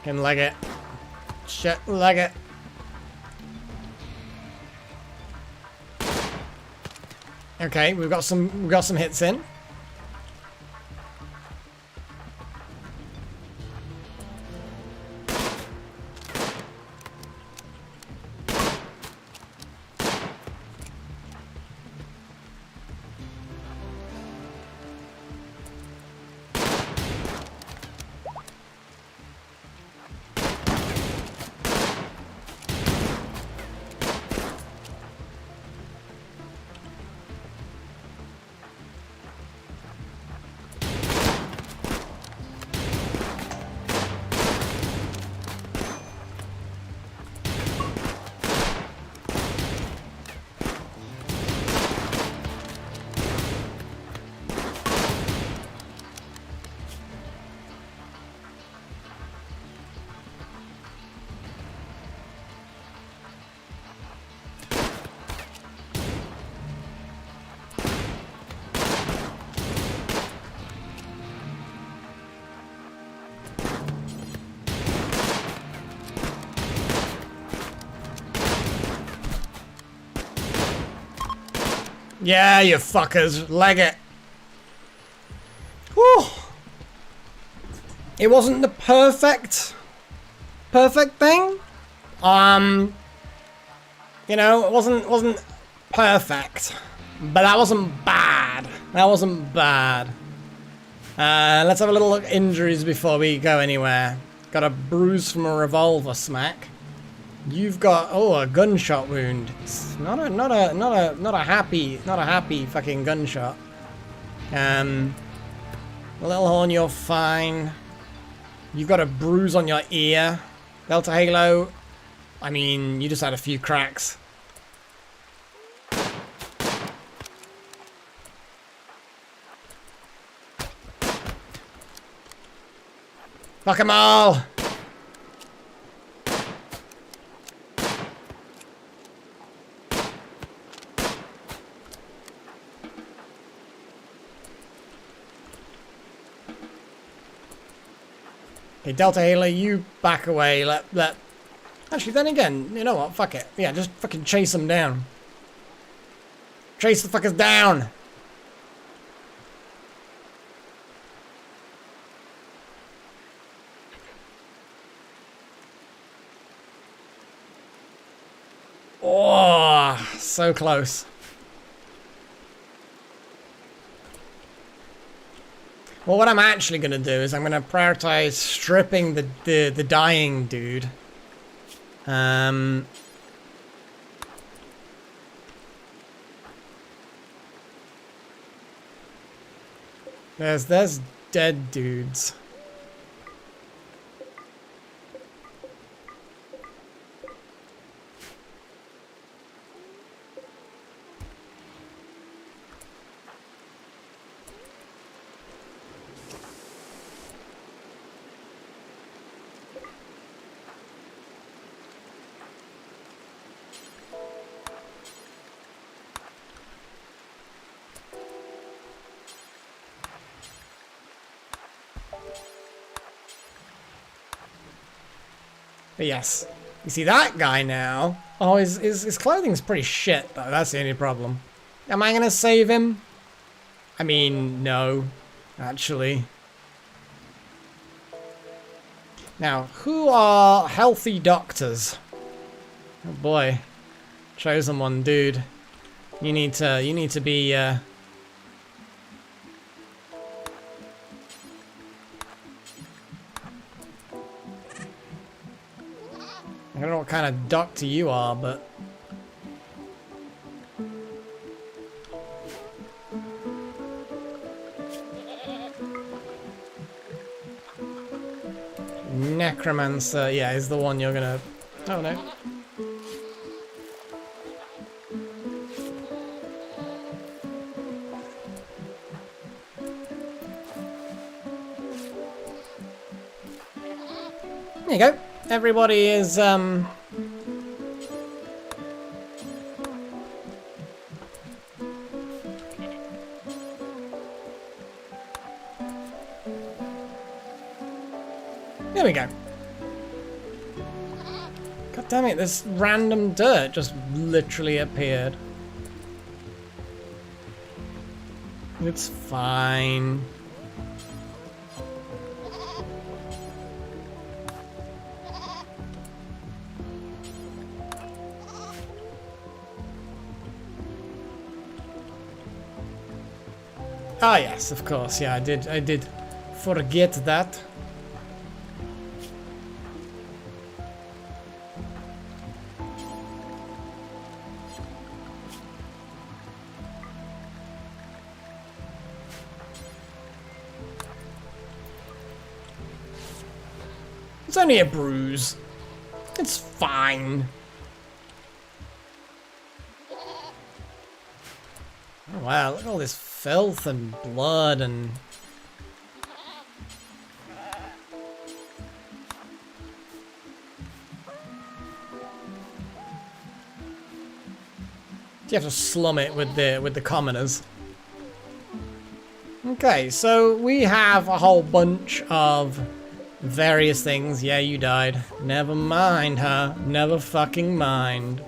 Can leg it. Shit, leg it. Okay, we've got some hits in. Yeah, you fuckers. Leg it. Whew. It wasn't the perfect thing. You know, it wasn't perfect. But that wasn't bad. That wasn't bad. Let's have a little look at injuries before we go anywhere. Got a bruise from a revolver smack. You've got a gunshot wound. It's not a happy fucking gunshot. Little horn, you're fine. You've got a bruise on your ear. Delta Halo. I mean, you just had a few cracks. Fuck 'em all! Okay, Delta Halo, you back away. Let. Actually, then again, you know what? Fuck it. Yeah, just fucking chase them down. Chase the fuckers down. Oh, so close. Well, what I'm actually going to do is I'm going to prioritize stripping the dying dude. There's dead dudes. But yes, you see that guy now. Oh, his clothing's pretty shit though. That's the only problem. Am I gonna save him? I mean, no, actually. Now, who are healthy doctors? Oh boy, chosen one, dude. You need to be. I don't know what kind of doctor you are, but. Necromancer, yeah, is the one you're gonna... Oh no. There you go. Everybody is, There we go. God damn it, this random dirt just literally appeared. It's fine. Ah yes, of course, yeah, I did forget that. It's only a bruise. It's fine. Oh wow, look at all this filth and blood and... You have to slum it with the commoners. Okay, so we have a whole bunch of various things. Yeah, you died. Never mind, huh? Never fucking mind.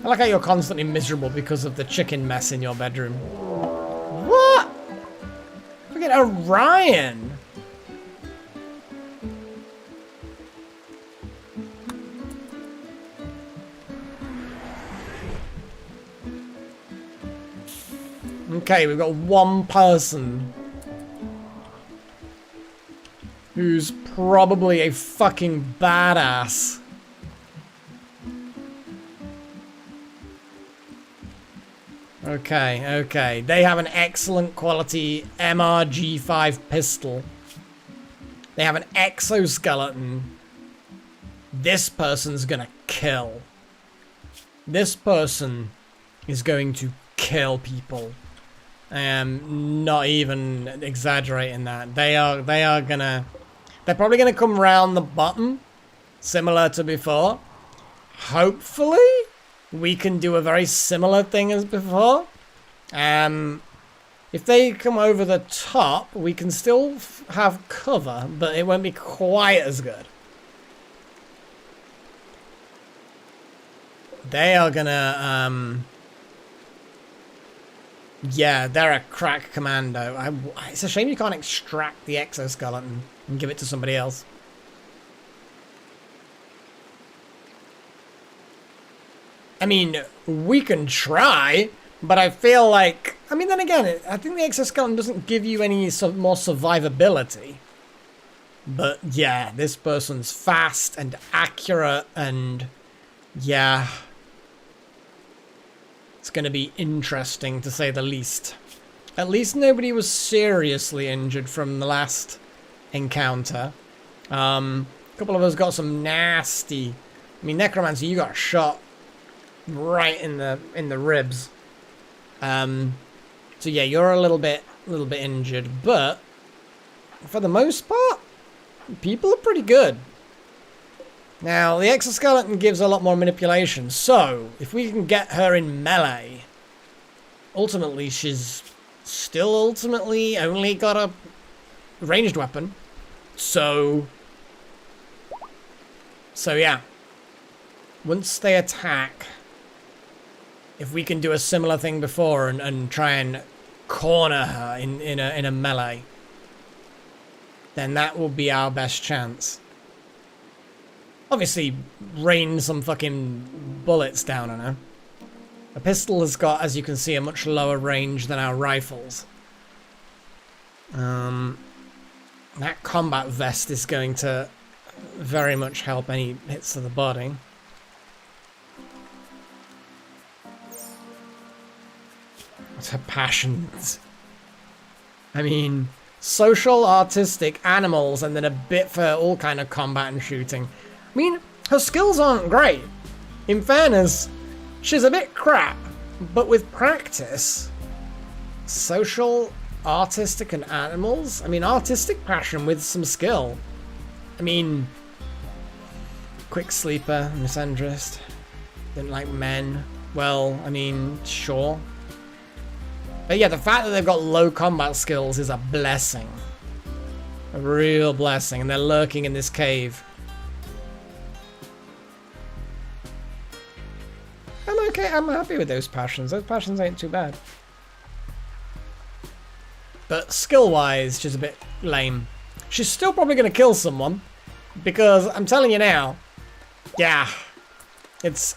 I like how you're constantly miserable because of the chicken mess in your bedroom. What? Look at Orion! Okay, we've got one person who's probably a fucking badass. Okay, okay. They have an excellent quality MRG5 pistol. They have an exoskeleton. This person's gonna kill. This person is going to kill people. I am not even exaggerating that. They're probably gonna come round the bottom, similar to before. Hopefully, we can do a very similar thing as before. If they come over the top, we can still have cover, but it won't be quite as good. They are gonna, yeah, they're a crack commando. It's a shame you can't extract the exoskeleton and give it to somebody else. I mean, we can try, but I feel like... I mean, then again, I think the exoskeleton doesn't give you any more survivability. But yeah, this person's fast and accurate and... yeah... It's going to be interesting, to say the least. At least nobody was seriously injured from the last encounter. A couple of us got some nasty... I mean, Necromancer, you got shot right in the ribs. So yeah, you're a little bit injured, but for the most part, people are pretty good. Now, the exoskeleton gives a lot more manipulation, so if we can get her in melee, ultimately she's still ultimately only got a ranged weapon. So yeah. Once they attack, if we can do a similar thing before and try and corner her in a melee, then that will be our best chance. Obviously, rain some fucking bullets down on her. A pistol has got, as you can see, a much lower range than our rifles. That combat vest is going to very much help any hits to the body. What's her passions? I mean, social, artistic, animals, and then a bit for all kind of combat and shooting. I mean, her skills aren't great. In fairness, she's a bit crap, but with practice, social, artistic, and animals? I mean, artistic passion with some skill. I mean, quick sleeper, misandrist, didn't like men. Well, I mean, sure. But yeah, the fact that they've got low combat skills is a blessing. A real blessing, and they're lurking in this cave. I'm okay, I'm happy with those passions. Those passions ain't too bad. But skill-wise, she's a bit lame. She's still probably going to kill someone, because I'm telling you now, yeah, it's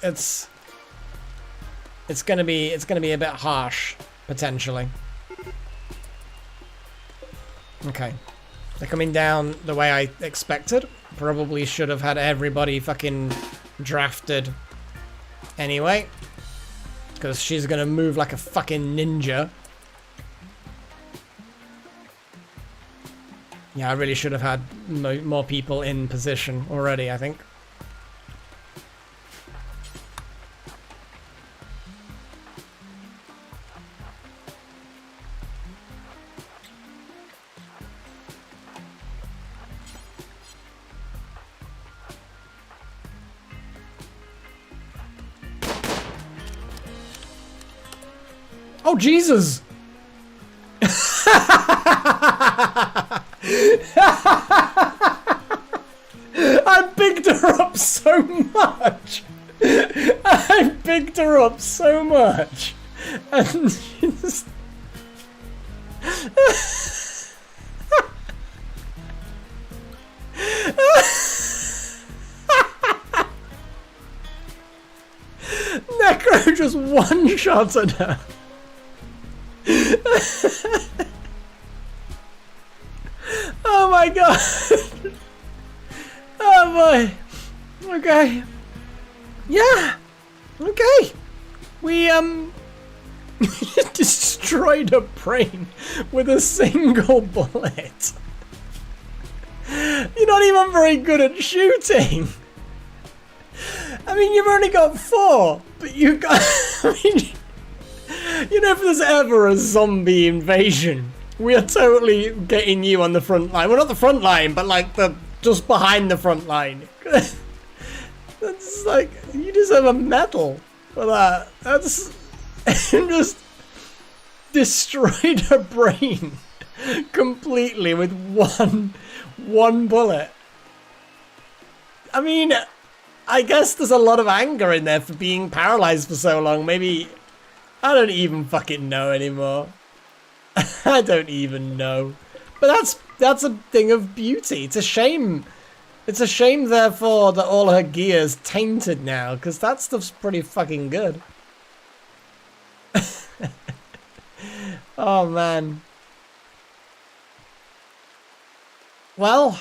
gonna be a bit harsh potentially. Okay, they're coming down the way I expected. Probably should have had everybody fucking drafted anyway, because she's gonna move like a fucking ninja. Yeah, I really should have had more people in position already, I think. Oh, Jesus! I picked her up so much! I picked her up so much! And she just... Necro just one-shotted her! Oh my god! Oh boy! Okay. Yeah! Okay! We, destroyed a brain with a single bullet. You're not even very good at shooting! I mean, you've only got 4, but you got... I mean... You know, if there's ever a zombie invasion, we are totally getting you on the front line. Well, not the front line, but like just behind the front line. That's like, you deserve a medal for that. That's just destroyed her brain completely with one bullet. I mean, I guess there's a lot of anger in there for being paralyzed for so long. Maybe... I don't even fucking know anymore. I don't even know. But that's a thing of beauty. It's a shame. It's a shame, therefore, that all her gear's tainted now, because that stuff's pretty fucking good. Oh, man. Well,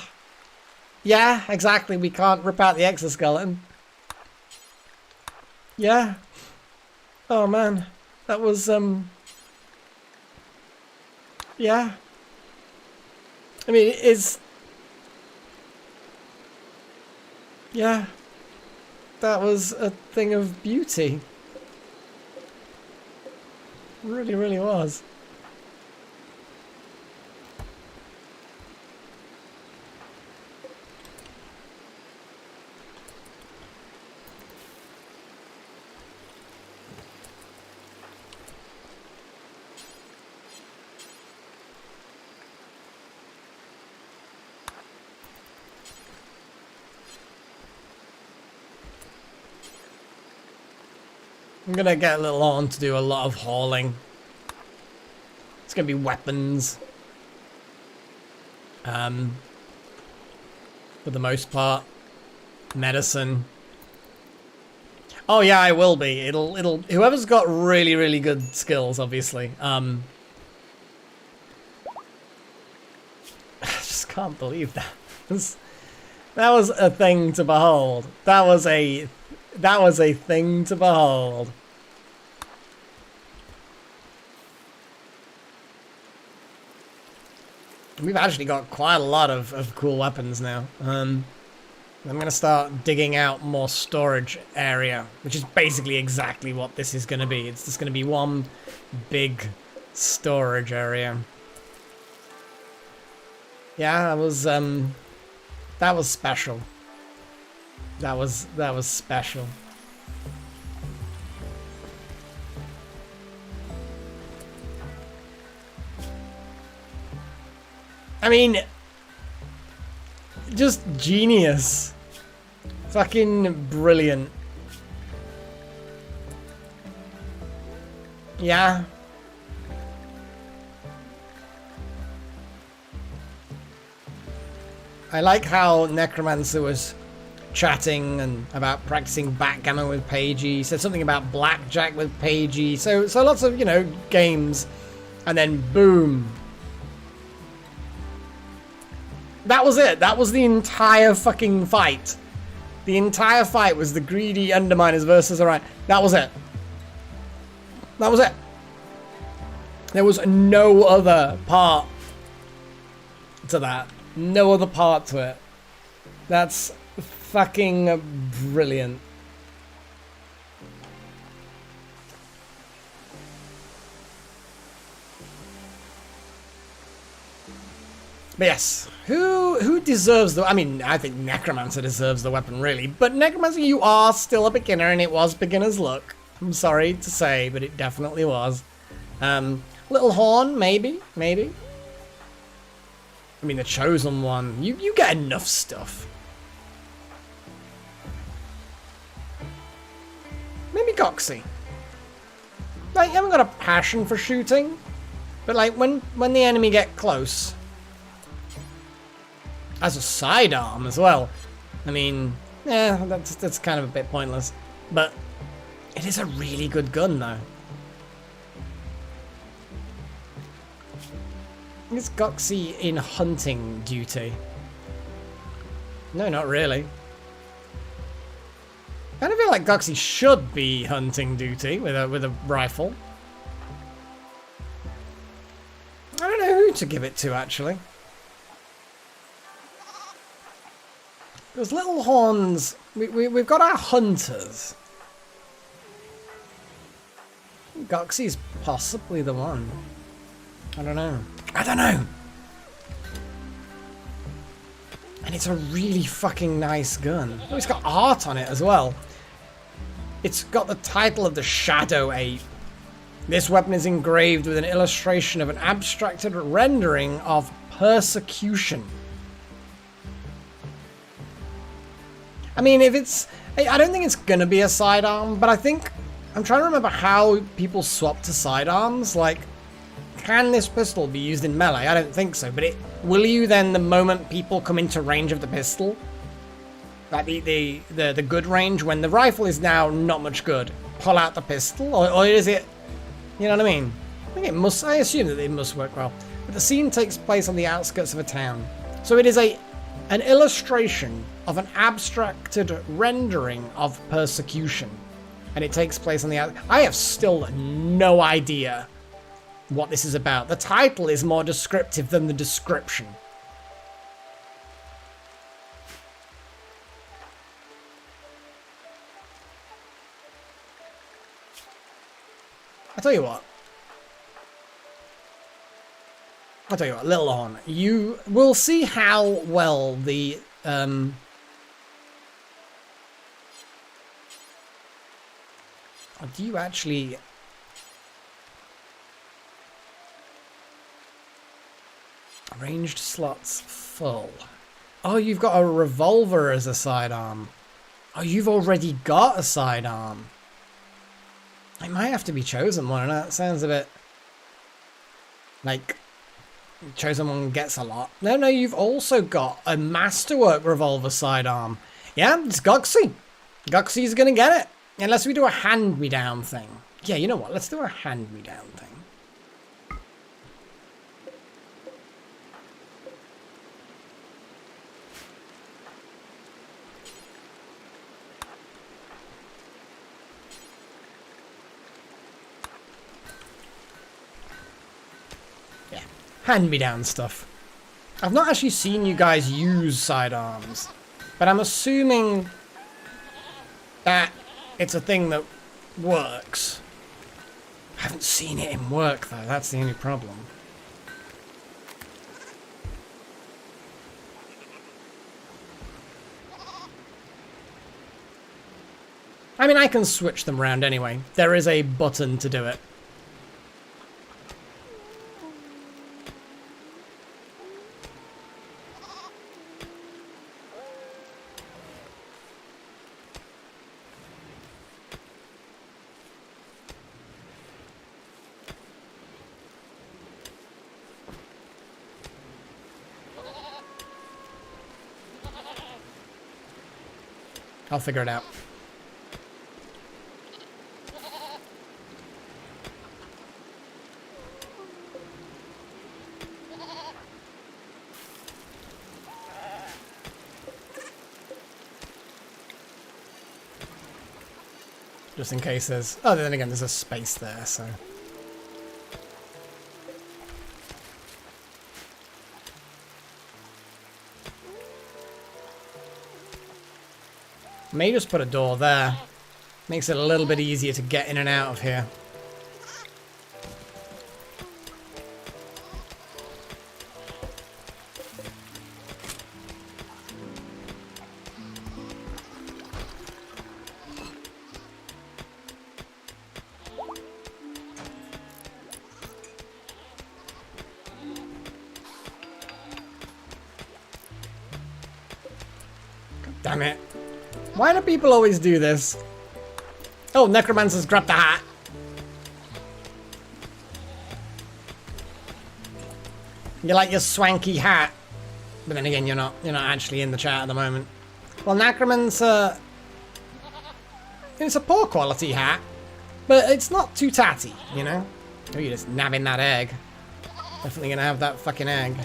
yeah, exactly. We can't rip out the exoskeleton. Yeah. Oh, man. That was, yeah. I mean, it is... Yeah. That was a thing of beauty. Really, really was. I'm gonna get Little Horn to do a lot of hauling. It's gonna be weapons. For the most part. Medicine. Oh yeah, I will be. It'll whoever's got really, really good skills, obviously. I just can't believe that. That was a thing to behold. That was a thing to behold. We've actually got quite a lot of cool weapons now. I'm going to start digging out more storage area, which is basically exactly what this is going to be. It's just going to be one big storage area. Yeah, that was special. That was special. I mean, just genius. Fucking brilliant. Yeah. I like how Necromancer was chatting and about practicing backgammon with Pagey. He said something about blackjack with Pagey. So lots of, you know, games. And then boom. That was it. That was the entire fucking fight. The entire fight was the greedy Underminers versus Orion. That was it. That was it. There was no other part to that. No other part to it. That's fucking brilliant. But yes, who deserves the... I mean, I think Necromancer deserves the weapon, really. But Necromancer, you are still a beginner, and it was beginner's luck. I'm sorry to say, but it definitely was. Little Horn, maybe. I mean, the Chosen One. You get enough stuff. Maybe Goxie. Like, you haven't got a passion for shooting. But, like, when the enemy get close... As a sidearm as well. I mean, yeah, that's kind of a bit pointless. But it is a really good gun, though. Is Goxie in hunting duty? No, not really. I kind of feel like Goxie should be hunting duty with a rifle. I don't know who to give it to, actually. Because Little Horns, we've got our hunters. Goxie's possibly the one. I don't know. And it's a really fucking nice gun. Oh, it's got art on it as well. It's got the title of the Shadow Ape. This weapon is engraved with an illustration of an abstracted rendering of persecution. I mean, if it's... I don't think it's going to be a sidearm, but I think... I'm trying to remember how people swap to sidearms. Like, can this pistol be used in melee? I don't think so, but will you then, the moment people come into range of the pistol, like the good range, when the rifle is now not much good, pull out the pistol? Or is it... You know what I mean? I think it must... I assume that it must work well. But the scene takes place on the outskirts of a town. So it is an illustration of an abstracted rendering of persecution. And it takes place on the I have still no idea what this is about. The title is more descriptive than the description. I'll tell you what, Little Horn, you will see how well the do you actually... Ranged slots full. Oh, you've got a revolver as a sidearm. Oh, you've already got a sidearm. It might have to be Chosen One, and that sounds a bit like Chosen One gets a lot. No, you've also got a Masterwork Revolver sidearm. Yeah, it's Goxie. Goxie's gonna get it. Unless we do a hand-me-down thing. Yeah, you know what? Let's do a hand-me-down thing. Yeah, hand-me-down stuff. I've not actually seen you guys use sidearms, but I'm assuming that it's a thing that works. I haven't seen it in work, though. That's the only problem. I mean, I can switch them around anyway. There is a button to do it. I'll figure it out. Just in case there's... Oh, then again, there's a space there, so... May just put a door there. Makes it a little bit easier to get in and out of here. Damn it. Why do people always do this? Oh, Necromancer's grabbed the hat. You like your swanky hat. But then again, you're not actually in the chat at the moment. Well, Necromancer... It's a poor quality hat. But it's not too tatty, you know? Oh, you're just nabbing that egg. Definitely gonna have that fucking egg.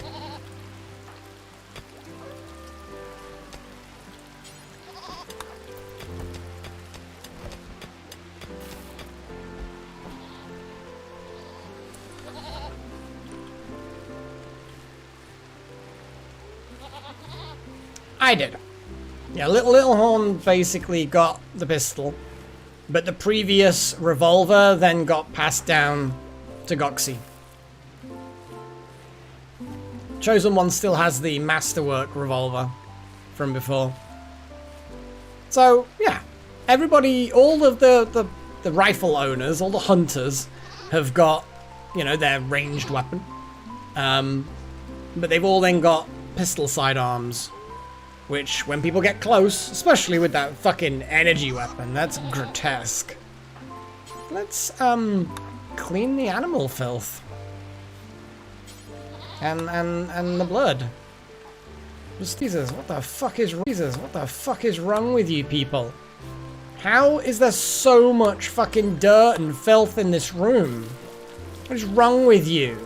I did. Yeah, Little Horn basically got the pistol, but the previous revolver then got passed down to Goxie. Chosen One still has the Masterwork revolver from before. So, yeah. Everybody, all of the rifle owners, all the hunters, have got, you know, their ranged weapon. But they've all then got pistol sidearms. Which, when people get close, especially with that fucking energy weapon, that's grotesque. Let's, clean the animal filth. And the blood. Just, Jesus, what the fuck is wrong with you people? How is there so much fucking dirt and filth in this room? What is wrong with you?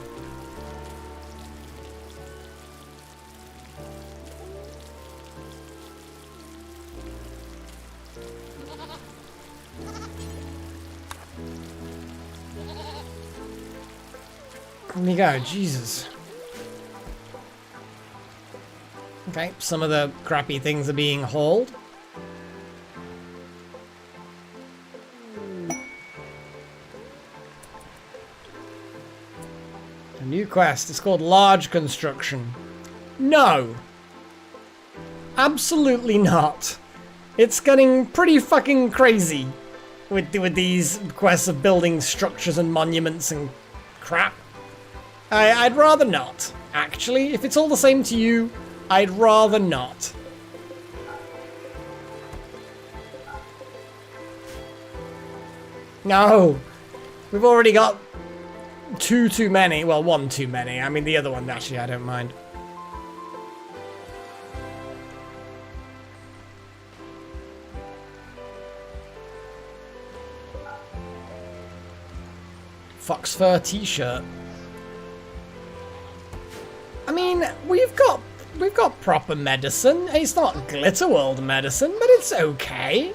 There you go, Jesus. Okay, some of the crappy things are being hauled. A new quest. It's called Large Construction. No! Absolutely not. It's getting pretty fucking crazy with these quests of building structures and monuments and crap. I'd rather not, actually. If it's all the same to you, I'd rather not. No! We've already got two too many. Well, one too many. I mean, the other one, actually, I don't mind. Fox fur t-shirt. I mean, we've got proper medicine. It's not Glitter World medicine, but it's okay.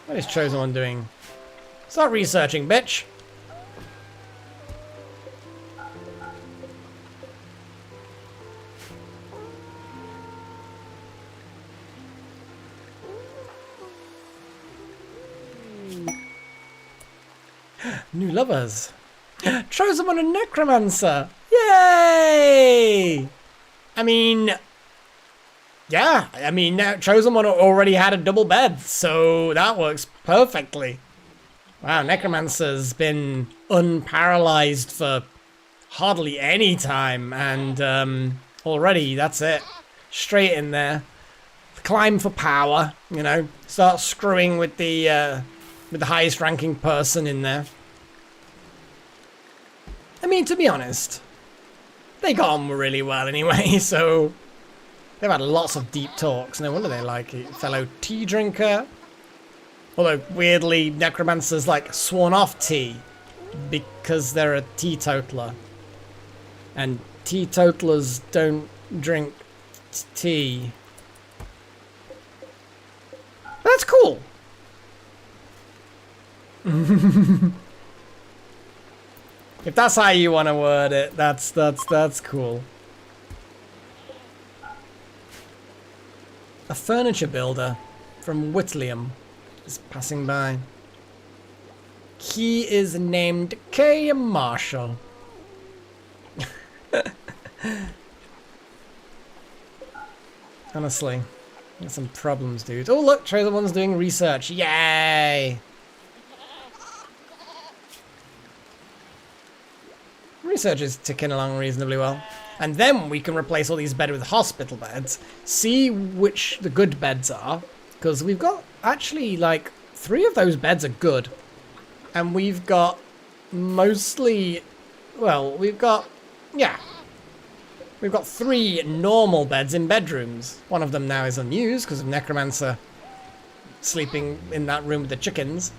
What is Chosen One doing? Start researching, bitch. New lovers. Chosen One and Necromancer. Yay! I mean, yeah, I mean, Chosen One already had a double bed, so that works perfectly. Wow, Necromancer's been unparalyzed for hardly any time, and already, that's it. Straight in there. Climb for power, you know, start screwing with the highest ranking person in there. I mean, to be honest, they got on really well anyway, so they've had lots of deep talks. No wonder they like it. Fellow tea drinker. Although, weirdly, Necromancer's like sworn off tea because they're a teetotaler. And teetotalers don't drink tea. That's cool. If that's how you want to word it, that's cool. A furniture builder from Whitliam is passing by. He is named K. Marshall. Honestly, got some problems, dude. Oh look, Chosen One's doing research. Yay! Research is ticking along reasonably well. And then we can replace all these beds with hospital beds. See which the good beds are. Because we've got actually like 3 of those beds are good. And we've got mostly, well, we've got 3 normal beds in bedrooms. One of them now is unused because of Necromancer sleeping in that room with the chickens.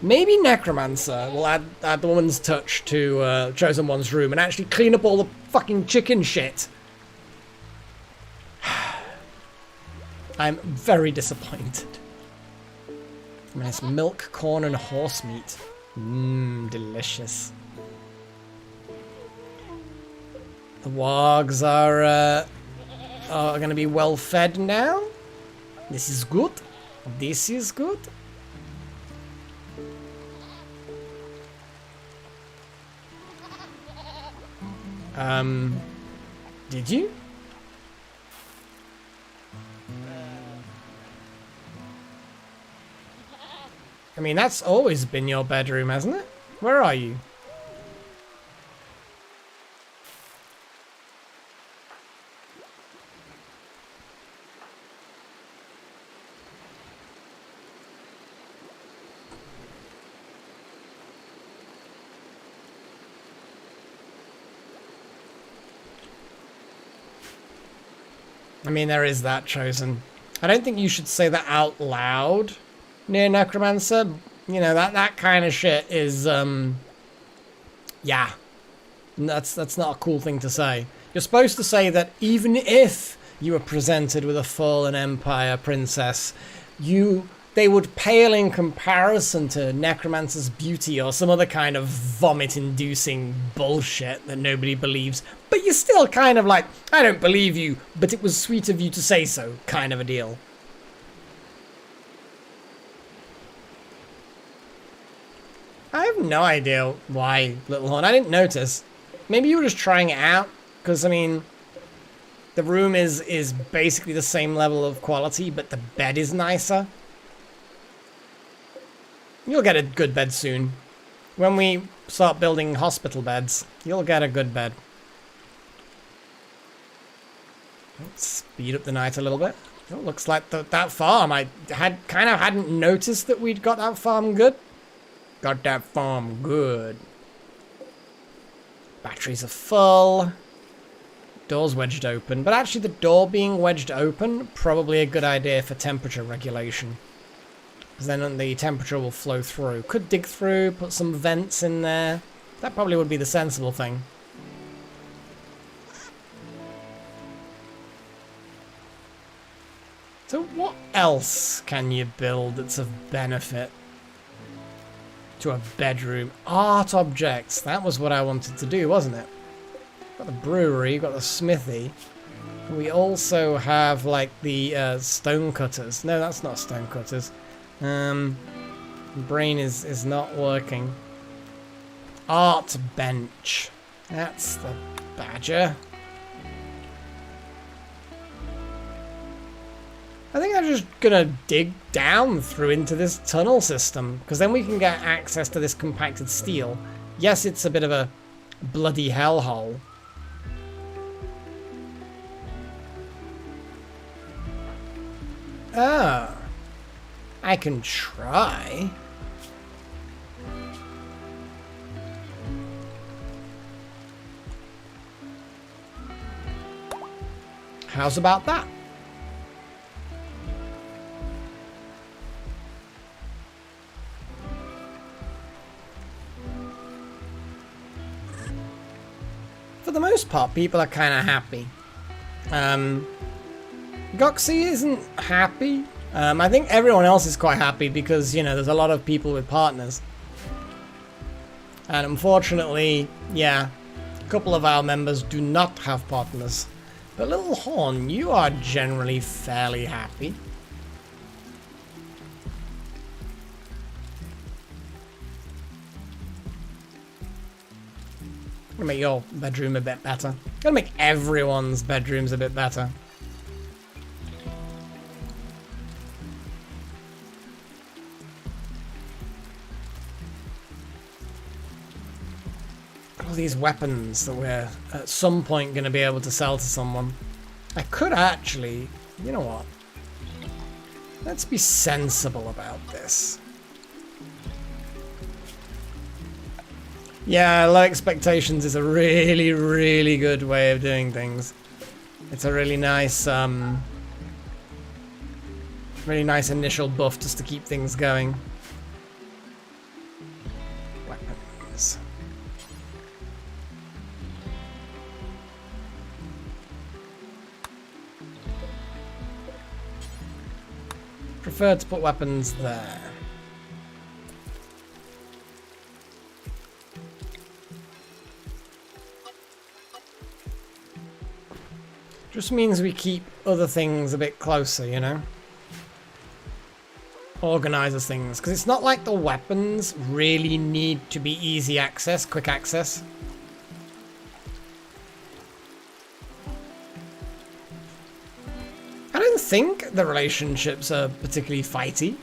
Maybe Necromancer will add the woman's touch to Chosen One's room and actually clean up all the fucking chicken shit. I'm very disappointed. Nice milk, corn, and horse meat. Mmm, delicious. The wargs are going to be well fed now. This is good. This is good. Did you? I mean, that's always been your bedroom, hasn't it? Where are you? I mean, there is that, Chosen. I don't think you should say that out loud near Necromancer. You know, that kind of shit is, yeah. That's not a cool thing to say. You're supposed to say that even if you were presented with a fallen Empire princess, they would pale in comparison to Necromancer's beauty or some other kind of vomit-inducing bullshit that nobody believes. But you're still kind of like, I don't believe you, but it was sweet of you to say so, kind of a deal. I have no idea why, Little Horn. I didn't notice. Maybe you were just trying it out, because, I mean, the room is basically the same level of quality, but the bed is nicer. You'll get a good bed soon. When we start building hospital beds, you'll get a good bed. Speed up the night a little bit. Oh, looks like that farm, I hadn't noticed that we'd got that farm good. Got that farm good. Batteries are full. Door's wedged open, but actually the door being wedged open, probably a good idea for temperature regulation. Because then the temperature will flow through. Could dig through, put some vents in there. That probably would be the sensible thing. So what else can you build that's of benefit to a bedroom? Art objects. That was what I wanted to do, wasn't it? Got the brewery, got the smithy. We also have like the stone cutters. No, that's not stone cutters. Brain is not working. Art bench. That's the badger. I think I'm just gonna dig down through into this tunnel system, because then we can get access to this compacted steel. Yes, it's a bit of a bloody hellhole. Oh. I can try. How's about that? For the most part, people are kind of happy. Goxie isn't happy. I think everyone else is quite happy because, you know, there's a lot of people with partners. And unfortunately, yeah, a couple of our members do not have partners. But Little Horn, you are generally fairly happy. Gonna make your bedroom a bit better. Gonna make everyone's bedrooms a bit better. All these weapons that we're at some point gonna be able to sell to someone. I could actually, you know what? Let's be sensible about this. Yeah, low expectations is a really, really good way of doing things. It's a really nice initial buff just to keep things going. Weapons. Prefer to put weapons there. Just means we keep other things a bit closer, you know? Organizes things. Because it's not like the weapons really need to be easy access, quick access. I don't think the relationships are particularly fighty.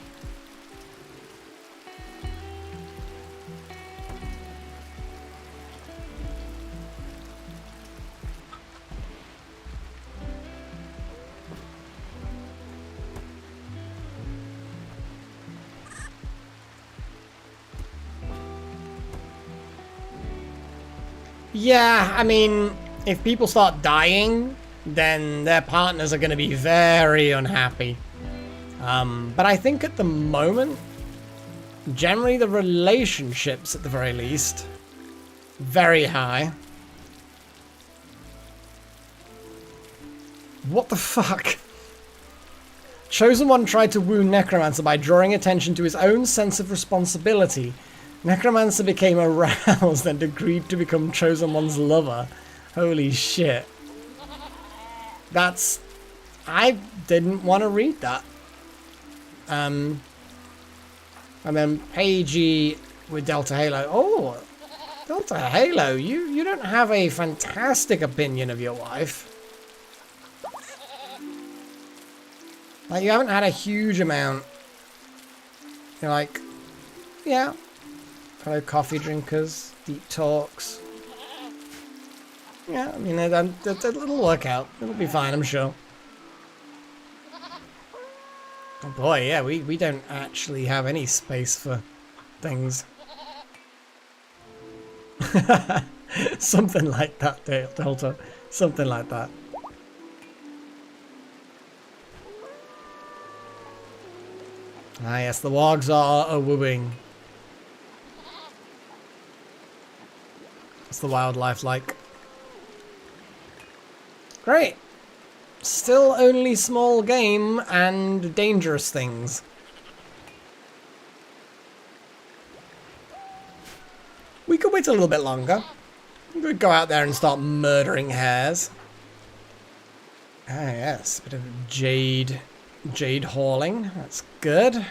Yeah, I mean, if people start dying, then their partners are going to be very unhappy. But I think at the moment, generally the relationships, at the very least, very high. What the fuck? Chosen One tried to wound Necromancer by drawing attention to his own sense of responsibility. Necromancer became aroused and agreed to become Chosen One's lover. Holy shit. That's... I didn't want to read that. And then Pagey with Delta Halo. Oh, Delta Halo, you don't have a fantastic opinion of your wife. Like, you haven't had a huge amount. You're like, yeah. Fellow coffee drinkers, deep talks. Yeah, I mean, it'll work out. It'll be fine, I'm sure. Oh boy, yeah, we don't actually have any space for things. Something like that, Delta. Something like that. Ah, yes, the wargs are wooing. What's the wildlife like? Great. Still only small game and dangerous things. We could wait a little bit longer. We could go out there and start murdering hares. Ah, yes, a bit of jade hauling. That's good.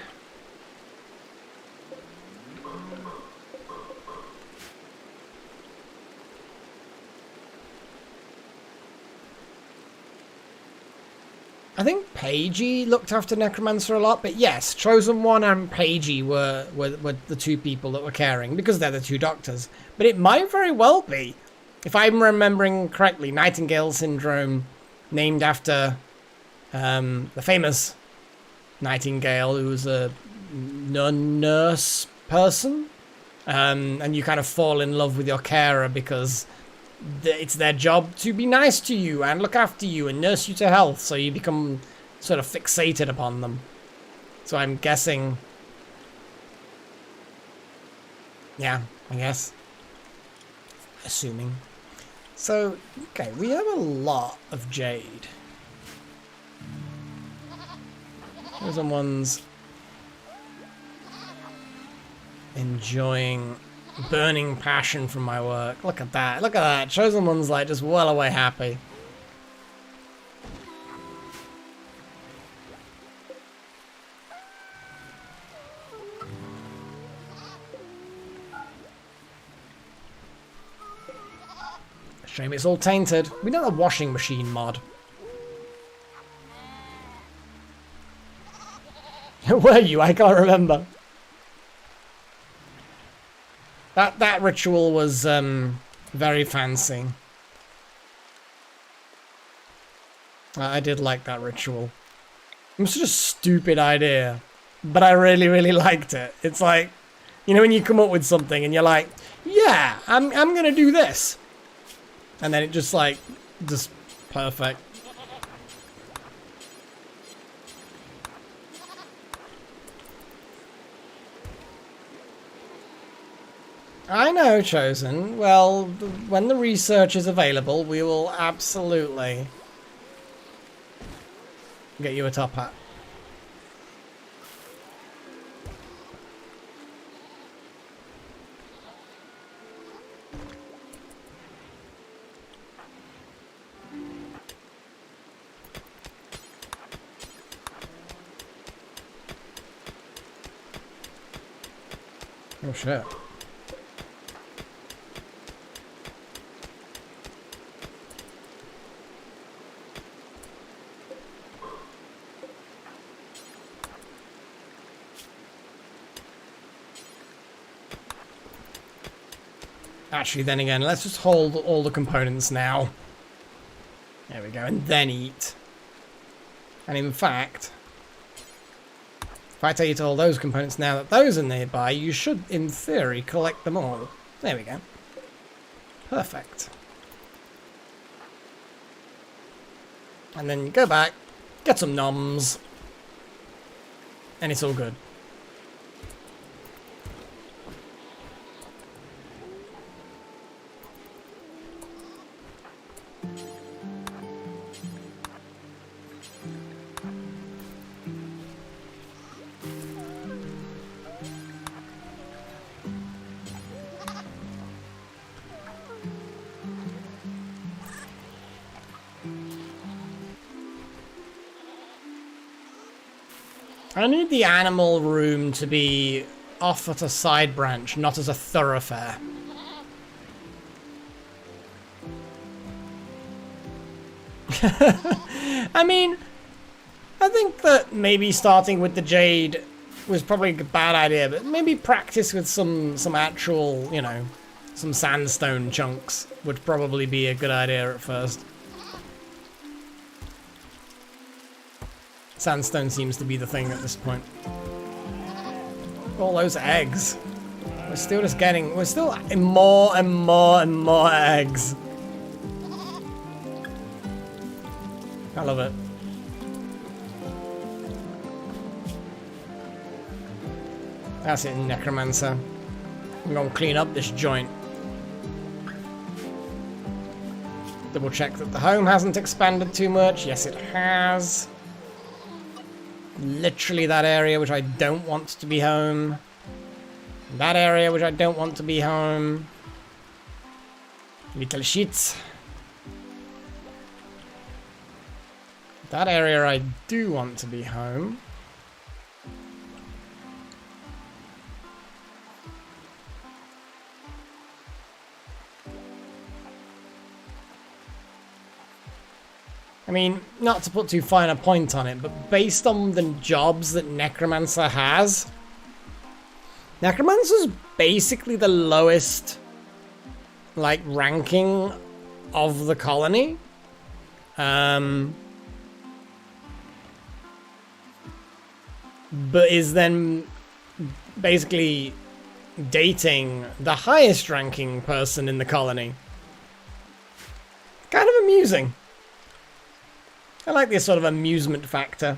I think Pagey looked after Necromancer a lot, but yes, Chosen One and Pagey were the two people that were caring, because they're the two doctors. But it might very well be, if I'm remembering correctly, Nightingale Syndrome, named after the famous Nightingale, who was a nurse person, and you kind of fall in love with your carer because it's their job to be nice to you and look after you and nurse you to health, so you become sort of fixated upon them. So I'm guessing... yeah, I guess. Assuming. So, okay, we have a lot of jade. Chosen One's enjoying burning passion from my work. Look at that. Look at that. Chosen One's like just well away happy. Shame it's all tainted. We know the washing machine mod. Were you? I can't remember. That ritual was very fancy. I did like that ritual. It was such a stupid idea, but I really, really liked it. It's like, you know, when you come up with something and you're like, yeah, I'm gonna do this, and then it just perfect. I know, Chosen. Well, when the research is available, we will absolutely get you a top hat. Oh shit. Actually, then again, let's just hold all the components now. There we go, and then eat. And in fact, if I tell you to hold those components now that those are nearby, you should, in theory, collect them all. There we go. Perfect. And then you go back, get some noms, and it's all good. I need the animal room to be off at a side branch, not as a thoroughfare. I mean, I think that maybe starting with the jade was probably a bad idea, but maybe practice with some actual, you know, some sandstone chunks would probably be a good idea at first. Sandstone seems to be the thing at this point. All those eggs. We're still just getting, we're still in more and more and more eggs. I love it. That's it, Necromancer. I'm gonna clean up this joint. Double check that the home hasn't expanded too much. Yes, it has. Literally that area which I don't want to be home. That area which I don't want to be home. Little shit. That area I do want to be home. I mean, not to put too fine a point on it, but based on the jobs that Necromancer has, Necromancer's basically the lowest, like, ranking of the colony. But is then basically dating the highest ranking person in the colony. Kind of amusing. I like this sort of amusement factor.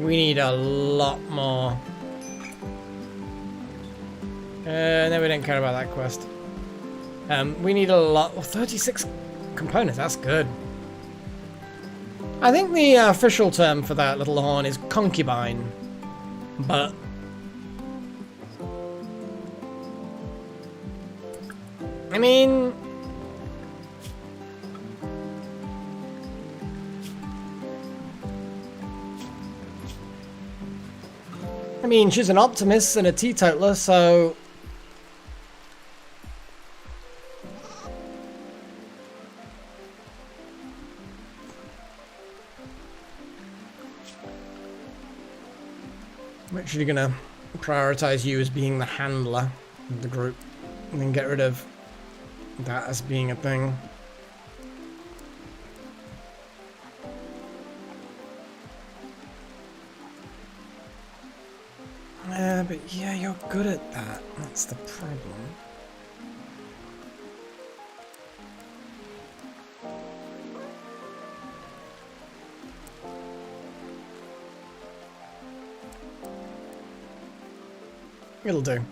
We need a lot more. No, we don't care about that quest. We need a lot. Oh, 36 components, that's good. I think the official term for that little horn is concubine. But I mean, she's an optimist and a teetotaler, so I'm actually gonna prioritize you as being the handler of the group and then get rid of that as being a thing. But yeah, you're good at that. That's the problem. It'll do.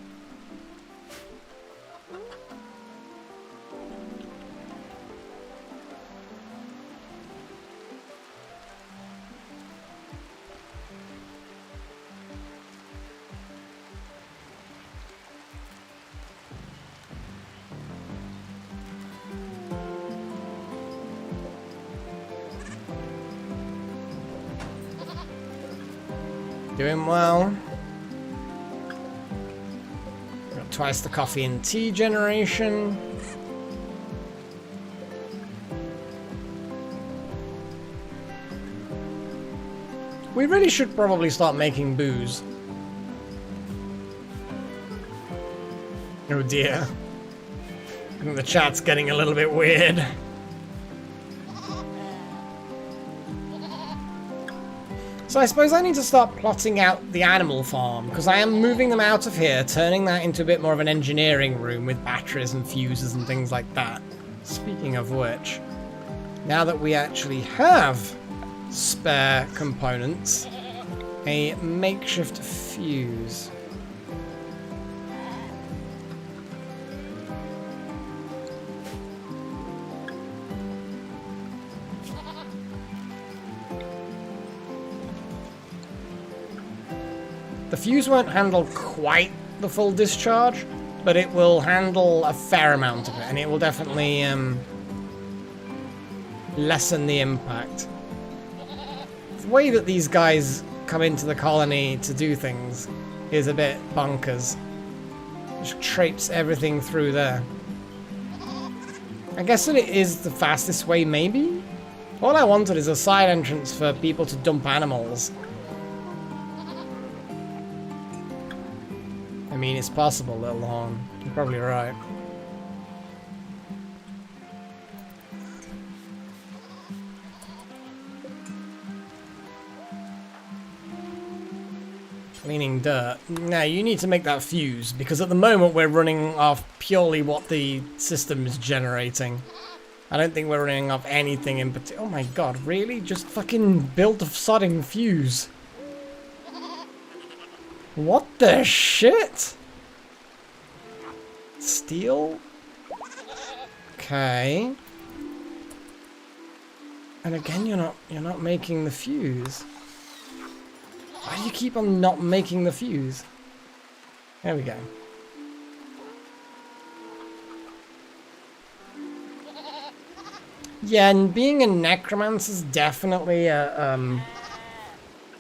Doing well. Got twice the coffee and tea generation. We really should probably start making booze. Oh dear. I think the chat's getting a little bit weird. So I suppose I need to start plotting out the animal farm, because I am moving them out of here, turning that into a bit more of an engineering room with batteries and fuses and things like that. Speaking of which, now that we actually have spare components, a makeshift fuse. The fuse won't handle quite the full discharge, but it will handle a fair amount of it, and it will definitely lessen the impact. The way that these guys come into the colony to do things is a bit bonkers. Just traipse everything through there. I guess that it is the fastest way, maybe? All I wanted is a side entrance for people to dump animals. I mean, it's possible, Little Horn. You're probably right. Cleaning dirt. Now, you need to make that fuse, because at the moment we're running off purely what the system is generating. I don't think we're running off anything in particular. Oh my god, really? Just fucking build a sodding fuse. What the shit? Steel? Okay. And again, you're not making the fuse. Why do you keep on not making the fuse? There we go. Yeah, and being a necromancer is definitely an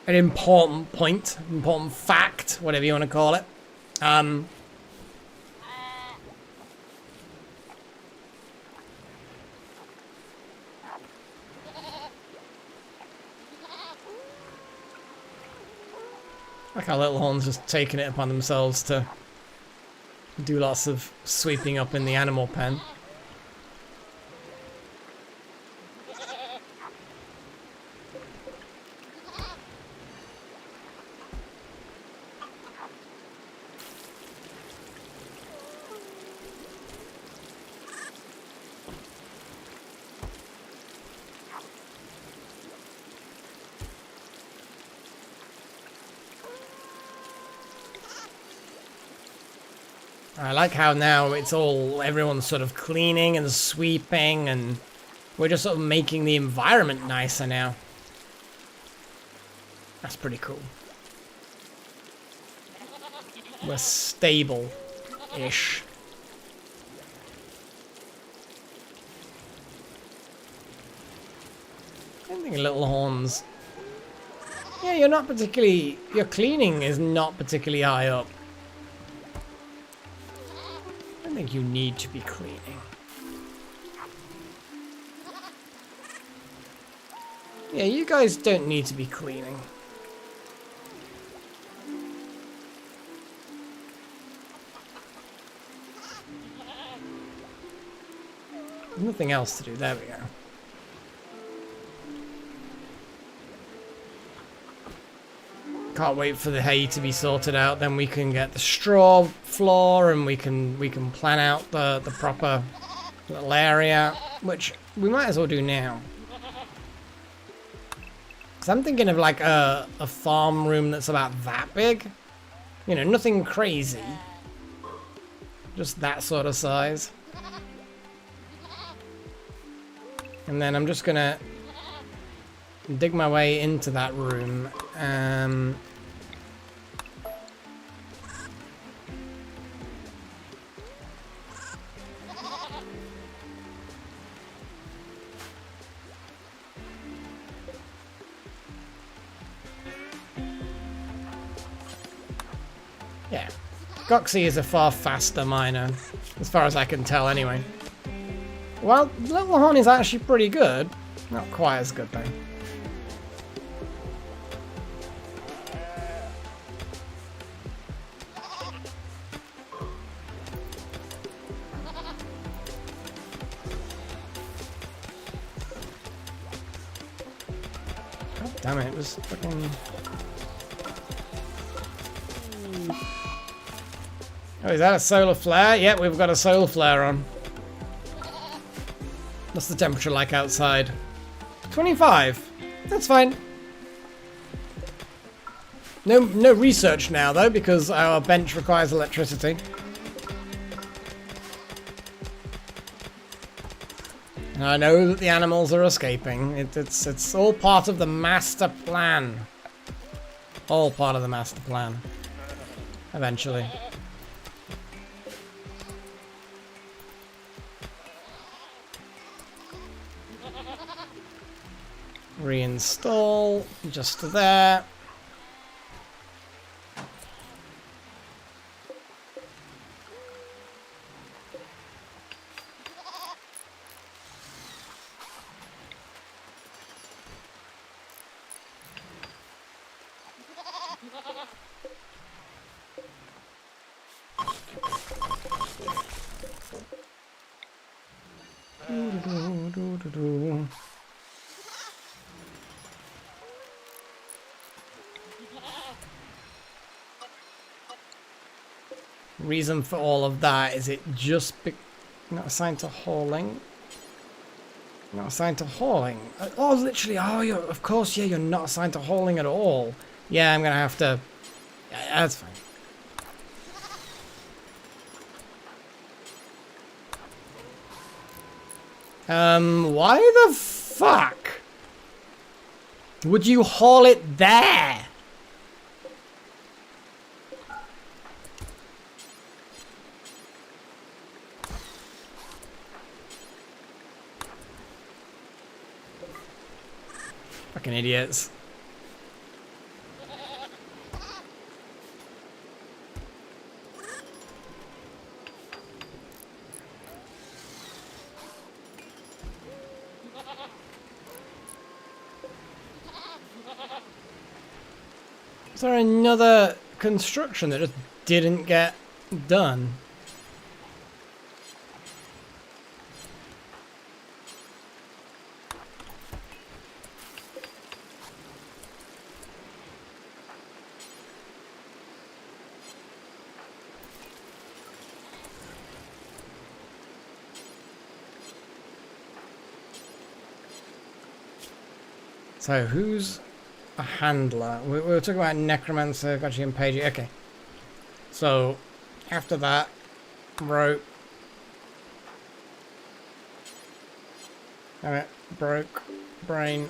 important point, important fact, whatever you want to call it. Like our little horns just taking it upon themselves to do lots of sweeping up in the animal pen. I like how now it's all, everyone's sort of cleaning and sweeping, and we're just sort of making the environment nicer now. That's pretty cool. We're stable-ish. I don't think Little Horns. Yeah, you're not particularly, your cleaning is not particularly high up. I think you need to be cleaning. Yeah, you guys don't need to be cleaning. There's nothing else to do. There we go. Can't wait for the hay to be sorted out. Then we can get the straw floor, and we can plan out the proper little area, which we might as well do now. Cause I'm thinking of like a farm room that's about that big. You know, nothing crazy. Just that sort of size. And then I'm just gonna dig my way into that room. Yeah, Goxie is a far faster miner, as far as I can tell anyway. Well, Little Horn is actually pretty good. Not quite as good though. God damn it, it was fucking... Oh, is that a solar flare? Yep, we've got a solar flare on. What's the temperature like outside? 25. That's fine. No research now though, because our bench requires electricity. And I know that the animals are escaping. It's all part of the master plan. All part of the master plan. Eventually. Reinstall, just there. Reason for all of that is it just not assigned to hauling. Not assigned to hauling. Oh, literally. Oh, of course. Yeah, you're not assigned to hauling at all. Yeah, I'm gonna have to. Yeah, that's fine. Why the fuck would you haul it there? Fucking idiots. Is there another construction that just didn't get done? So who's a handler? We were talking about necromancer, got you in page. Okay. So after that, rope. Alright, broke, brain.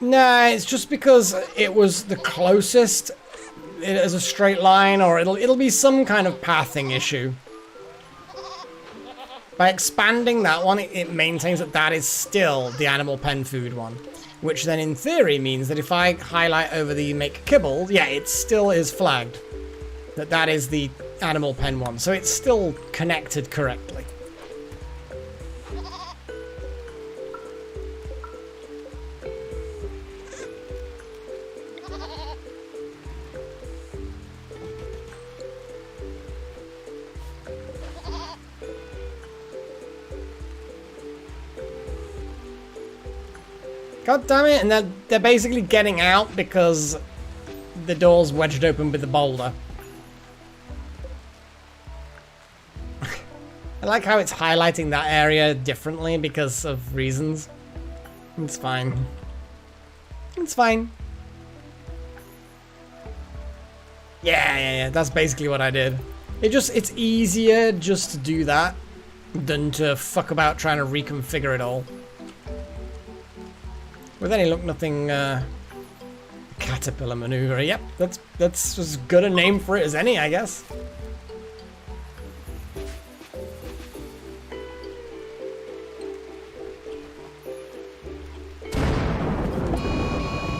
Nah, it's just because it was the closest as a straight line, or it'll be some kind of pathing issue. By expanding that one, it maintains that that is still the animal pen food one, which then in theory means that if I highlight over the make kibble, yeah, it still is flagged that that is the animal pen one, so it's still connected correctly. God damn it, and they're basically getting out because the door's wedged open with the boulder. I like how it's highlighting that area differently because of reasons. It's fine. It's fine. Yeah, that's basically what I did. It's easier just to do that than to fuck about trying to reconfigure it all. With any luck, nothing, caterpillar maneuver. Yep, that's as good a name for it as any, I guess.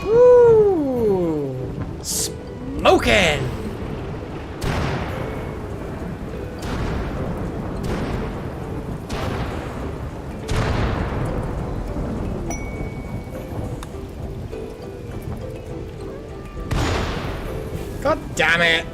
Woo! Smoking! God damn it!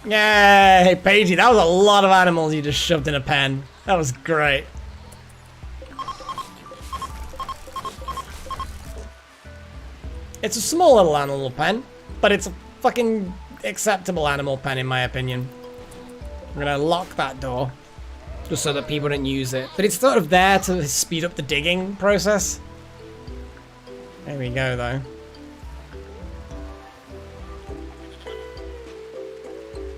Yay, Paigey, that was a lot of animals you just shoved in a pen. That was great. It's a small little animal pen, but it's a fucking acceptable animal pen in my opinion. I'm gonna lock that door, just so that people don't use it. But it's sort of there to speed up the digging process. There we go, though.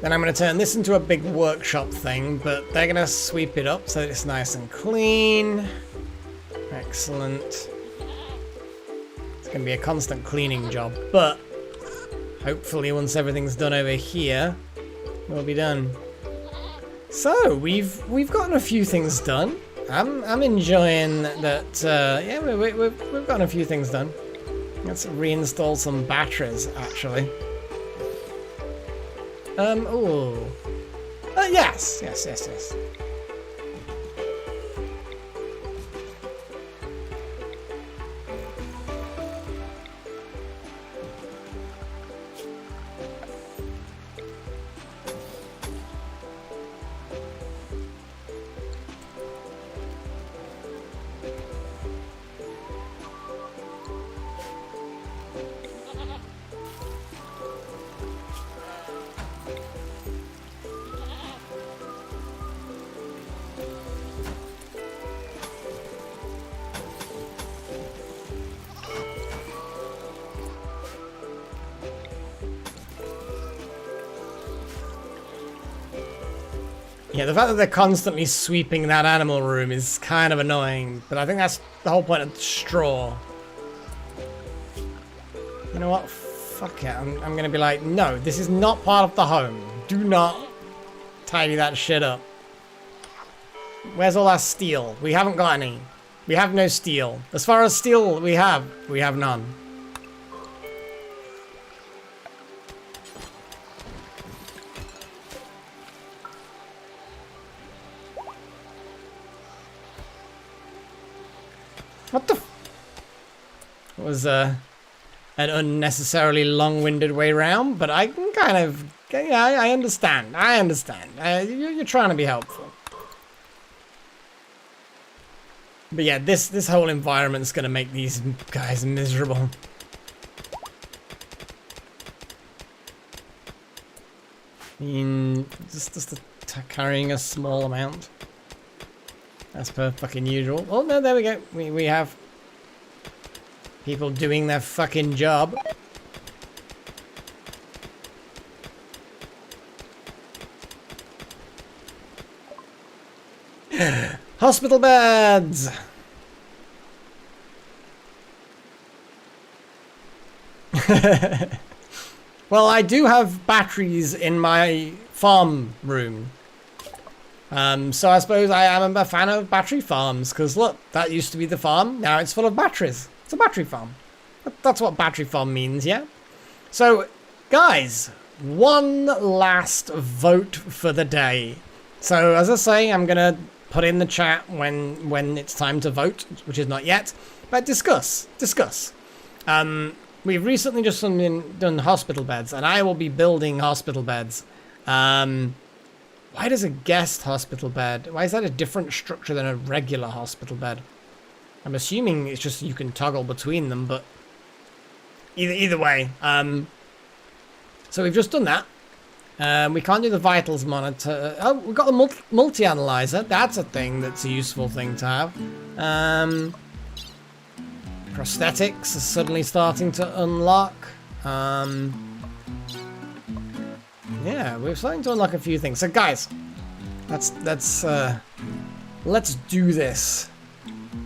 Then I'm gonna turn this into a big workshop thing, but they're gonna sweep it up so that it's nice and clean. Excellent. Gonna be a constant cleaning job, but hopefully once everything's done over here, we'll be done. So we've gotten a few things done. I'm enjoying that. Yeah, we've gotten a few things done. Let's reinstall some batteries, actually. Oh. Yes. Yeah, the fact that they're constantly sweeping that animal room is kind of annoying, but I think that's the whole point of straw. You know what? Fuck it. I'm going to be like, no, this is not part of the home. Do not tidy that shit up. Where's all our steel? We haven't got any. We have no steel. As far as steel we have none. What the f— It was an unnecessarily long-winded way round, but I can kind of, yeah, I understand. You're trying to be helpful. But yeah, this whole environment's gonna make these guys miserable. I mean, just carrying a small amount. As per fucking usual. Oh no, there we go. We have people doing their fucking job. Hospital beds! Well, I do have batteries in my farm room. So I suppose I am a fan of battery farms, because look, that used to be the farm, now it's full of batteries. It's a battery farm. That's what battery farm means, yeah? So, guys, one last vote for the day. So, as I say, I'm going to put in the chat when it's time to vote, which is not yet, but discuss. We've recently just done hospital beds, and I will be building hospital beds. Why does a guest hospital bed, why is that a different structure than a regular hospital bed? I'm assuming it's just you can toggle between them, but either way. So we've just done that. We can't do the vitals monitor. Oh, we've got the multi-analyzer. That's a thing that's a useful thing to have. Prosthetics are suddenly starting to unlock. Yeah, we're starting to unlock a few things. So guys, let's do this.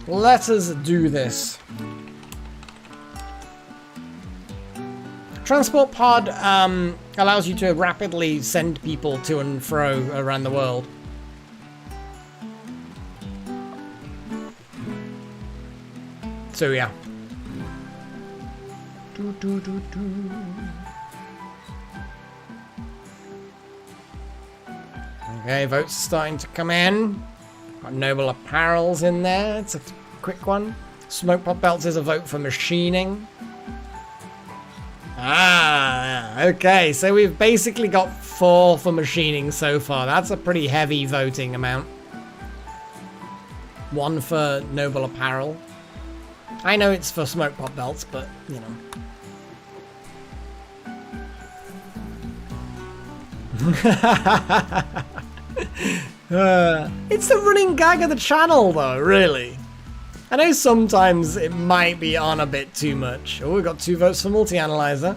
Let us do this. Transport pod allows you to rapidly send people to and fro around the world. So yeah. Okay, votes are starting to come in. Got noble apparels in there. It's a quick one. Smoke pop belts is a vote for machining. Ah, okay. So we've basically got 4 for machining so far. That's a pretty heavy voting amount. 1 for noble apparel. I know it's for smoke pop belts, but you know. It's the running gag of the channel though, really. I know sometimes it might be on a bit too much. Oh, we got 2 votes for multi-analyzer.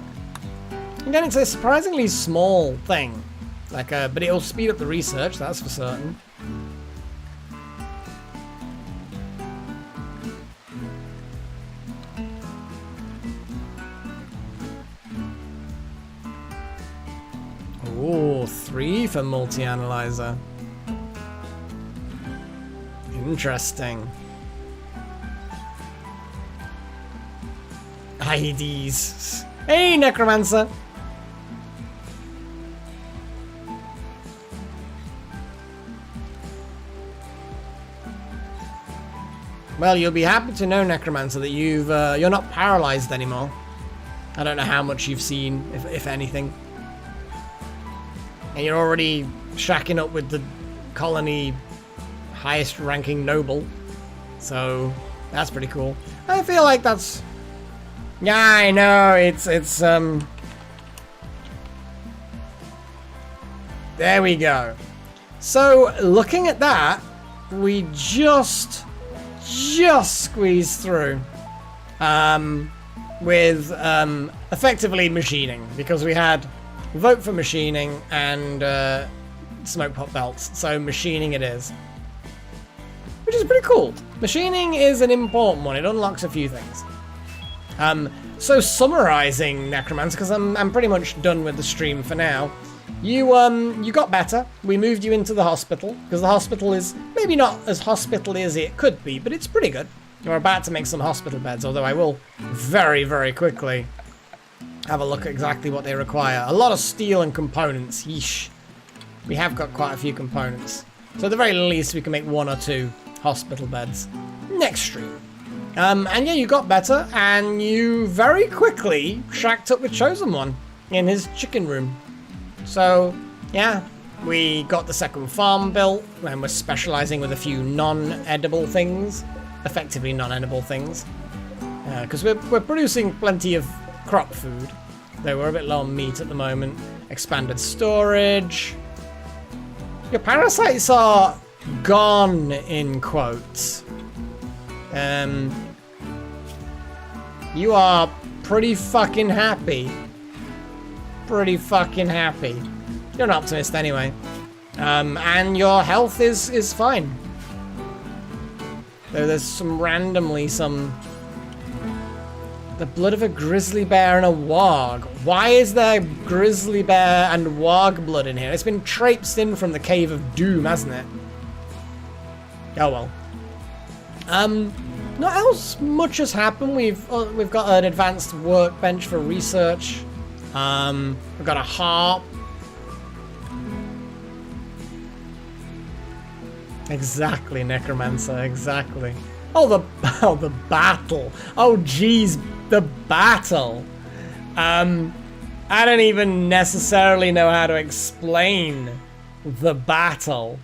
Again, it's a surprisingly small thing. Like, but it'll speed up the research, that's for certain. Ooh, 3 for multi-analyzer. Interesting. IEDs. Hey, Necromancer! Well, you'll be happy to know, Necromancer, that you're not paralyzed anymore. I don't know how much you've seen, if anything. And you're already shacking up with the colony highest ranking noble. So, that's pretty cool. I feel like that's... Yeah, I know, it's There we go. So, looking at that, we just squeezed through with effectively machining, because we had vote for machining and smoke pop belts, so machining it is, which is pretty cool. Machining is an important one. It unlocks a few things. So summarizing, Necromancer, because I'm pretty much done with the stream for now. You got better. We moved you into the hospital, because the hospital is maybe not as hospital-y as it could be, but it's pretty good. We're about to make some hospital beds, although I will very, very quickly have a look at exactly what they require. A lot of steel and components. Yeesh. We have got quite a few components. So at the very least, we can make 1 or 2 hospital beds next stream. And yeah, you got better, and you very quickly shacked up with Chosen One in his chicken room. So, yeah, we got the second farm built, and we're specializing with a few non-edible things. Effectively non-edible things. Because we're producing plenty of crop food, though we're a bit low on meat at the moment. Expanded storage. Your parasites are gone, in quotes. You are pretty fucking happy. Pretty fucking happy. You're an optimist anyway. And your health is fine. Though there's some the blood of a grizzly bear and a warg. Why is there grizzly bear and warg blood in here? It's been traipsed in from the Cave of Doom, hasn't it? Oh well. Not else much has happened. We've got an advanced workbench for research. We've got a harp. Exactly, Necromancer, exactly. Oh, the battle. Oh, geez, the battle. I don't even necessarily know how to explain the battle.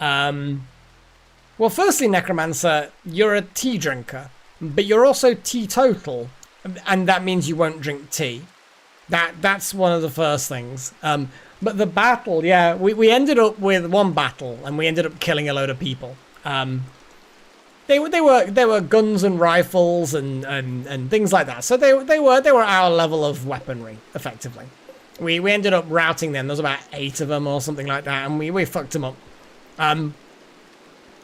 Well, firstly, Necromancer, you're a tea drinker, but you're also teetotal, and that means you won't drink tea. That's one of the first things. But the battle, yeah, we ended up with one battle, and we ended up killing a load of people. They were guns and rifles and things like that. So they were our level of weaponry, effectively. We ended up routing them. There was about 8 of them or something like that, and we fucked them up.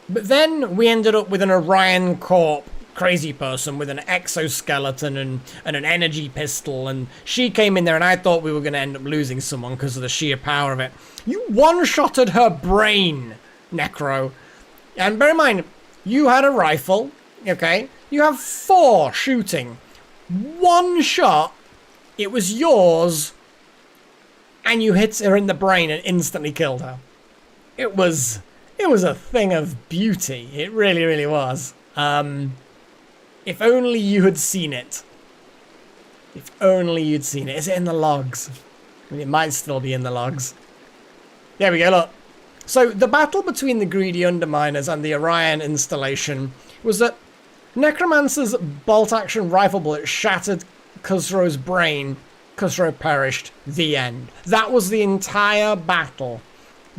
But then we ended up with an Orion Corp crazy person with an exoskeleton and an energy pistol, and she came in there, and I thought we were going to end up losing someone because of the sheer power of it. You one-shotted her brain, Necro. And bear in mind, you had a rifle, okay? You have 4 shooting. 1 shot, it was yours, and you hit her in the brain and instantly killed her. It was a thing of beauty. It really, really was. If only you had seen it. If only you'd seen it. Is it in the logs? I mean, it might still be in the logs. There we go, look. So, the battle between the greedy underminers and the Orion installation was that Necromancer's bolt-action rifle bullet shattered Khusro's brain. Khusro perished. The end. That was the entire battle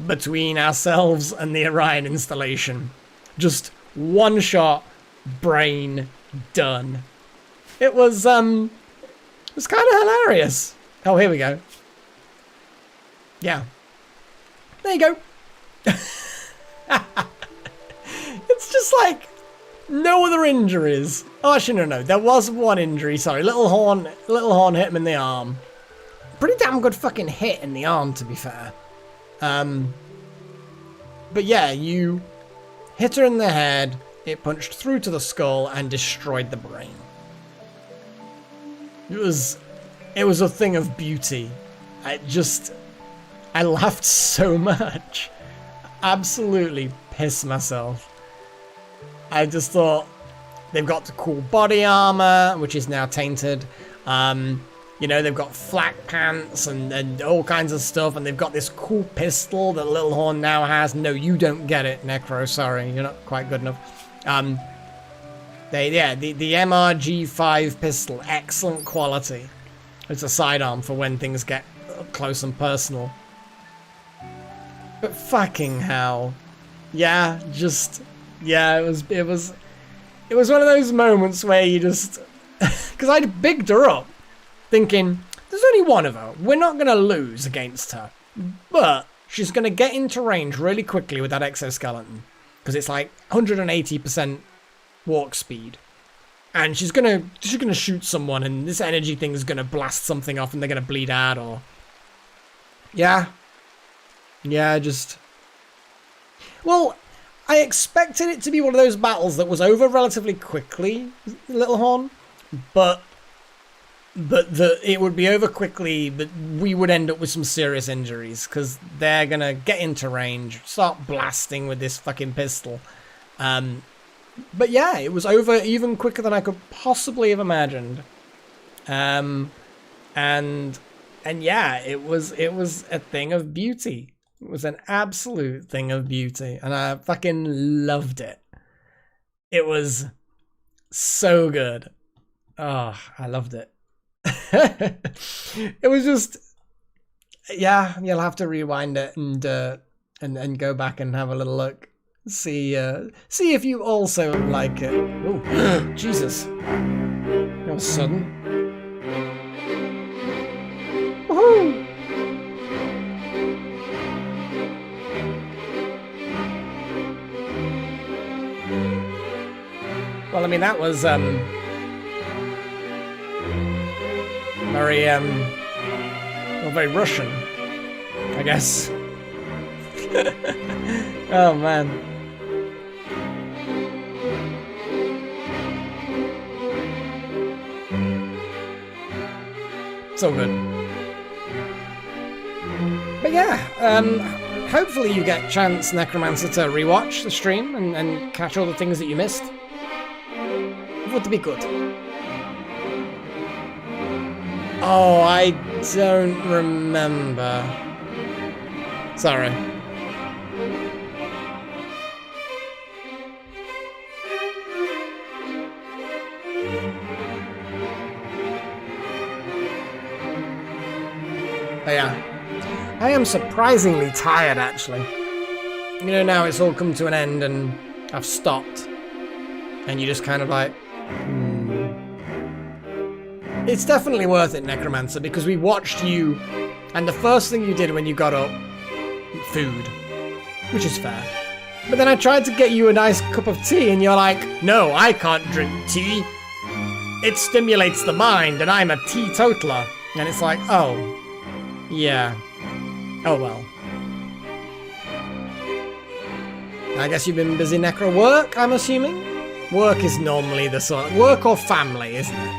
between ourselves and the Orion installation. Just one shot, brain done. It was kind of hilarious. Oh, here we go. Yeah. There you go. It's just like no other injuries. Oh, actually, no. There was one injury. Sorry, little horn hit him in the arm. Pretty damn good fucking hit in the arm, to be fair. But yeah, you hit her in the head, it punched through to the skull and destroyed the brain. It was a thing of beauty. I laughed so much. Absolutely pissed myself. I just thought, they've got the cool body armor, which is now tainted. You know, they've got flak pants and all kinds of stuff, and they've got this cool pistol that Little Horn now has. No, you don't get it, Necro. Sorry, you're not quite good enough. The MRG5 pistol, excellent quality. It's a sidearm for when things get up close and personal. But fucking hell, yeah, it was one of those moments where you just, because I'd bigged her up, thinking, there's only one of her. We're not going to lose against her. But she's going to get into range really quickly with that exoskeleton. Because it's like 180% walk speed. And she's going to shoot someone, and this energy thing is going to blast something off and they're going to bleed out, or... Yeah, just... Well, I expected it to be one of those battles that was over relatively quickly, Little Horn. But it would be over quickly, but we would end up with some serious injuries because they're gonna get into range, start blasting with this fucking pistol. But yeah, it was over even quicker than I could possibly have imagined. And yeah, it was a thing of beauty. It was an absolute thing of beauty, and I fucking loved it. It was so good. Oh, I loved it. It was just, yeah, you'll have to rewind it and go back and have a little look. See if you also like it. Oh, Jesus. That was sudden. Woohoo! Well, I mean, that was, very Russian, I guess. Oh, man. So good. But yeah, hopefully you get a chance, Necromancer, to rewatch the stream and catch all the things that you missed. It would be good. Oh, I don't remember. Sorry. But yeah, I am surprisingly tired, actually. You know, now it's all come to an end and I've stopped. And you just kind of like... It's definitely worth it, Necromancer, because we watched you, and the first thing you did when you got up, food, which is fair. But then I tried to get you a nice cup of tea, and you're like, no, I can't drink tea. It stimulates the mind, and I'm a teetotaler. And it's like, oh, yeah. Oh well. I guess you've been busy Necro work, I'm assuming? Work is normally the sort of... Work or family, isn't it?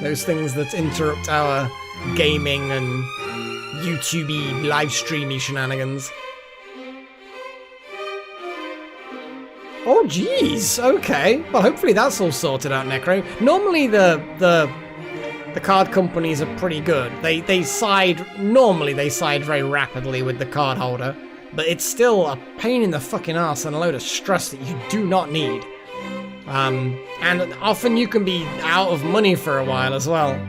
Those things that interrupt our gaming and YouTube-y, live streamy shenanigans. Oh, jeez. Okay. Well, hopefully that's all sorted out, Necro. Normally the card companies are pretty good. They side very rapidly with the card holder, but it's still a pain in the fucking ass and a load of stress that you do not need. And often you can be out of money for a while as well.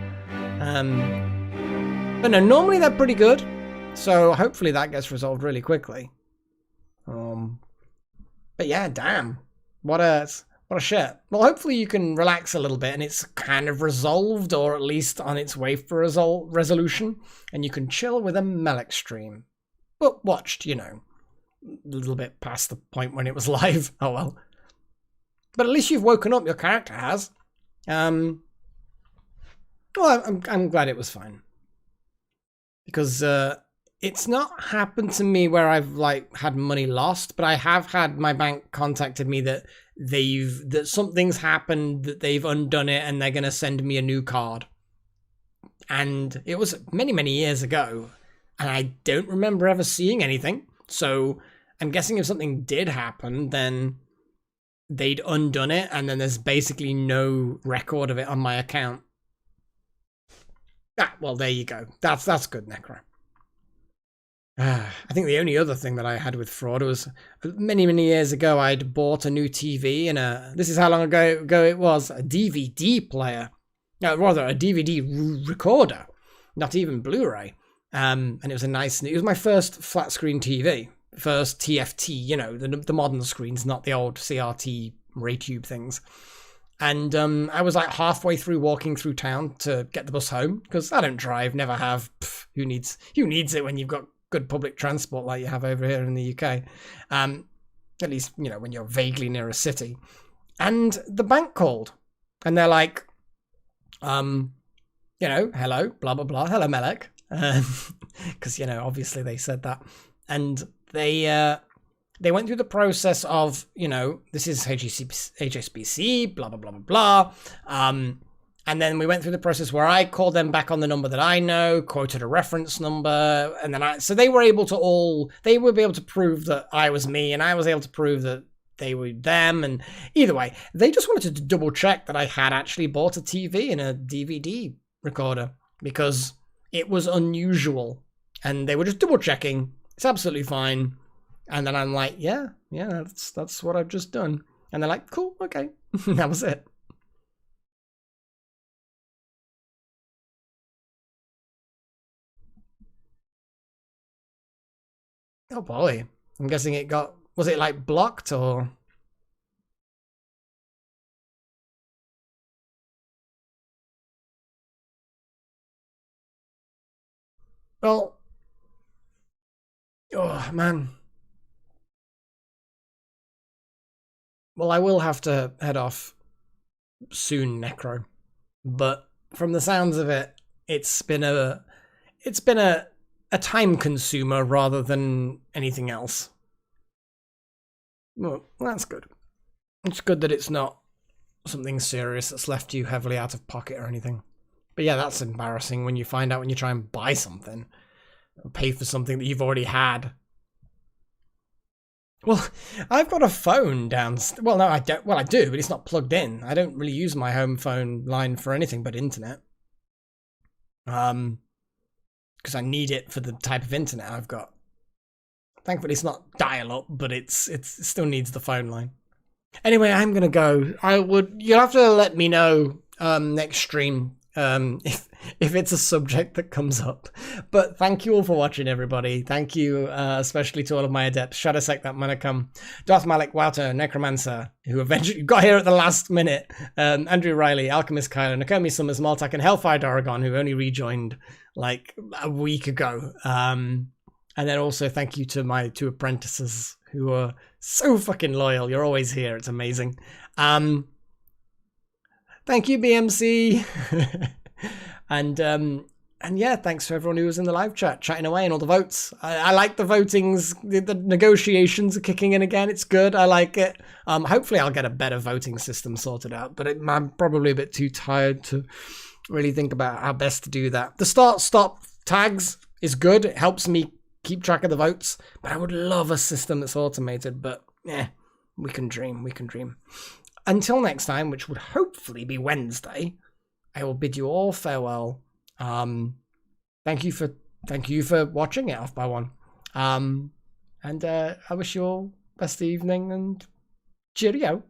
But no, normally they're pretty good. So hopefully that gets resolved really quickly. But yeah, damn. What a shit. Well, hopefully you can relax a little bit and it's kind of resolved, or at least on its way for resolution. And you can chill with a Melek stream. But watched, you know, a little bit past the point when it was live. Oh well. But at least you've woken up, your character has. Well, I'm glad it was fine. because it's not happened to me where I've like had money lost, but I have had my bank contacted me that something's happened, that they've undone it and they're going to send me a new card. And it was many, many years ago, and I don't remember ever seeing anything. So I'm guessing if something did happen, then they'd undone it, and then there's basically no record of it on my account. Ah, well, there you go. That's good, Necro. I think the only other thing that I had with fraud was many, many years ago, I'd bought a new TV and this is how long ago it was, a DVD player. No, rather a DVD recorder, not even Blu-ray. And it was it was my first flat screen TV, first TFT, you know, the modern screens, not the old CRT ray tube things. And I was like halfway through walking through town to get the bus home, because I don't drive, never have. Pff, who needs it when you've got good public transport like you have over here in the UK? At least, you know, when you're vaguely near a city. And the bank called, and they're like, you know, hello, blah, blah, blah, hello, Melek. Because, you know, obviously they said that. And they went through the process of, you know, this is HSBC, blah, blah, blah, blah, blah. And then we went through the process where I called them back on the number that I know, quoted a reference number, and then so they were able to prove that I was me, and I was able to prove that they were them. And either way, they just wanted to double check that I had actually bought a TV and a DVD recorder, because it was unusual, and they were just double checking. It's absolutely fine. And then I'm like, yeah, that's what I've just done. And they're like, cool, okay. That was it. Oh boy. I'm guessing was it like blocked or? Well, oh man. Well, I will have to head off soon, Necro. But from the sounds of it, it's been a time consumer rather than anything else. Well, that's good. It's good that it's not something serious that's left you heavily out of pocket or anything. But yeah, that's embarrassing when you find out when you try and buy something or pay for something that you've already had. Well, I've got a phone downstairs. Well, no, I don't. Well, I do, but it's not plugged in. I don't really use my home phone line for anything but internet. Because I need it for the type of internet I've got. Thankfully, it's not dial-up, but it still needs the phone line. Anyway, I'm gonna go. You'll have to let me know next stream if it's a subject that comes up. But thank you all for watching, everybody. Thank you especially to all of my adepts. Shadowsec, that Manacum, Darth Malik, Wouter, Necromancer, who eventually got here at the last minute, Andrew Riley, Alchemist Kyler, Nakomi Summers, Maltak, and Hellfire Doragon, who only rejoined like a week ago. And then also thank you to my 2 apprentices who are so fucking loyal. You're always here. It's amazing. Thank you, BMC. And yeah, thanks to everyone who was in the live chat, chatting away and all the votes. I like the votings. The negotiations are kicking in again. It's good. I like it. Hopefully I'll get a better voting system sorted out, but I'm probably a bit too tired to really think about how best to do that. The start-stop tags is good. It helps me keep track of the votes, but I would love a system that's automated, but yeah, we can dream. Until next time, which would hopefully be Wednesday, I will bid you all farewell. Thank you for watching it off by one. And I wish you all best evening and cheerio.